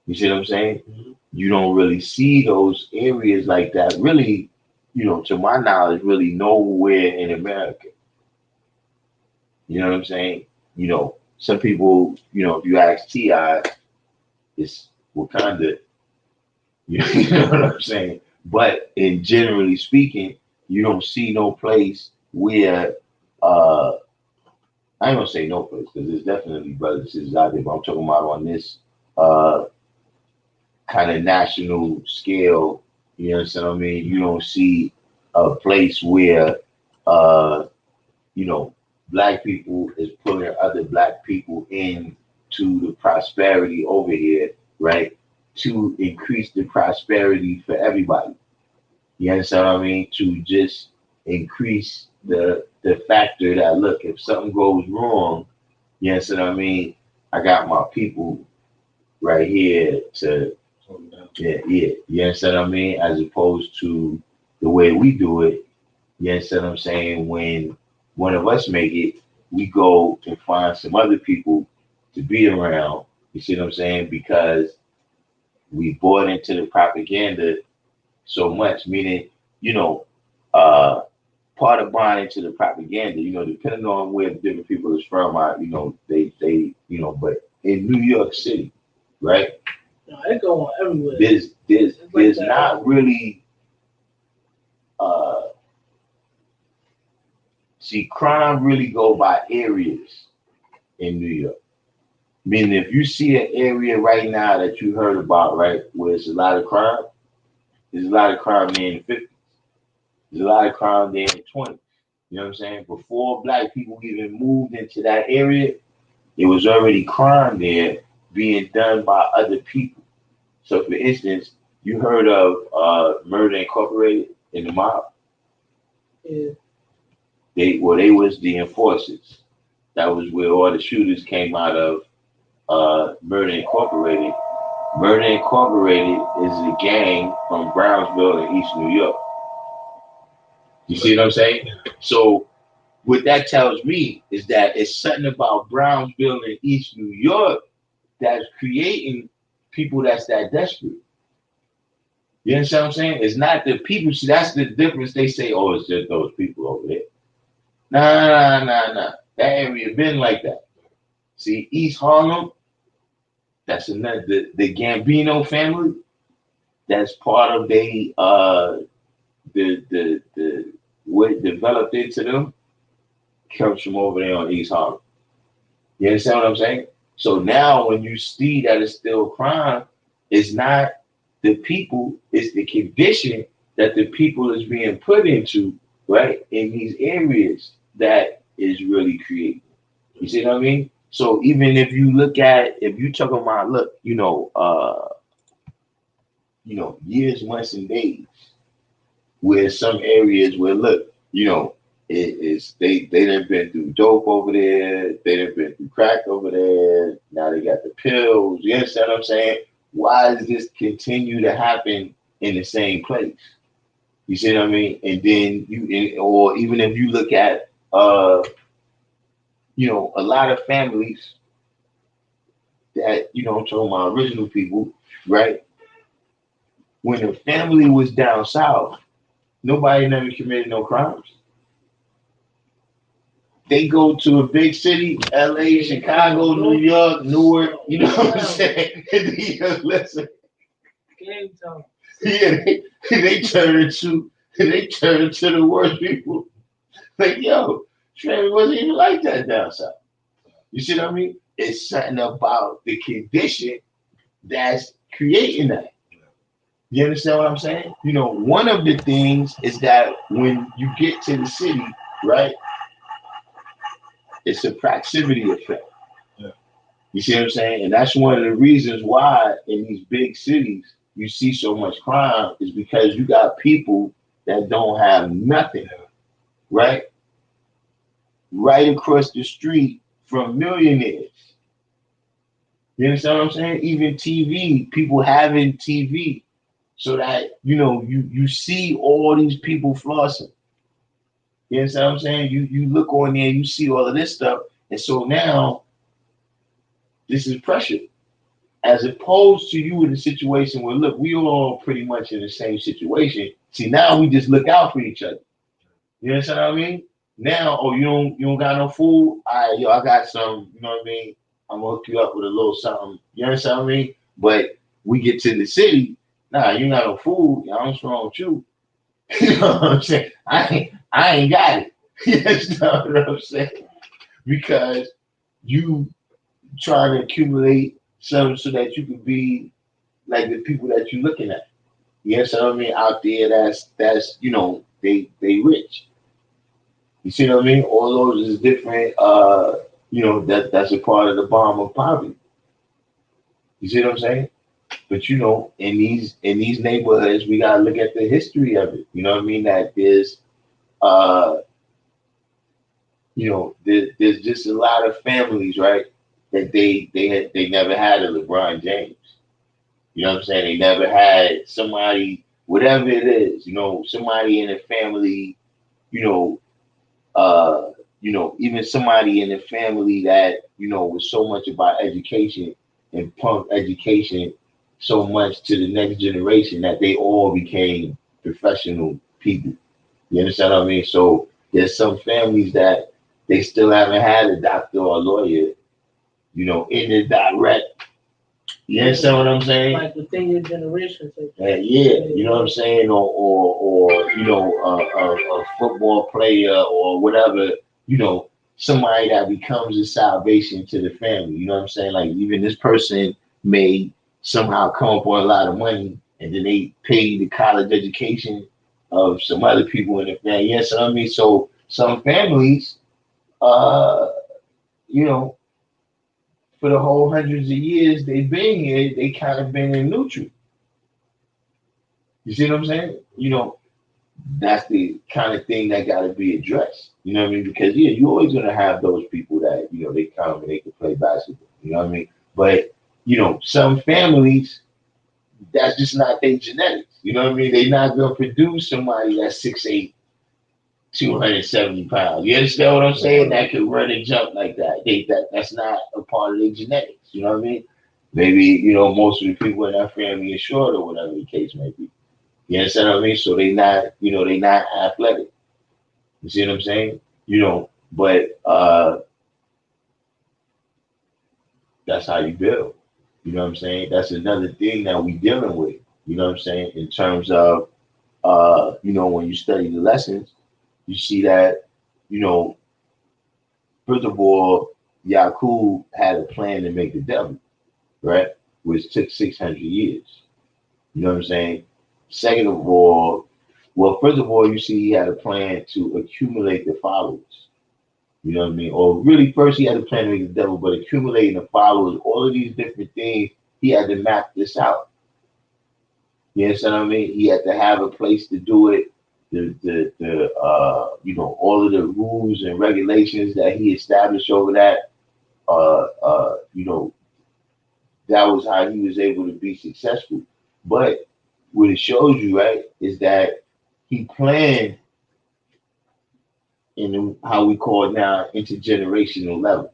You see what I'm saying? Mm-hmm. You don't really see those areas like that really, to my knowledge, really nowhere in America. You know what I'm saying? Some people, if you ask T.I., it's Wakanda. You know what I'm saying? But in generally speaking, you don't see no place where I ain't gonna say no place because there's definitely brothers and sisters out there, but I'm talking about on this kind of national scale. You understand what I mean? You don't see a place where black people is pulling other black people in to the prosperity over here, right? To increase the prosperity for everybody. You understand what I mean? To just increase the factor that, look, if something goes wrong, you understand what I mean? I got my people right here to, yeah. You understand what I mean? As opposed to the way we do it, you understand what I'm saying? When one of us make it, we go and find some other people to be around. You see what I'm saying? Because we bought into the propaganda so much, meaning, part of buying into the propaganda, depending on where different people is from, they but in New York City, right? No, it go on everywhere. There's not really crime really go by areas in New York. Meaning if you see an area right now that you heard about, right, where there's a lot of crime, there's a lot of crime there in the 50s. There's a lot of crime there in the 20s. You know what I'm saying? Before black people even moved into that area, there was already crime there being done by other people. So for instance, you heard of Murder Incorporated in the mob? Yeah. They was the enforcers. That was where all the shooters came out of Murder Incorporated. Murder Incorporated is a gang from Brownsville in East New York. You see what I'm saying? So what that tells me is that it's something about Brownsville in East New York that's creating people that's that desperate. You understand what I'm saying? It's not the people. See, that's the difference. They say, oh, it's just those people over there. Nah. That area been like that. See, East Harlem, that's another, the Gambino family, that's part of the what developed into them comes from over there on East Harlem. You understand what I'm saying? So now when you see that it's still crime, it's not the people, it's the condition that the people is being put into, right, in these areas that is really creating. You see what I mean? So even if you look at, if you talk about, look, years, months, and days, where some areas where, look, It is they done been through dope over there, they done been through crack over there, now they got the pills. You understand what I'm saying? Why does this continue to happen in the same place? You see what I mean? And then or even if you look at a lot of families that, I'm talking about original people, right? When the family was down south, nobody never committed no crimes. They go to a big city, LA, Chicago, New York, Newark, you know what I'm saying? And then, listen, yeah, they turn into the worst people. Like, yo, Trey wasn't even like that down south. You see what I mean? It's something about the condition that's creating that. You understand what I'm saying? One of the things is that when you get to the city, right, it's a proximity effect. Yeah. You see what I'm saying? And that's one of the reasons why in these big cities you see so much crime is because you got people that don't have nothing, right? Right across the street from millionaires. You understand what I'm saying? Even TV, people having TV so that, you see all these people flossing. You understand what I'm saying? You look on there, you see all of this stuff. And so now this is pressure. As opposed to you in a situation where, look, we all pretty much in the same situation. See, now we just look out for each other. You understand what I mean? Now, you don't got no food? All right, yo, I got some, you know what I mean? I'm gonna hook you up with a little something. You understand what I mean? But we get to the city, nah, you got no food. I'm wrong with you. You know what I'm saying? I ain't got it. You understand what I'm saying? Because you trying to accumulate something so that you can be like the people that you're looking at. You understand what I mean? Out there, that's they rich. You see what I mean? All those is different. That's a part of the bomb of poverty. You see what I'm saying? But in these neighborhoods, we gotta look at the history of it. You know what I mean? That uh, there's just a lot of families, right? That they never had a LeBron James. You know what I'm saying? They never had somebody, whatever it is, somebody in the family, you know, even somebody in the family that, was so much about education and pump education so much to the next generation that they all became professional people. You understand what I mean? So there's some families that they still haven't had a doctor or a lawyer, in the direct. You understand what I'm saying? Like within your generation. Yeah, you know what I'm saying? Or a football player or whatever, somebody that becomes a salvation to the family. You know what I'm saying? Like even this person may somehow come up with a lot of money and then they pay the college education of some other people in the family. Yes, I mean, so some families, uh, you know, for the whole hundreds of years they've been here, they kind of been in neutral. You see what I'm saying? That's the kind of thing that got to be addressed. You know what I mean? Because you're always gonna have those people that they come and they can play basketball. You know what I mean? But some families, that's just not their genetics. You know what I mean? They're not gonna produce somebody that's 6'8", 270 pounds. You understand what I'm saying? That could run and jump like that. That's not a part of their genetics. You know what I mean? Maybe most of the people in that family are short or whatever the case may be. You understand what I mean? So they not athletic. You see what I'm saying? But that's how you build. You know what I'm saying? That's another thing that we dealing with. You know what I'm saying? In terms of when you study the lessons, you see that, first of all, Yakub had a plan to make the devil, right? Which took 600 years. You know what I'm saying? Second of all, first of all, you see he had a plan to accumulate the followers. You know what I mean? Or really, first he had a plan to make the devil, but accumulating the followers, all of these different things, he had to map this out. You understand what I mean? He had to have a place to do it. all of the rules and regulations that he established over that, you know, that was how he was able to be successful. But what it shows you, right, is that he planned in how we call it now intergenerational level.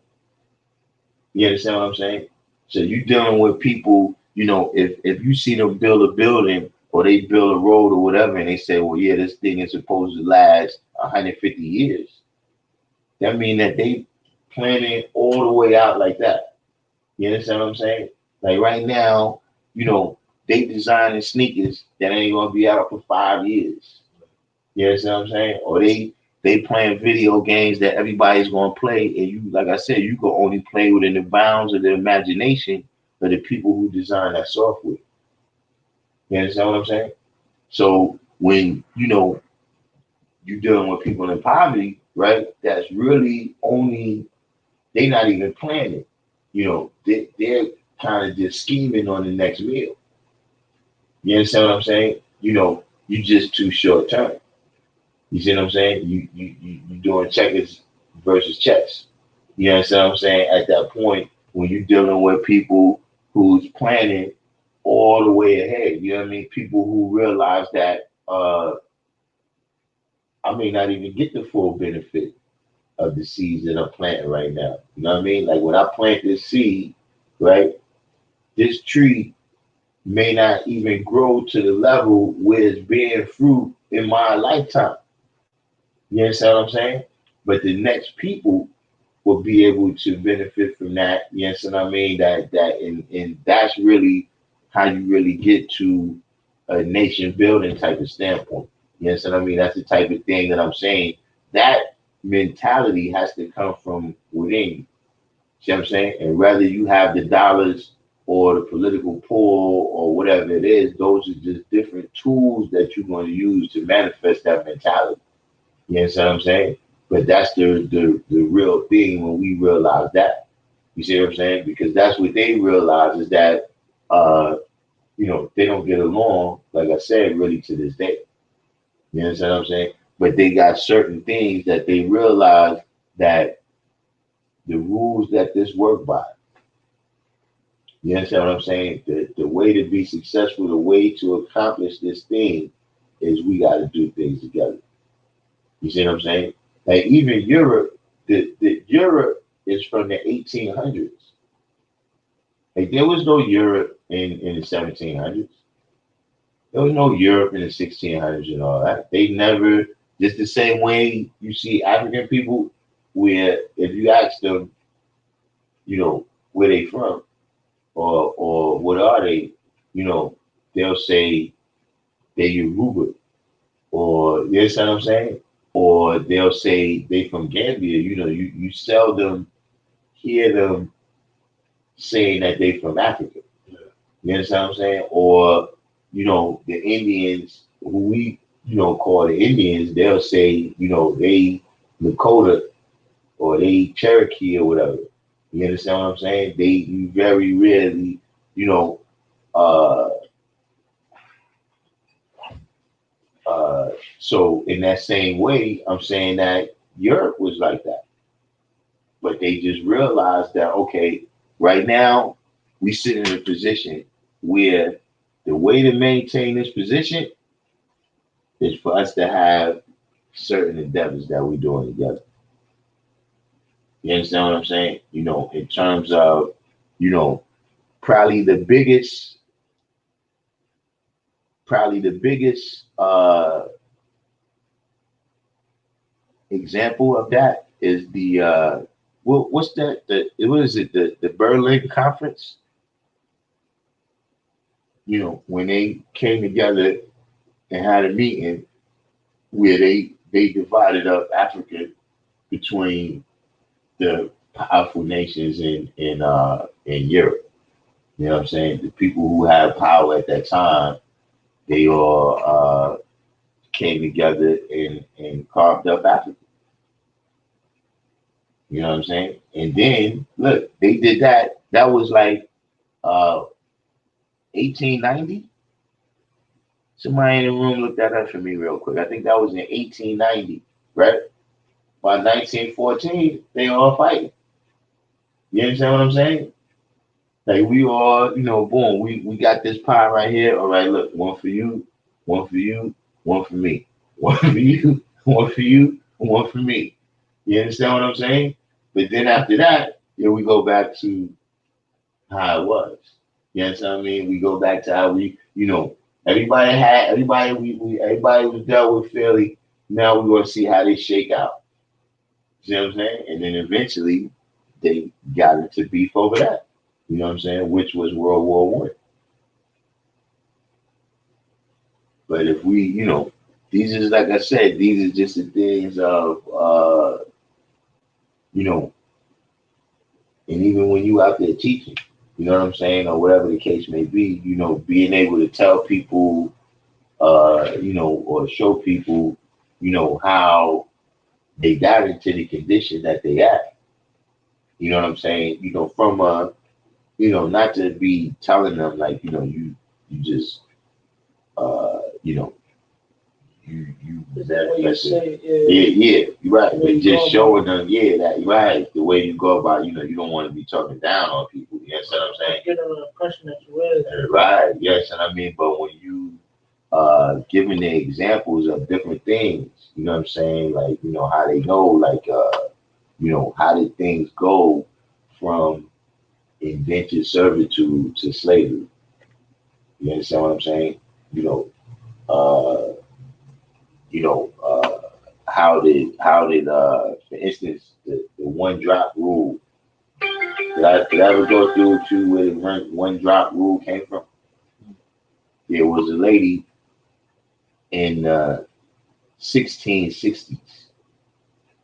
You understand what I'm saying? So you dealing with people, if you see them build a building or they build a road or whatever, and they say, well, yeah, this thing is supposed to last 150 years. That means that they planning all the way out like that. You understand what I'm saying? Like right now, they designing sneakers that ain't gonna be out for 5 years. You understand what I'm saying? Or they playing video games that everybody's gonna play, and you, like I said, you can only play within the bounds of the imagination of the people who design that software. You understand what I'm saying? So when you're dealing with people in poverty, right? That's really only they not even planning. They're kind of just scheming on the next meal. You understand what I'm saying? You just too short term. You see what I'm saying? You doing checkers versus chess. You understand what I'm saying? At that point, when you're dealing with people who's planning all the way ahead, you know what I mean? People who realize that I may not even get the full benefit of the seeds that I'm planting right now. You know what I mean? Like when I plant this seed, right? This tree may not even grow to the level where it's bearing fruit in my lifetime. You understand what I'm saying? But the next people will be able to benefit from that. You understand what I mean? And that's really how you really get to a nation building type of standpoint. You understand what I mean? That's the type of thing that I'm saying. That mentality has to come from within you. See what I'm saying? And whether you have the dollars or the political pull or whatever it is, those are just different tools that you're going to use to manifest that mentality. You understand what I'm saying? But that's the real thing when we realize that. You see what I'm saying? Because that's what they realize is that they don't get along, like I said, really to this day. You understand what I'm saying? But they got certain things that they realize that the rules that this work by. You understand what I'm saying? The way to be successful, the way to accomplish this thing is we got to do things together. You see what I'm saying? Like even Europe, the Europe is from the 1800s. Like there was no Europe in the 1700s. There was no Europe in the 1600s and all that. They never, just the same way you see African people, where if you ask them, where they from or what are they, you know, they'll say they Yoruba or you understand what I'm saying? Or they'll say they from Gambia. You seldom hear them saying that they from Africa. You understand what I'm saying? Or, the Indians who we, call the Indians, they'll say, they Lakota or they Cherokee or whatever. You understand what I'm saying? You very rarely, you know, uh, so in that same way, I'm saying that Europe was like that. But they just realized that, okay, right now we sit in a position where the way to maintain this position is for us to have certain endeavors that we're doing together. You understand what I'm saying? In terms of, you know, probably the biggest, probably the biggest example of that is the what's that? What is it? The Berlin Conference. When they came together and had a meeting where they divided up Africa between the powerful nations in Europe. You know what I'm saying? The people who had power at that time, they all came together and carved up Africa. You know what I'm saying? And then look, they did that. That was like uh 1890. Somebody in the room look that up for me real quick. I think that was in 1890, right? By 1914, they all fighting. You understand what I'm saying? Like we all, boom, we got this pie right here. All right, look, one for you, one for you, one for me. One for you, one for you, one for me. You understand what I'm saying? But then after that, we go back to how it was. You understand what I mean? We go back to how everybody was dealt with fairly. Now we're gonna see how they shake out. You know what I'm saying? And then eventually they got into beef over that. You know what I'm saying? Which was World War One. But if we, these is like I said, these are just the things of and even when you out there teaching, you know what I'm saying, or whatever the case may be, being able to tell people, or show people, how they got into the condition that they at. You know what I'm saying? From not to be telling them like, you just you Is that what you say? Yeah, you're right. But just showing them, that you're right. The way you go about, you don't want to be talking down on people. You know what I'm saying? Get an impression that you really right. Yes, and I mean, but when you giving the examples of different things, you know what I'm saying? Like, how they know, like, how did things go from indentured servitude to slavery? You understand what I'm saying? Uh, how did for instance the one drop rule, did I ever go through to where the one drop rule came from? There was a lady in 1660s,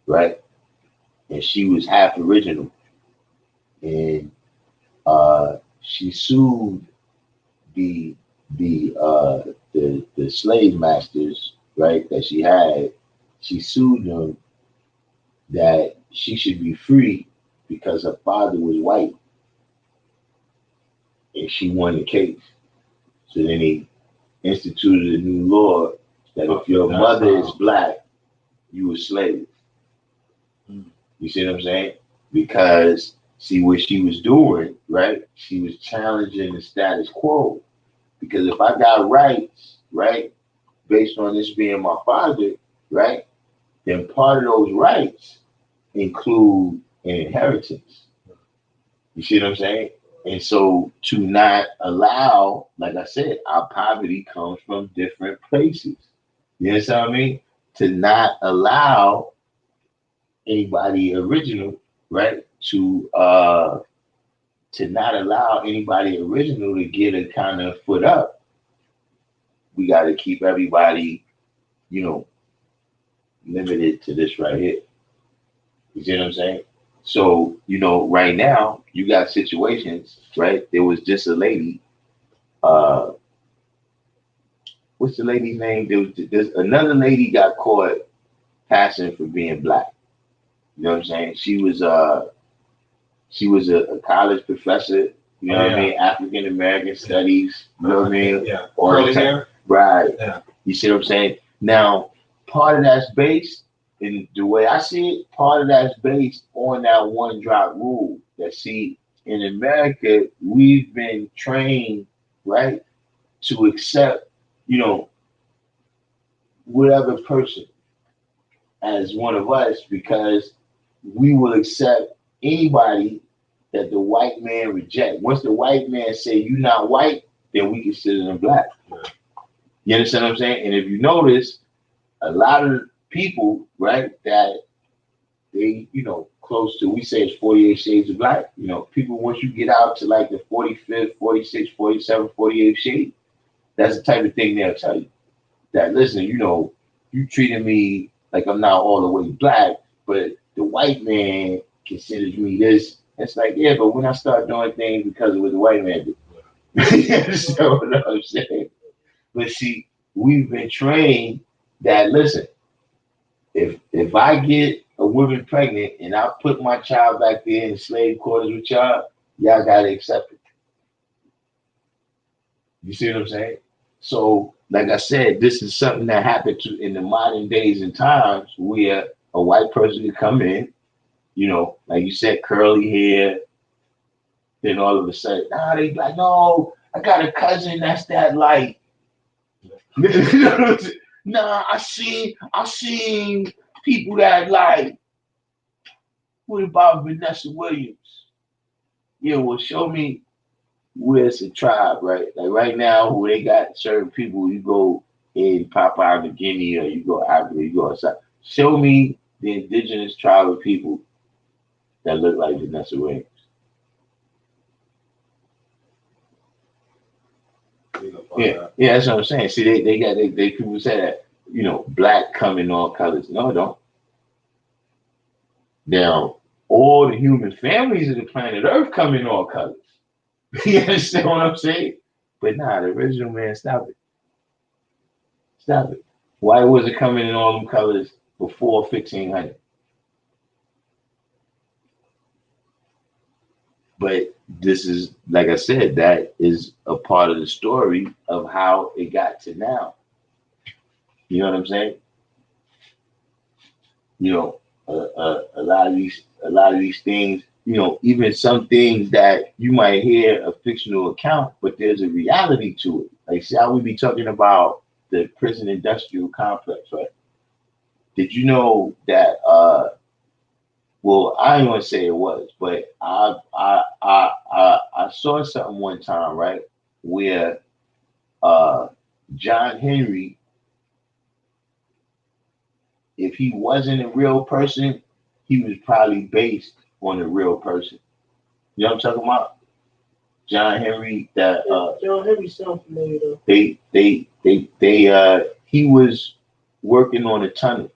right? And she was half original, and she sued the the slave masters, right, that she had. She sued them that she should be free because her father was white, and she won the case. So then he instituted a new law that if your mother is black, you a slave. You see what I'm saying? Because see what she was doing, right? She was challenging the status quo. Because if I got rights, right, based on this being my father, right, then part of those rights include an inheritance. You see what I'm saying? And so to not allow, like I said, our poverty comes from different places. You understand what I mean? To not allow anybody original, right, to not allow anybody original to get a kind of foot up. We got to keep everybody, limited to this right here. You see what I'm saying? So, right now you got situations, right? There was just a lady, what's the lady's name? There's another lady got caught passing for being black. You know what I'm saying? She was a college professor, you know what I mean? African American studies, you know what I mean? Yeah. Early hair. Right. Yeah. You see what I'm saying? Now, part of that's based, in the way I see it, part of that's based on that one drop rule. That see, in America, we've been trained, right, to accept, whatever person as one of us, because we will accept anybody that the white man reject. Once the white man say you're not white, then we consider them black. You understand what I'm saying? And if you notice, a lot of people, right, that they, close to, we say it's 48 shades of black. People, once you get out to like the 45th, 46th, 47th, 48th shade, that's the type of thing they'll tell you. That, listen, you treating me like I'm not all the way black, but the white man considers me this. It's like, yeah, but when I start doing things because of what the white man do. You understand what I'm saying? But see, we've been trained that, listen, if I get a woman pregnant and I put my child back there in slave quarters with y'all gotta accept it. You see what I'm saying? So, like I said, this is something that happened in the modern days and times where a white person could come in, like you said, curly hair, then all of a sudden, they like, no, I got a cousin that's that light. Nah, I seen people that like, what about Vanessa Williams? Yeah, well, show me where it's a tribe, right? Like right now, where they got certain people, you go in Papua New Guinea or you go Africa, you go outside. Show me the indigenous tribe of people that look like Vanessa Williams. Yeah, that's what I'm saying. See, they people say that, black come in all colors. No, it don't. Now, all the human families of the planet Earth come in all colors. You understand what I'm saying? But nah, the original man, stop it. Stop it. Why was it coming in all them colors before 1500? But this is, like I said, that is a part of the story of how it got to now. You know what I'm saying? A lot of these things, even some things that you might hear a fictional account, but there's a reality to it. Like, see how we be talking about the prison industrial complex, right? Did you know that? Well, I ain't gonna say it was, but I saw something one time, right, where John Henry, if he wasn't a real person, he was probably based on a real person. You know what I'm talking about? John Henry. That John Henry sounds familiar though. He was working on a tunnel.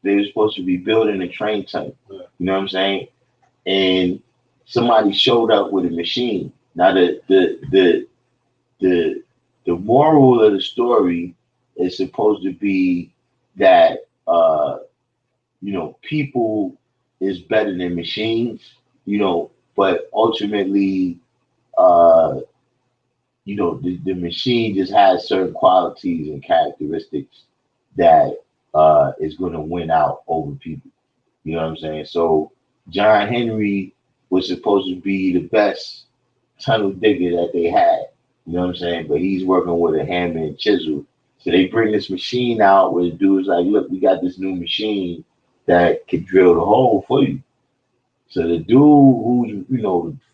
They were supposed to be building a train tunnel. Yeah. You know what I'm saying? And somebody showed up with a machine. Now the moral of the story is supposed to be that people is better than machines, but ultimately the machine just has certain qualities and characteristics that is going to win out over people. You know what I'm saying? So John Henry was supposed to be the best tunnel digger that they had. You know what I'm saying? But he's working with a hammer and chisel. So they bring this machine out where the dude's like, look, we got this new machine that can drill the hole for you. So the dude who's,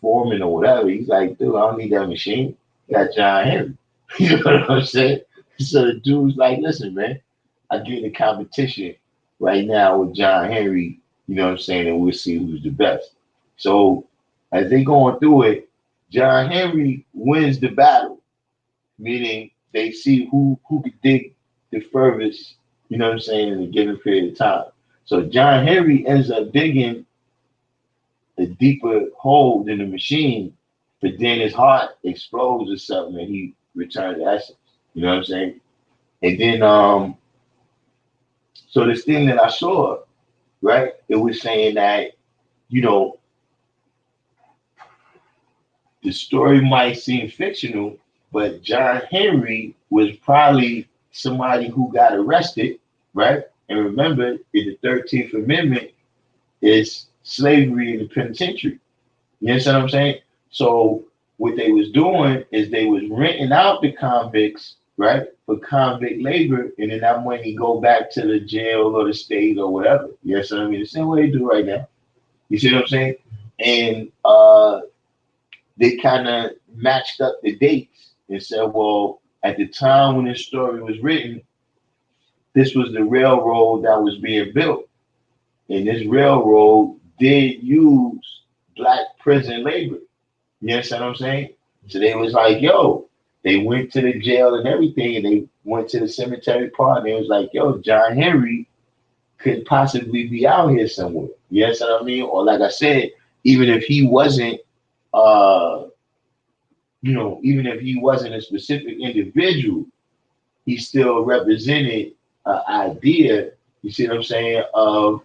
foreman or whatever, he's like, dude, I don't need that machine. Got John Henry. You know what I'm saying? So the dude's like, listen, man, I get in a competition right now with John Henry, you know what I'm saying, and we'll see who's the best. So as they going through it, John Henry wins the battle, meaning they see who could dig the furthest, you know what I'm saying, in a given period of time. So John Henry ends up digging a deeper hole than the machine, but then his heart explodes or something and he returns to essence. You know what I'm saying? And then so this thing that I saw, right, it was saying that, the story might seem fictional, but John Henry was probably somebody who got arrested, right? And remember, in the 13th Amendment, is slavery in the penitentiary. You understand what I'm saying? So what they was doing is they was renting out the convicts, right, for convict labor, and then that money go back to the jail or the state or whatever. You understand what I mean? The same way they do right now. You see what I'm saying? And they kind of matched up the dates and said, well, at the time when this story was written, this was the railroad that was being built. And this railroad did use black prison labor. You understand what I'm saying? So they was like, yo, they went to the jail and everything, and they went to the cemetery part, and they was like, yo, John Henry could possibly be out here somewhere. You understand what I mean? Or like I said, even if he wasn't even if he wasn't a specific individual, he still represented an idea, you see what I'm saying, of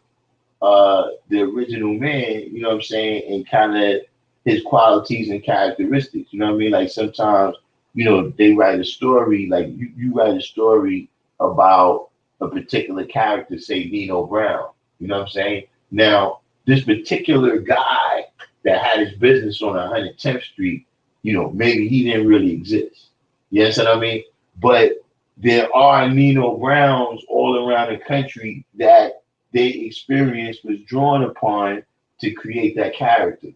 the original man, you know what I'm saying, and kind of his qualities and characteristics. You know what I mean? Like sometimes they write a story, like you write a story about a particular character, say Nino Brown. You know what I'm saying? Now, this particular guy that had his business on 110th Street, maybe he didn't really exist. You understand what I mean? But there are Nino Browns all around the country that they experience was drawn upon to create that character.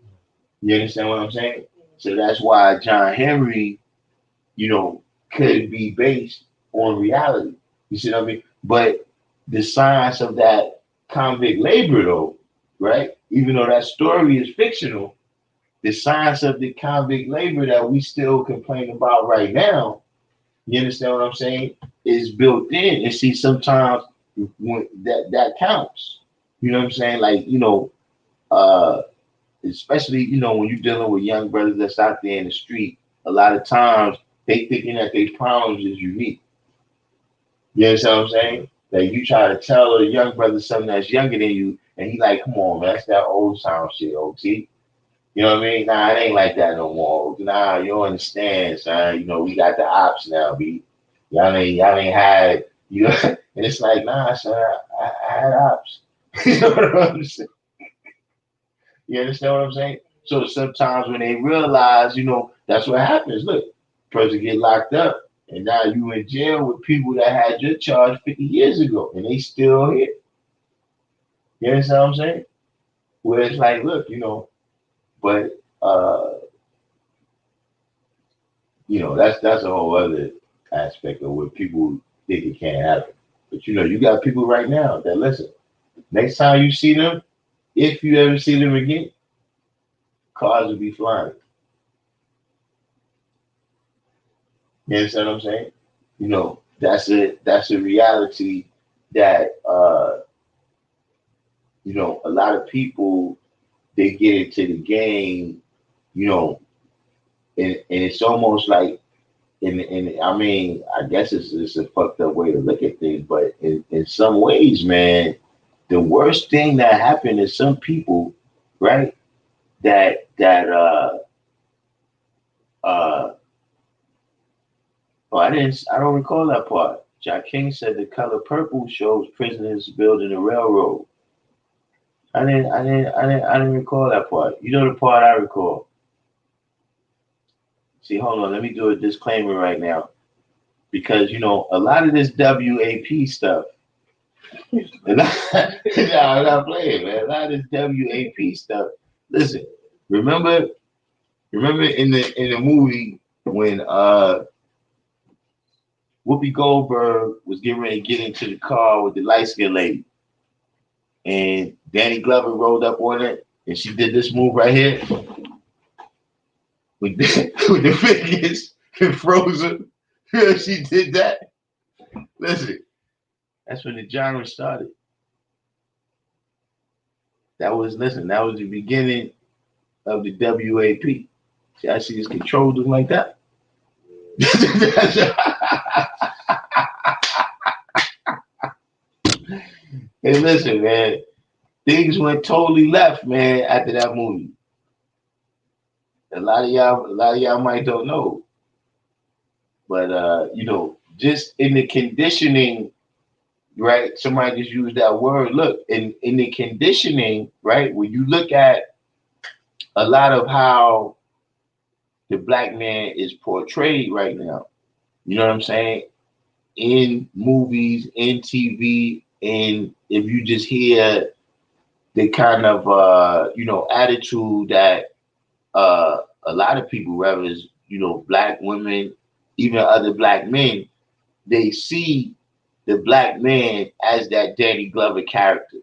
You understand what I'm saying? So that's why John Henry, could be based on reality. You see what I mean? But the science of that convict labor, though, right? Even though that story is fictional, the science of the convict labor that we still complain about right now, you understand what I'm saying, is built in. And see, sometimes when that counts. You know what I'm saying? Like, uh, especially, when you're dealing with young brothers that's out there in the street, a lot of times they thinking that their problems is unique. You understand what I'm saying? Like you try to tell a young brother something that's younger than you, and he like, come on, man, that's that old sound shit, OT. You know what I mean? Nah, it ain't like that no more. Nah, you don't understand, son. We got the ops now, B. Y'all ain't had and it's like, nah, son, I had ops. You know what I'm saying? You understand what I'm saying? So sometimes when they realize, that's what happens. Look, person get locked up, and now you in jail with people that had your charge 50 years ago, and they still here. You understand what I'm saying? Where it's like, look, but that's a whole other aspect of what people think it can't happen. But you got people right now that listen. Next time you see them, if you ever see them again, cars will be flying. You understand what I'm saying? That's a reality that a lot of people they get into the game, you know, and it's almost like and I mean, I guess it's a fucked up way to look at things, but in some ways, man, the worst thing that happened to some people, right? That uh oh, I don't recall that part. Jack King said the color purple shows prisoners building a railroad. I didn't recall that part. You know the part I recall. See, hold on, let me do a disclaimer right now. Because a lot of this WAP stuff, and I'm not playing, man. A lot of this WAP stuff. Listen, remember in the movie when Whoopi Goldberg was getting ready to get into the car with the light skinned lady, and Danny Glover rolled up on it, and she did this move right here with with the fingers and frozen. She did that. Listen, that's when the genre started. That was the beginning of the WAP. See, I see this control them like that. Hey, listen, man. Things went totally left, man, after that movie. A lot of y'all might don't know. But just in the conditioning, right? Somebody just used that word. Look, in the conditioning, right? When you look at a lot of how the black man is portrayed right now, you know what I'm saying? In movies, in TV, and if you just hear the kind of attitude that a lot of people, whether it's black women, even other black men, they see the black man as that Danny Glover character.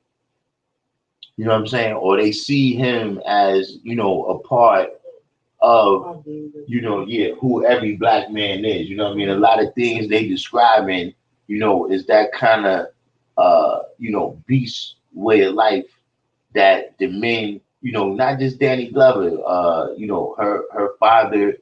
You know what I'm saying? Or they see him as a part of who every black man is. You know what I mean? A lot of things they describing, is that kind of beast way of life that the men, not just Danny Glover, her father,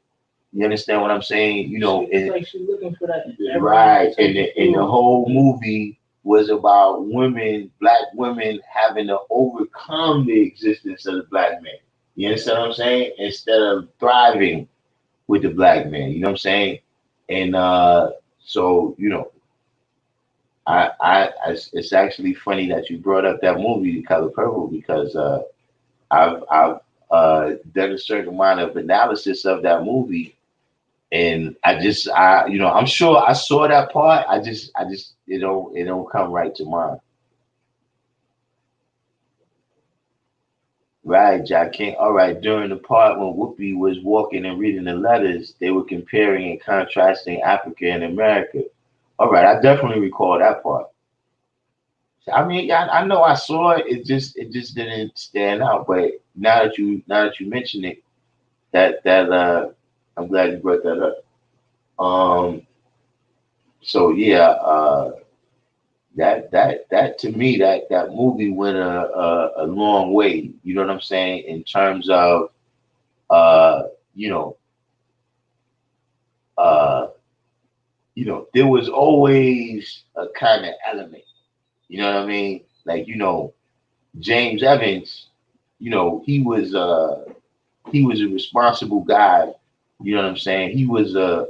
you understand what I'm saying? It's like she's looking for that. Right. And the whole movie was about women, black women having to overcome the existence of the black man. You understand what I'm saying? Instead of thriving, with the black man. You know what I'm saying? And so it's actually funny that you brought up that movie, The Color Purple, because I've done a certain amount of analysis of that movie, and I'm sure I saw that part. I just it don't come right to mind. Right, Jack King. All right. During the part when Whoopi was walking and reading the letters, they were comparing and contrasting Africa and America. All right, I definitely recall that part. I mean, yeah, I know I saw it. It just didn't stand out. But now that you mention it, that I'm glad you brought that up. So yeah, that to me that movie went a long way. You know what I'm saying in terms of uh you know uh there was always a kind of element. You know what I mean? Like James Evans. He was a responsible guy. You know what I'm saying? He was a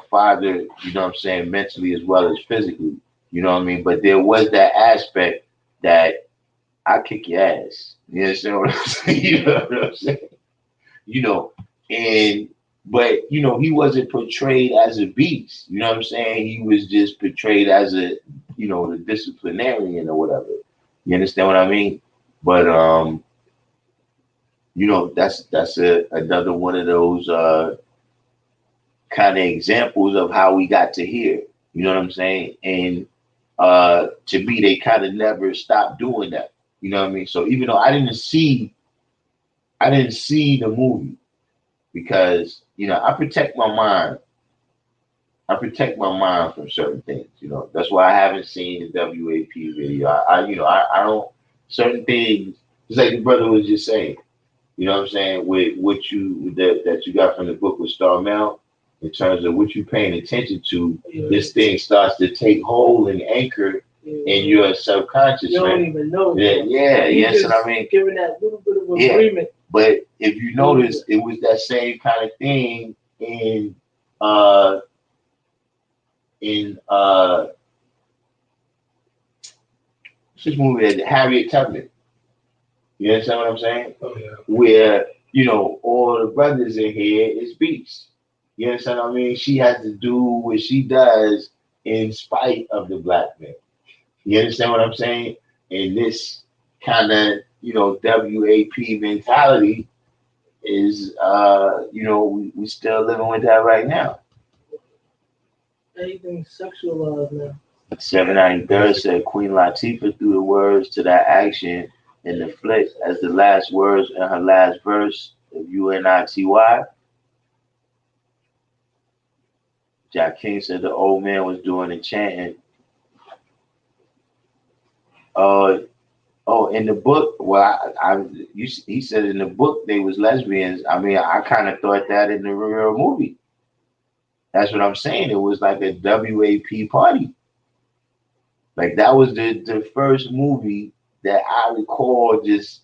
father, you know what I'm saying, mentally as well as physically. You know what I mean? But there was that aspect that I kick your ass. You understand what I'm saying? You know what I'm saying? You know, and but he wasn't portrayed as a beast. You know what I'm saying? He was just portrayed as the disciplinarian or whatever. You understand what I mean? But that's another one of those kind of examples of how we got to here. You know what I'm saying? And to me, they kind of never stopped doing that. You know what I mean? So even though I didn't see the movie because I protect my mind. I protect my mind from certain things. That's why I haven't seen the WAP video. I don't certain things. Just like the brother was just saying. You know what I'm saying? With what that you got from the book with Star Mel, in terms of what you paying attention to, this thing starts to take hold and anchor in your subconscious. You don't even know. Yes, and I mean, giving that little bit of agreement. But if you notice, it was that same kind of thing uh in this movie, Harriet Tubman. You understand what I'm saying? Oh yeah. Where all the brothers in here is beasts. You understand what I mean? She has to do what she does in spite of the black man. You understand what I'm saying? And this kind of WAP mentality is we still living with that right now. Anything sexualized now. 793rd said Queen Latifah threw the words to that action in the flick as the last words in her last verse of UNITY. Jack King said the old man was doing the chanting. In the book, well, he said in the book they was lesbians. I mean, I kind of thought that in the real movie. That's what I'm saying. It was like a WAP party. Like that was the first movie that I recall. Just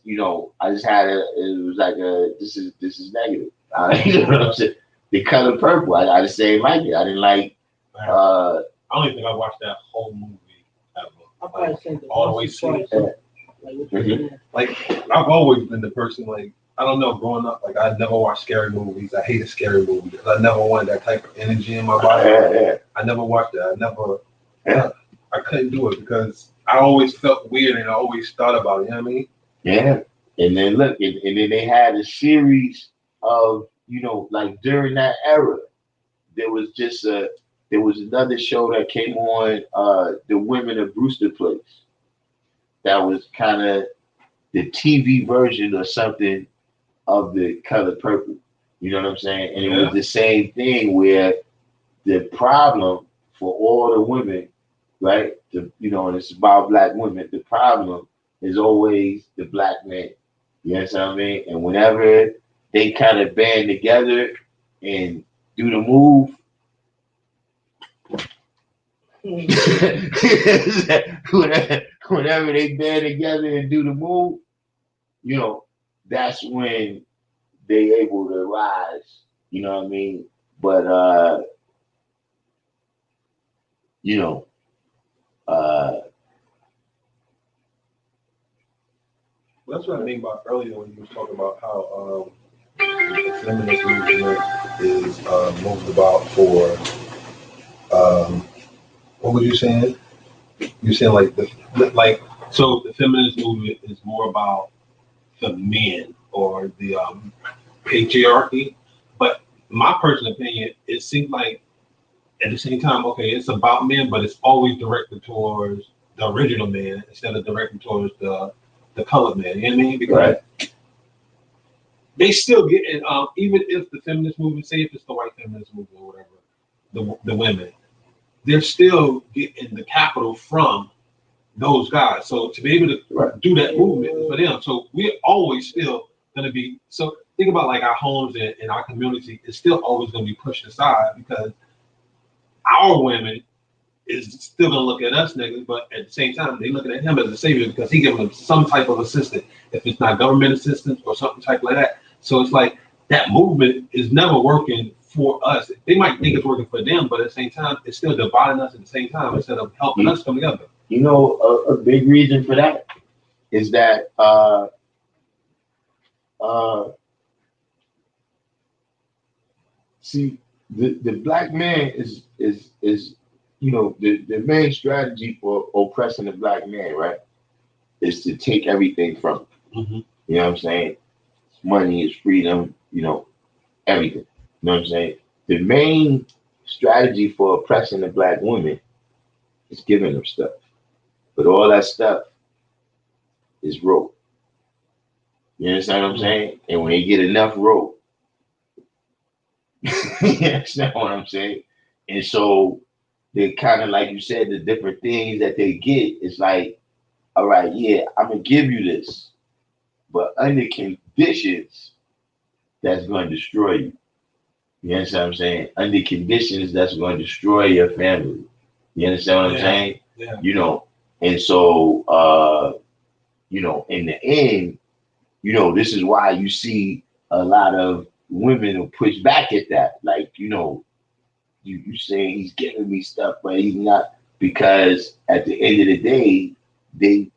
I just had it was like this is negative. You know what I'm saying? The Color Purple. I just say like it. I didn't like. I don't even think I watched that whole movie ever. I probably seen it all the way through. Like I've always been the person I don't know, growing up, I never watched scary movies. I hated scary movies. I never wanted that type of energy in my body. I never watched that. I couldn't do it because I always felt weird and I always thought about it. You know what I mean? Yeah. And then look, and then they had a series of, during that era, there was another show that came on, The Women of Brewster Place. That was kind of the TV version or something of The Color Purple. You know what I'm saying? And it was the same thing where the problem for all the women, right? And it's about black women. The problem is always the black man. You understand what I mean? And whenever they kind of band together and do the move, whenever they band together and do the move, that's when they able to rise, You know what I mean? But you know, uh, That's what I mean by earlier when you was talking about how the feminist movement is moved about for what were you saying? You're saying like so the feminist movement is more about the men or the patriarchy. But my personal opinion, it seems like at the same time, okay, it's about men, but it's always directed towards the original man instead of directed towards the colored man. You know what I mean? Because they still get it. Even if the feminist movement, say if it's the white feminist movement or whatever, the women, they're still getting the capital from those guys. So to be able to do that movement for them, so we're always still going to be. So think about like our homes and our community is still always going to be pushed aside because our women is still gonna look at us niggas, but at the same time they looking at him as a savior because he giving them some type of assistance, if it's not government assistance or something type like that. So it's like that movement is never working for us. They might think it's working for them, but at the same time it's still dividing us at the same time instead of helping us come together. You know, a big reason for that is that see the black man is you know, the main strategy for oppressing the black man, right, is to take everything from him. Mm-hmm. You know what I'm saying? Money is freedom, you know, everything. You know what I'm saying? The main strategy for oppressing the black woman is giving them stuff. But all that stuff is rope. You understand what I'm saying? And when they get enough rope, you understand what I'm saying? And so they kind of, like you said, the different things that they get is like, all right, yeah, I'm gonna give you this, but under conditions that's going to destroy you. You understand what I'm saying? Under conditions that's going to destroy your family. You understand what I'm saying? Yeah. You know, and so you know, in the end, you know, this is why you see a lot of women who push back at that. Like, you know, you saying he's giving me stuff, but he's not, because at the end of the day, they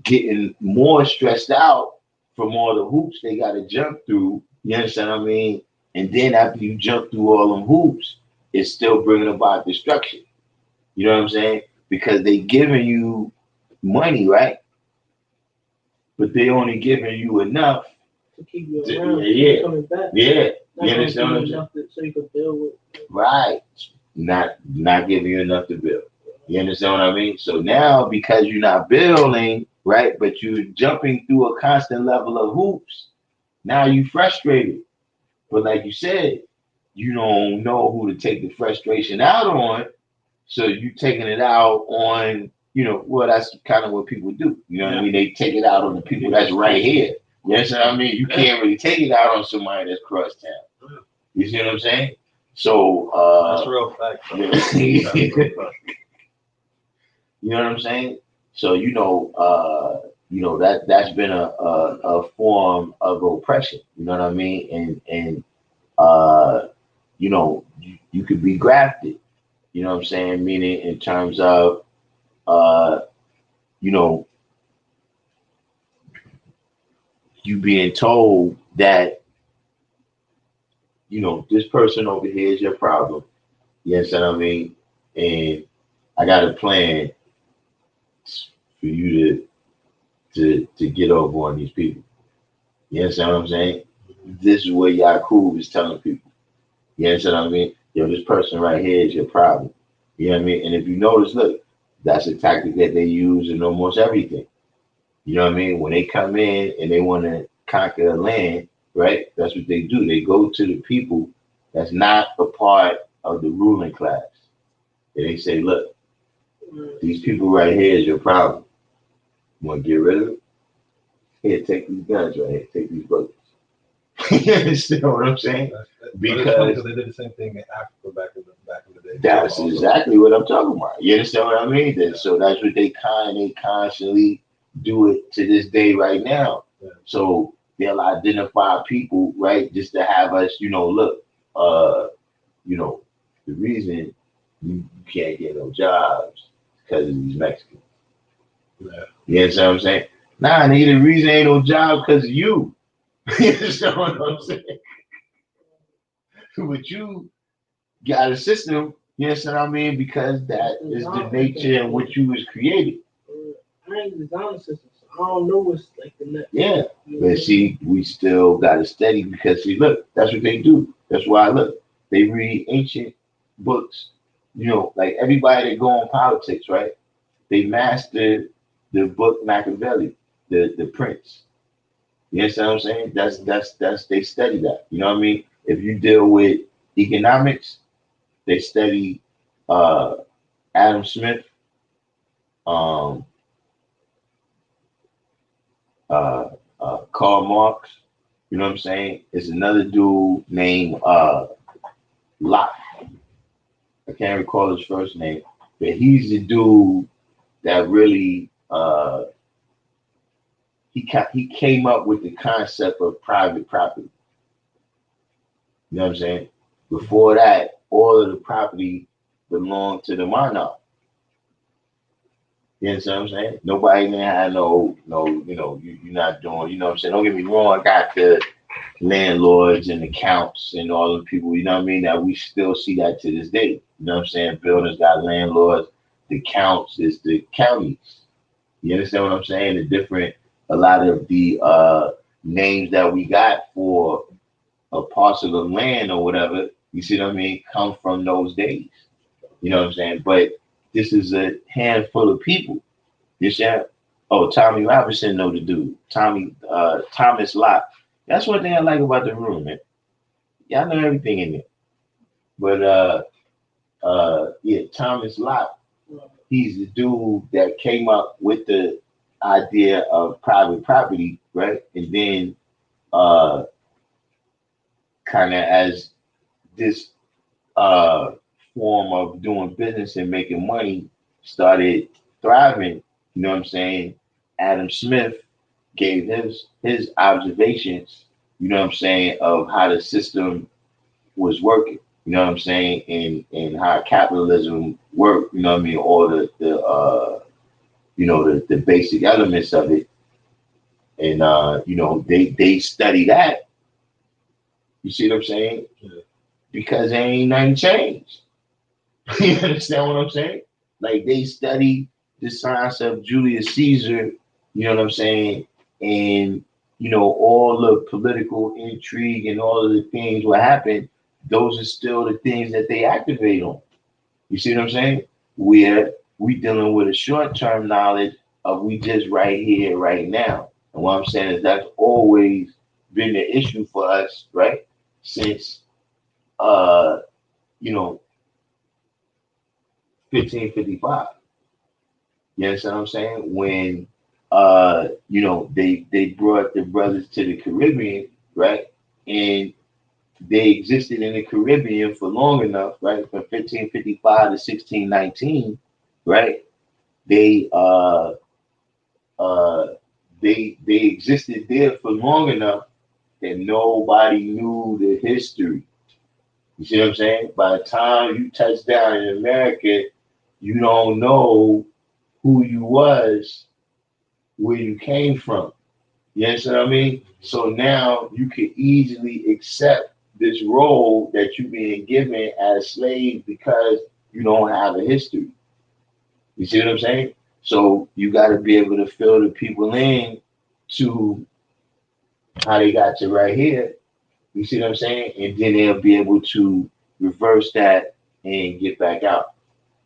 getting more stressed out from all the hoops they got to jump through. You understand what I mean? And then after you jump through all them hoops, it's still bringing about destruction. You know what I'm saying? Because they giving you money, right? But they only giving you enough to keep you around. Coming back. Yeah. Not you understand what I'm saying? So you can build with. Right. Not giving you enough to build. You understand what I mean? So now, because you're not building, right, but you're jumping through a constant level of hoops, now you frustrated. But like you said, you don't know who to take the frustration out on, so you taking it out on, you know, well, that's kind of what people do. You know what I mean? They take it out on the people that's right here. You understand what I mean? You can't really take it out on somebody that's cross town. You see what I'm saying? So that's real fact. You know what I'm saying? So you know that's been a form of oppression. You know what I mean? And you know, you could be grafted. You know what I'm saying? Meaning in terms of you know, you being told that, you know, this person over here is your problem. You understand what I mean? And I got a plan for you to get over on these people. You understand what I'm saying? This is what Yakub is telling people. You understand what I mean? Yo, this person right here is your problem. You know what I mean? And if you notice, look, that's a tactic that they use in almost everything. You know what I mean? When they come in and they want to conquer a land, right? That's what they do. They go to the people that's not a part of the ruling class. And they say, look, these people right here is your problem. You want to get rid of them? Here, take these guns right here. Take these bullets. You understand what I'm saying? Because they did the same thing in Africa back in the day. That's exactly what I'm talking about. You understand what I mean? Yeah. So that's what they constantly do it to this day right now. Yeah. So they'll identify people, right, just to have us, look, the reason you can't get no jobs because of these Mexicans. Yeah. You understand what I'm saying? Nah, nigga, the reason ain't no job because of you. You understand what I'm saying? But you got a system, you understand what I mean? Because that is the nature in which you was created. I ain't design systems. I don't know what's like the next. Yeah. But see, we still got to study because see, look, that's what they do. That's why look, they read ancient books, like everybody that go on politics, right? They mastered the book Machiavelli, the Prince. You understand what I'm saying? That's they study that. You know what I mean? If you deal with economics, they study Adam Smith, um, Karl Marx. You know what I'm saying? It's another dude named Locke. I can't recall his first name, but he's the dude that really he came up with the concept of private property. You know what I'm saying? Before that, all of the property belonged to the monarch. You understand what I'm saying? Nobody didn't have no, you're not doing, you know what I'm saying? Don't get me wrong, I got the landlords and the counts and all the people, you know what I mean, that we still see that to this day. You know what I'm saying? Buildings got landlords, the counts is the counties. You understand what I'm saying? A lot of the names that we got for a parcel of land or whatever, you see what I mean, come from those days. You know what I'm saying? But this is a handful of people. You see? Oh, Tommy Robinson know the dude. Thomas Locke. That's one thing I like about the room, man. Y'all know everything in there. But yeah, Thomas Locke, he's the dude that came up with the idea of private property, right? And then kind of as this form of doing business and making money started thriving, you know what I'm saying? Adam Smith gave his observations, you know what I'm saying, of how the system was working, you know what I'm saying, and how capitalism worked, you know what I mean, all the the basic elements of it. And they study that. You see what I'm saying? Yeah. Because there ain't nothing changed. You understand what I'm saying? Like they study the science of Julius Caesar, you know what I'm saying? And all the political intrigue and all of the things what happened, those are still the things that they activate on. You see what I'm saying? We dealing with a short-term knowledge of we just right here, right now. And what I'm saying is that's always been the issue for us, right? Since you know, 1555. You understand what I'm saying? When they brought the brothers to the Caribbean, right? And they existed in the Caribbean for long enough, right? From 1555 to 1619, right? They they existed there for long enough that nobody knew the history. You see what I'm saying? By the time you touch down in America, you don't know who you was, where you came from. You understand what I mean? So now you can easily accept this role that you're being given as slave because you don't have a history. You see what I'm saying? So you got to be able to fill the people in to how they got to right here. You see what I'm saying? And then they'll be able to reverse that and get back out.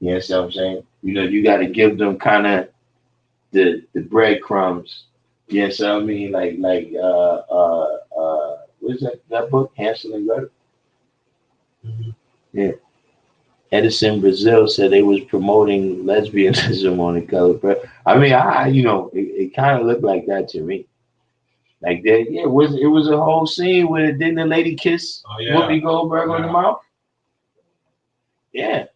You understand what I'm saying? You got to give them kind of the breadcrumbs. You understand what I mean? What is that book? Hansel and Gretel? Mm-hmm. Yeah. Edison Brazil said they was promoting lesbianism on the color. But I mean, it kind of looked like that to me. Like that, yeah, it was a whole scene where didn't the lady kiss Whoopi Goldberg on the mouth? Yeah.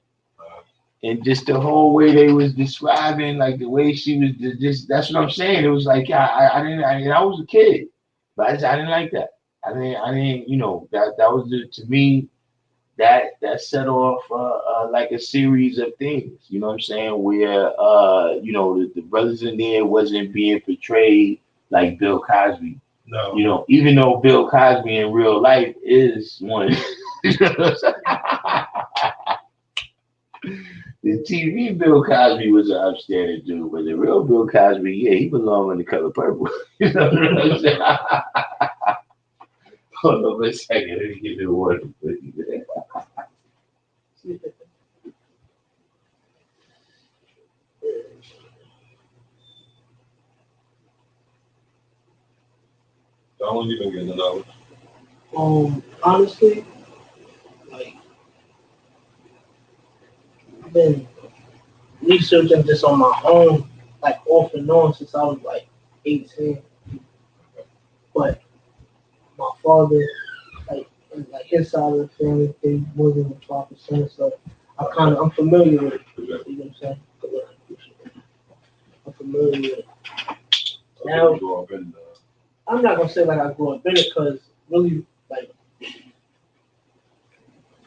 And just the whole way they was describing, like the way she was just that's what I'm saying. It was like I was a kid. But I didn't like that. I didn't, that was to me that set off like a series of things. You know what I'm saying? Where the brothers in there wasn't being portrayed like Bill Cosby. No. Even though Bill Cosby in real life is one. The TV Bill Cosby was an upstanding dude, but the real Bill Cosby, yeah, he belonged in The Color Purple. You know what I'm saying? Hold on a second, let me give you one. So how long you been getting the knowledge? Honestly, like I've been researching this on my own, like off and on since I was like 18. But my father, like his side of the family, they wasn't the 12%, so I'm familiar with it. You know what I'm saying? I'm familiar with it. Now, I'm not gonna say like I grew up in it, because really, like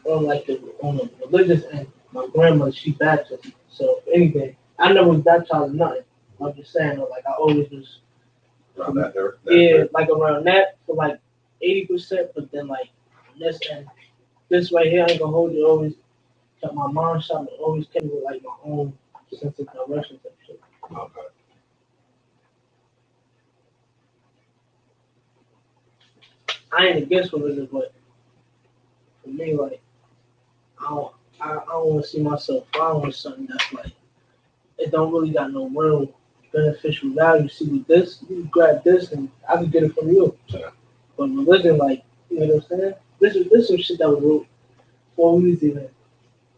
on the religious end, my grandmother, she Baptist, so if anything, I never was baptized in nothing. I'm just saying, like I always was. Around that Like around that for like 80%, but then like this and this right here, I ain't gonna hold you. Always kept my mom shot me. Always kept me with like my own sense of direction type shit. Okay. I ain't against religion, but for me, like I don't want to see myself following something that's like it don't really got no real beneficial value. See, with this, you grab this and I can get it from you. Yeah. But religion, like, you know what I'm saying? This is some shit that was wrote 4 weeks even.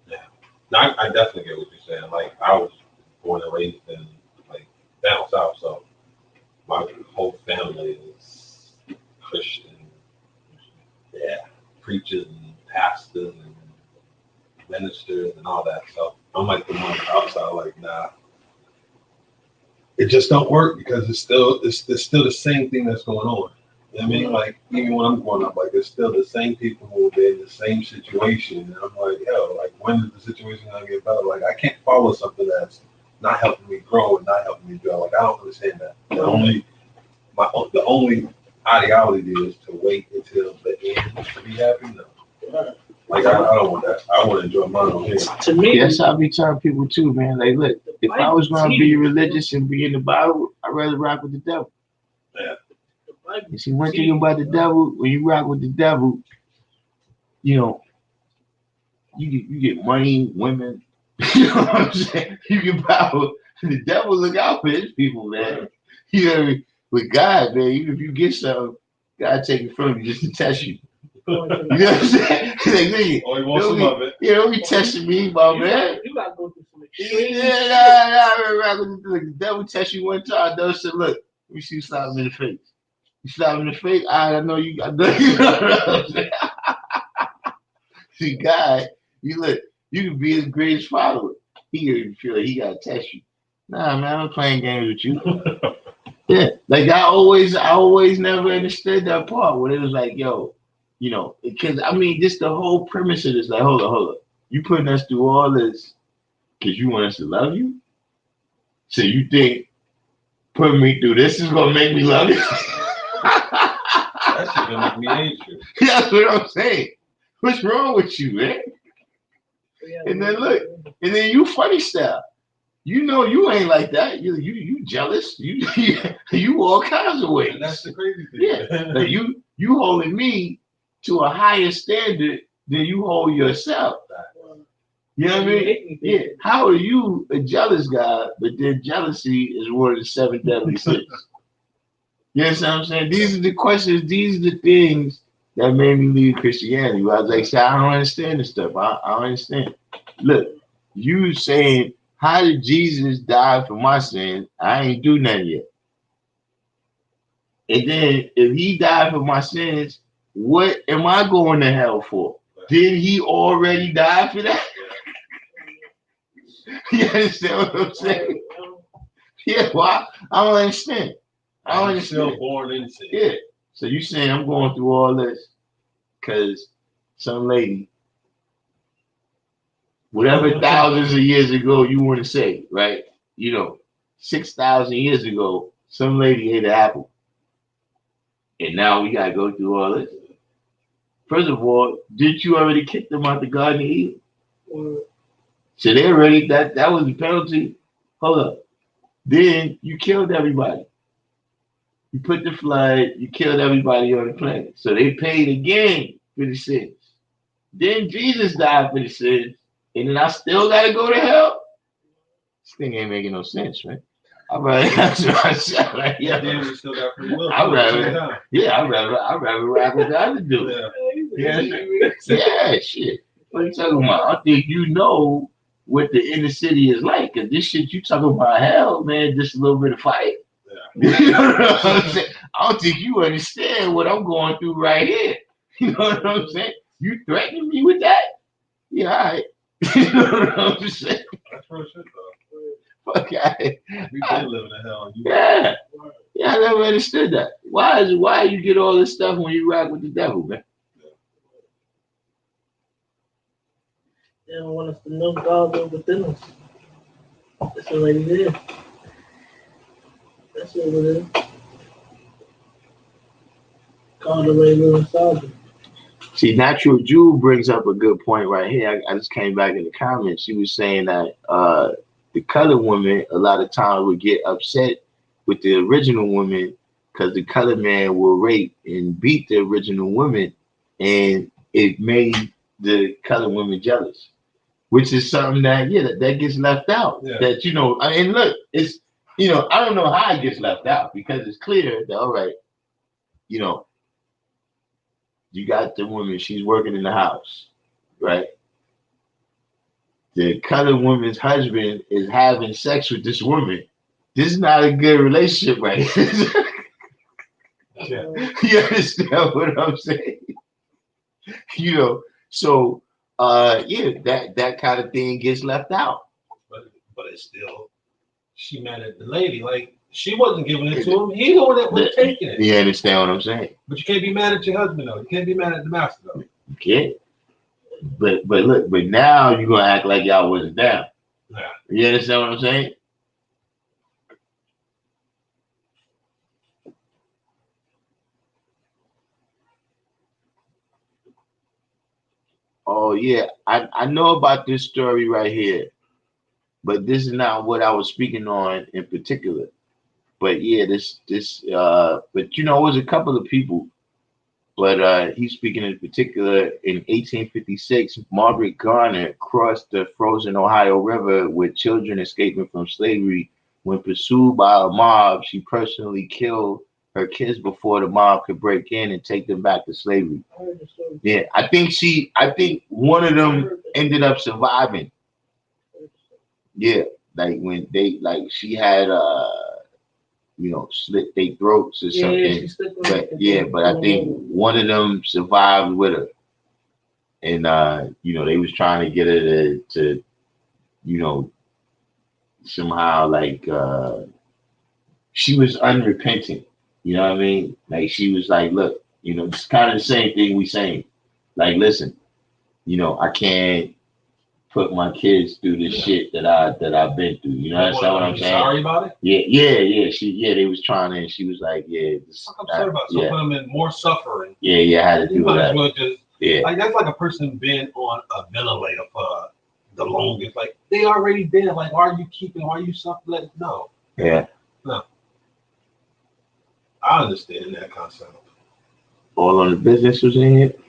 Yeah. No, I definitely get what you're saying. Like, I was born and raised in, like, down south, so my whole family is Christian. Yeah. Preachers and pastors and ministers and all that. So I'm like the one outside, like, nah. It just don't work because it's still the same thing that's going on. You know what I mean? Like, even when I'm growing up, like, it's still the same people who are in the same situation. And I'm like, yo, like, when is the situation gonna get better? Like, I can't follow something that's not helping me grow and not helping me grow. Like, I don't understand that. The only ideology is to wait until the end to be happy. No. Like, I don't want that. I want to enjoy mine on here. To me, That's how I be telling people too, man. Like, look, if I was gonna be religious and be in the Bible, I'd rather rock with the devil. Yeah. You see, one thing about the devil, when you rock with the devil, you get money, women. You know what I'm saying? You get power. The devil look out for his people, man. You know what I mean? With God, man, even if you get something, God take it from you just to test you. You know what I'm saying? Like, nigga, Oh, he wants some of it. Don't be testing me, my man. You gotta go through some extreme. The devil test you one time. Devil said, look, let me see you slap him in the face. You slap him in the face, I know you. I know you. Know what I'm saying? See, God, you can be his greatest follower. He feel like he gotta test you. Nah, man, I'm playing games with you. Yeah, like I always never understood that part when it was like, yo, because I mean, just the whole premise of this, like, hold on, you putting us through all this because you want us to love you? So you think putting me through this is gonna make me love you? That's gonna make me hate you. That's what I'm saying. What's wrong with you, man? And then look, and then you funny style. You know you ain't like that. You jealous. You all kinds of ways. And that's the crazy thing. Yeah, like you holding me to a higher standard than you hold yourself. You know what I mean? Yeah. How are you a jealous guy, but then jealousy is one of the 7 deadly sins? You know what I'm saying? These are the questions. These are the things that made me leave Christianity. I was like, I don't understand this stuff. I don't understand. Look, you saying, how did Jesus die for my sins? I ain't do nothing yet. And then if he died for my sins, what am I going to hell for? Did he already die for that? You understand what I'm saying? Yeah, well, I don't understand. I'm still born in sin. Yeah. So you saying I'm going through all this because some lady, whatever thousands of years ago you want to say, right? 6,000 years ago, some lady ate an apple. And now we gotta go through all this. First of all, did you already kick them out the Garden of Eden? So they already that was the penalty. Hold up. Then you killed everybody. You put the flood, you killed everybody on the planet. So they paid again for the sins. Then Jesus died for the sins. And then I still gotta go to hell? This thing ain't making no sense, man. I'd rather we still got free will. I'd rather rap with the other dude. Yeah, shit. What are you talking about? I think you know what the inner city is like. Cause this shit you talking about hell, man, just a little bit of fight. Yeah. You know what I'm saying? I don't think you understand what I'm going through right here. You know what I'm saying? You threatening me with that? Yeah, all right. You know what I'm saying? That's real shit, though. Okay. We been living in hell. Yeah. Yeah, I never understood that. Why you get all this stuff when you rock with the devil, man? They don't want us to know God lives within us. That's what it is. That's what it is. God already lives inside you. See, Natural Jew brings up a good point right here. I just came back in the comments. She was saying that the colored woman a lot of times would get upset with the original woman because the colored man will rape and beat the original woman, and it made the colored woman jealous, which is something that that gets left out. Yeah. That and look, it's I don't know how it gets left out because it's clear that all right, you got the woman, she's working in the house, right? The colored woman's husband is having sex with this woman. This is not a good relationship, right? Yeah. You understand what I'm saying? So that kind of thing gets left out. But it's still, she mad at the lady. Like, she wasn't giving it to him. He the one that was taking it. You understand what I'm saying? But you can't be mad at your husband, though. You can't be mad at the master, though. You can't. But now you're gonna act like y'all wasn't down. Yeah. You understand what I'm saying? Oh yeah, I know about this story right here, but this is not what I was speaking on in particular. But yeah, but it was a couple of people. But he's speaking in particular in 1856, Margaret Garner crossed the frozen Ohio River with children escaping from slavery. When pursued by a mob, she personally killed her kids before the mob could break in and take them back to slavery. Yeah, I think one of them ended up surviving. Yeah, like when she had slit their throats or something. But I think one of them survived with her. And they was trying to get her to somehow she was unrepentant. You know what I mean? Like she was like, look, it's kind of the same thing we saying. Like, listen, I can't put my kids through the shit that I've been through. You know what I'm saying? Sorry about it? Yeah. They was trying to, and she was like, yeah. I'm sorry about it. So put them in more suffering. Yeah, I had to do that. As well just, like that's like a person being on a ventilator for the longest. Like they already dead. Like why are you suffering? No. Yeah. No. I understand that concept. All on the business was in it.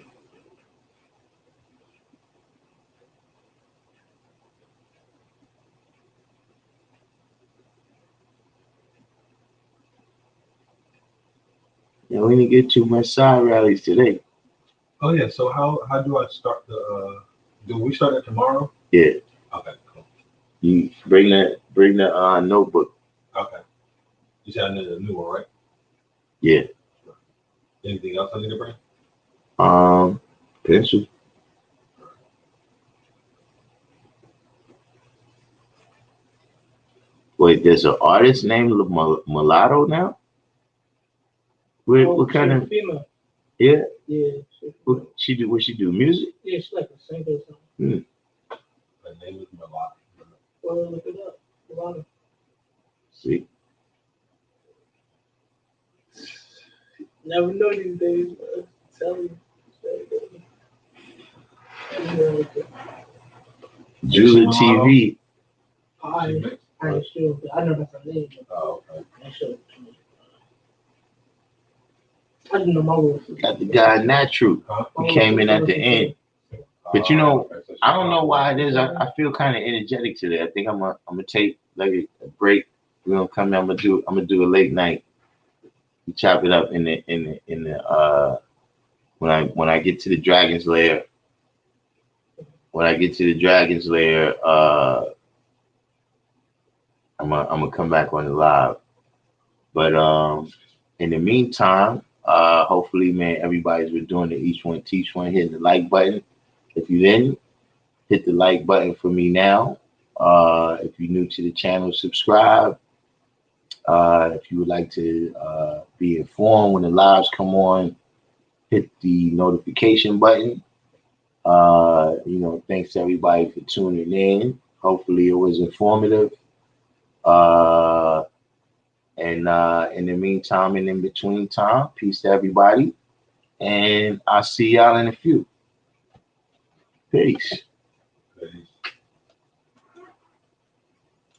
Yeah, we didn't get too much side rallies today. Oh yeah. So how do I start the? Do we start it tomorrow? Yeah. Okay. Cool. You bring the notebook. Okay. You said I need a new one, right? Yeah. Anything else I need to bring? Pencil. Wait, there's an artist named Mulatto now? What kind of female? yeah? Yeah. What she do? What she do? Music? Yeah, she's like a singer or something. Her name is Melody. Well, look it up. Melody. See, Never know these days, bro. Tell you. Jula TV. I ain't sure, but I know that's her name. Oh, okay. I sure. I didn't know my voice. Got the guy Natural. He came in at the end. But you know, I don't know why it is. I feel kind of energetic today. I think I'm gonna take like a break. We're gonna come. I'm gonna do a late night. We chop it up in the when I get to the Dragon's Lair. When I get to the Dragon's Lair, I'm gonna come back on the live. But in the meantime, hopefully, man, everybody's been doing the each one teach one, hitting the like button. If you didn't, hit the like button for me now. If you're new to the channel, subscribe. If you would like to be informed when the lives come on, hit the notification button. Thanks to everybody for tuning in. Hopefully it was informative. And in the meantime and in between time, peace to everybody. And I'll see y'all in a few. Peace.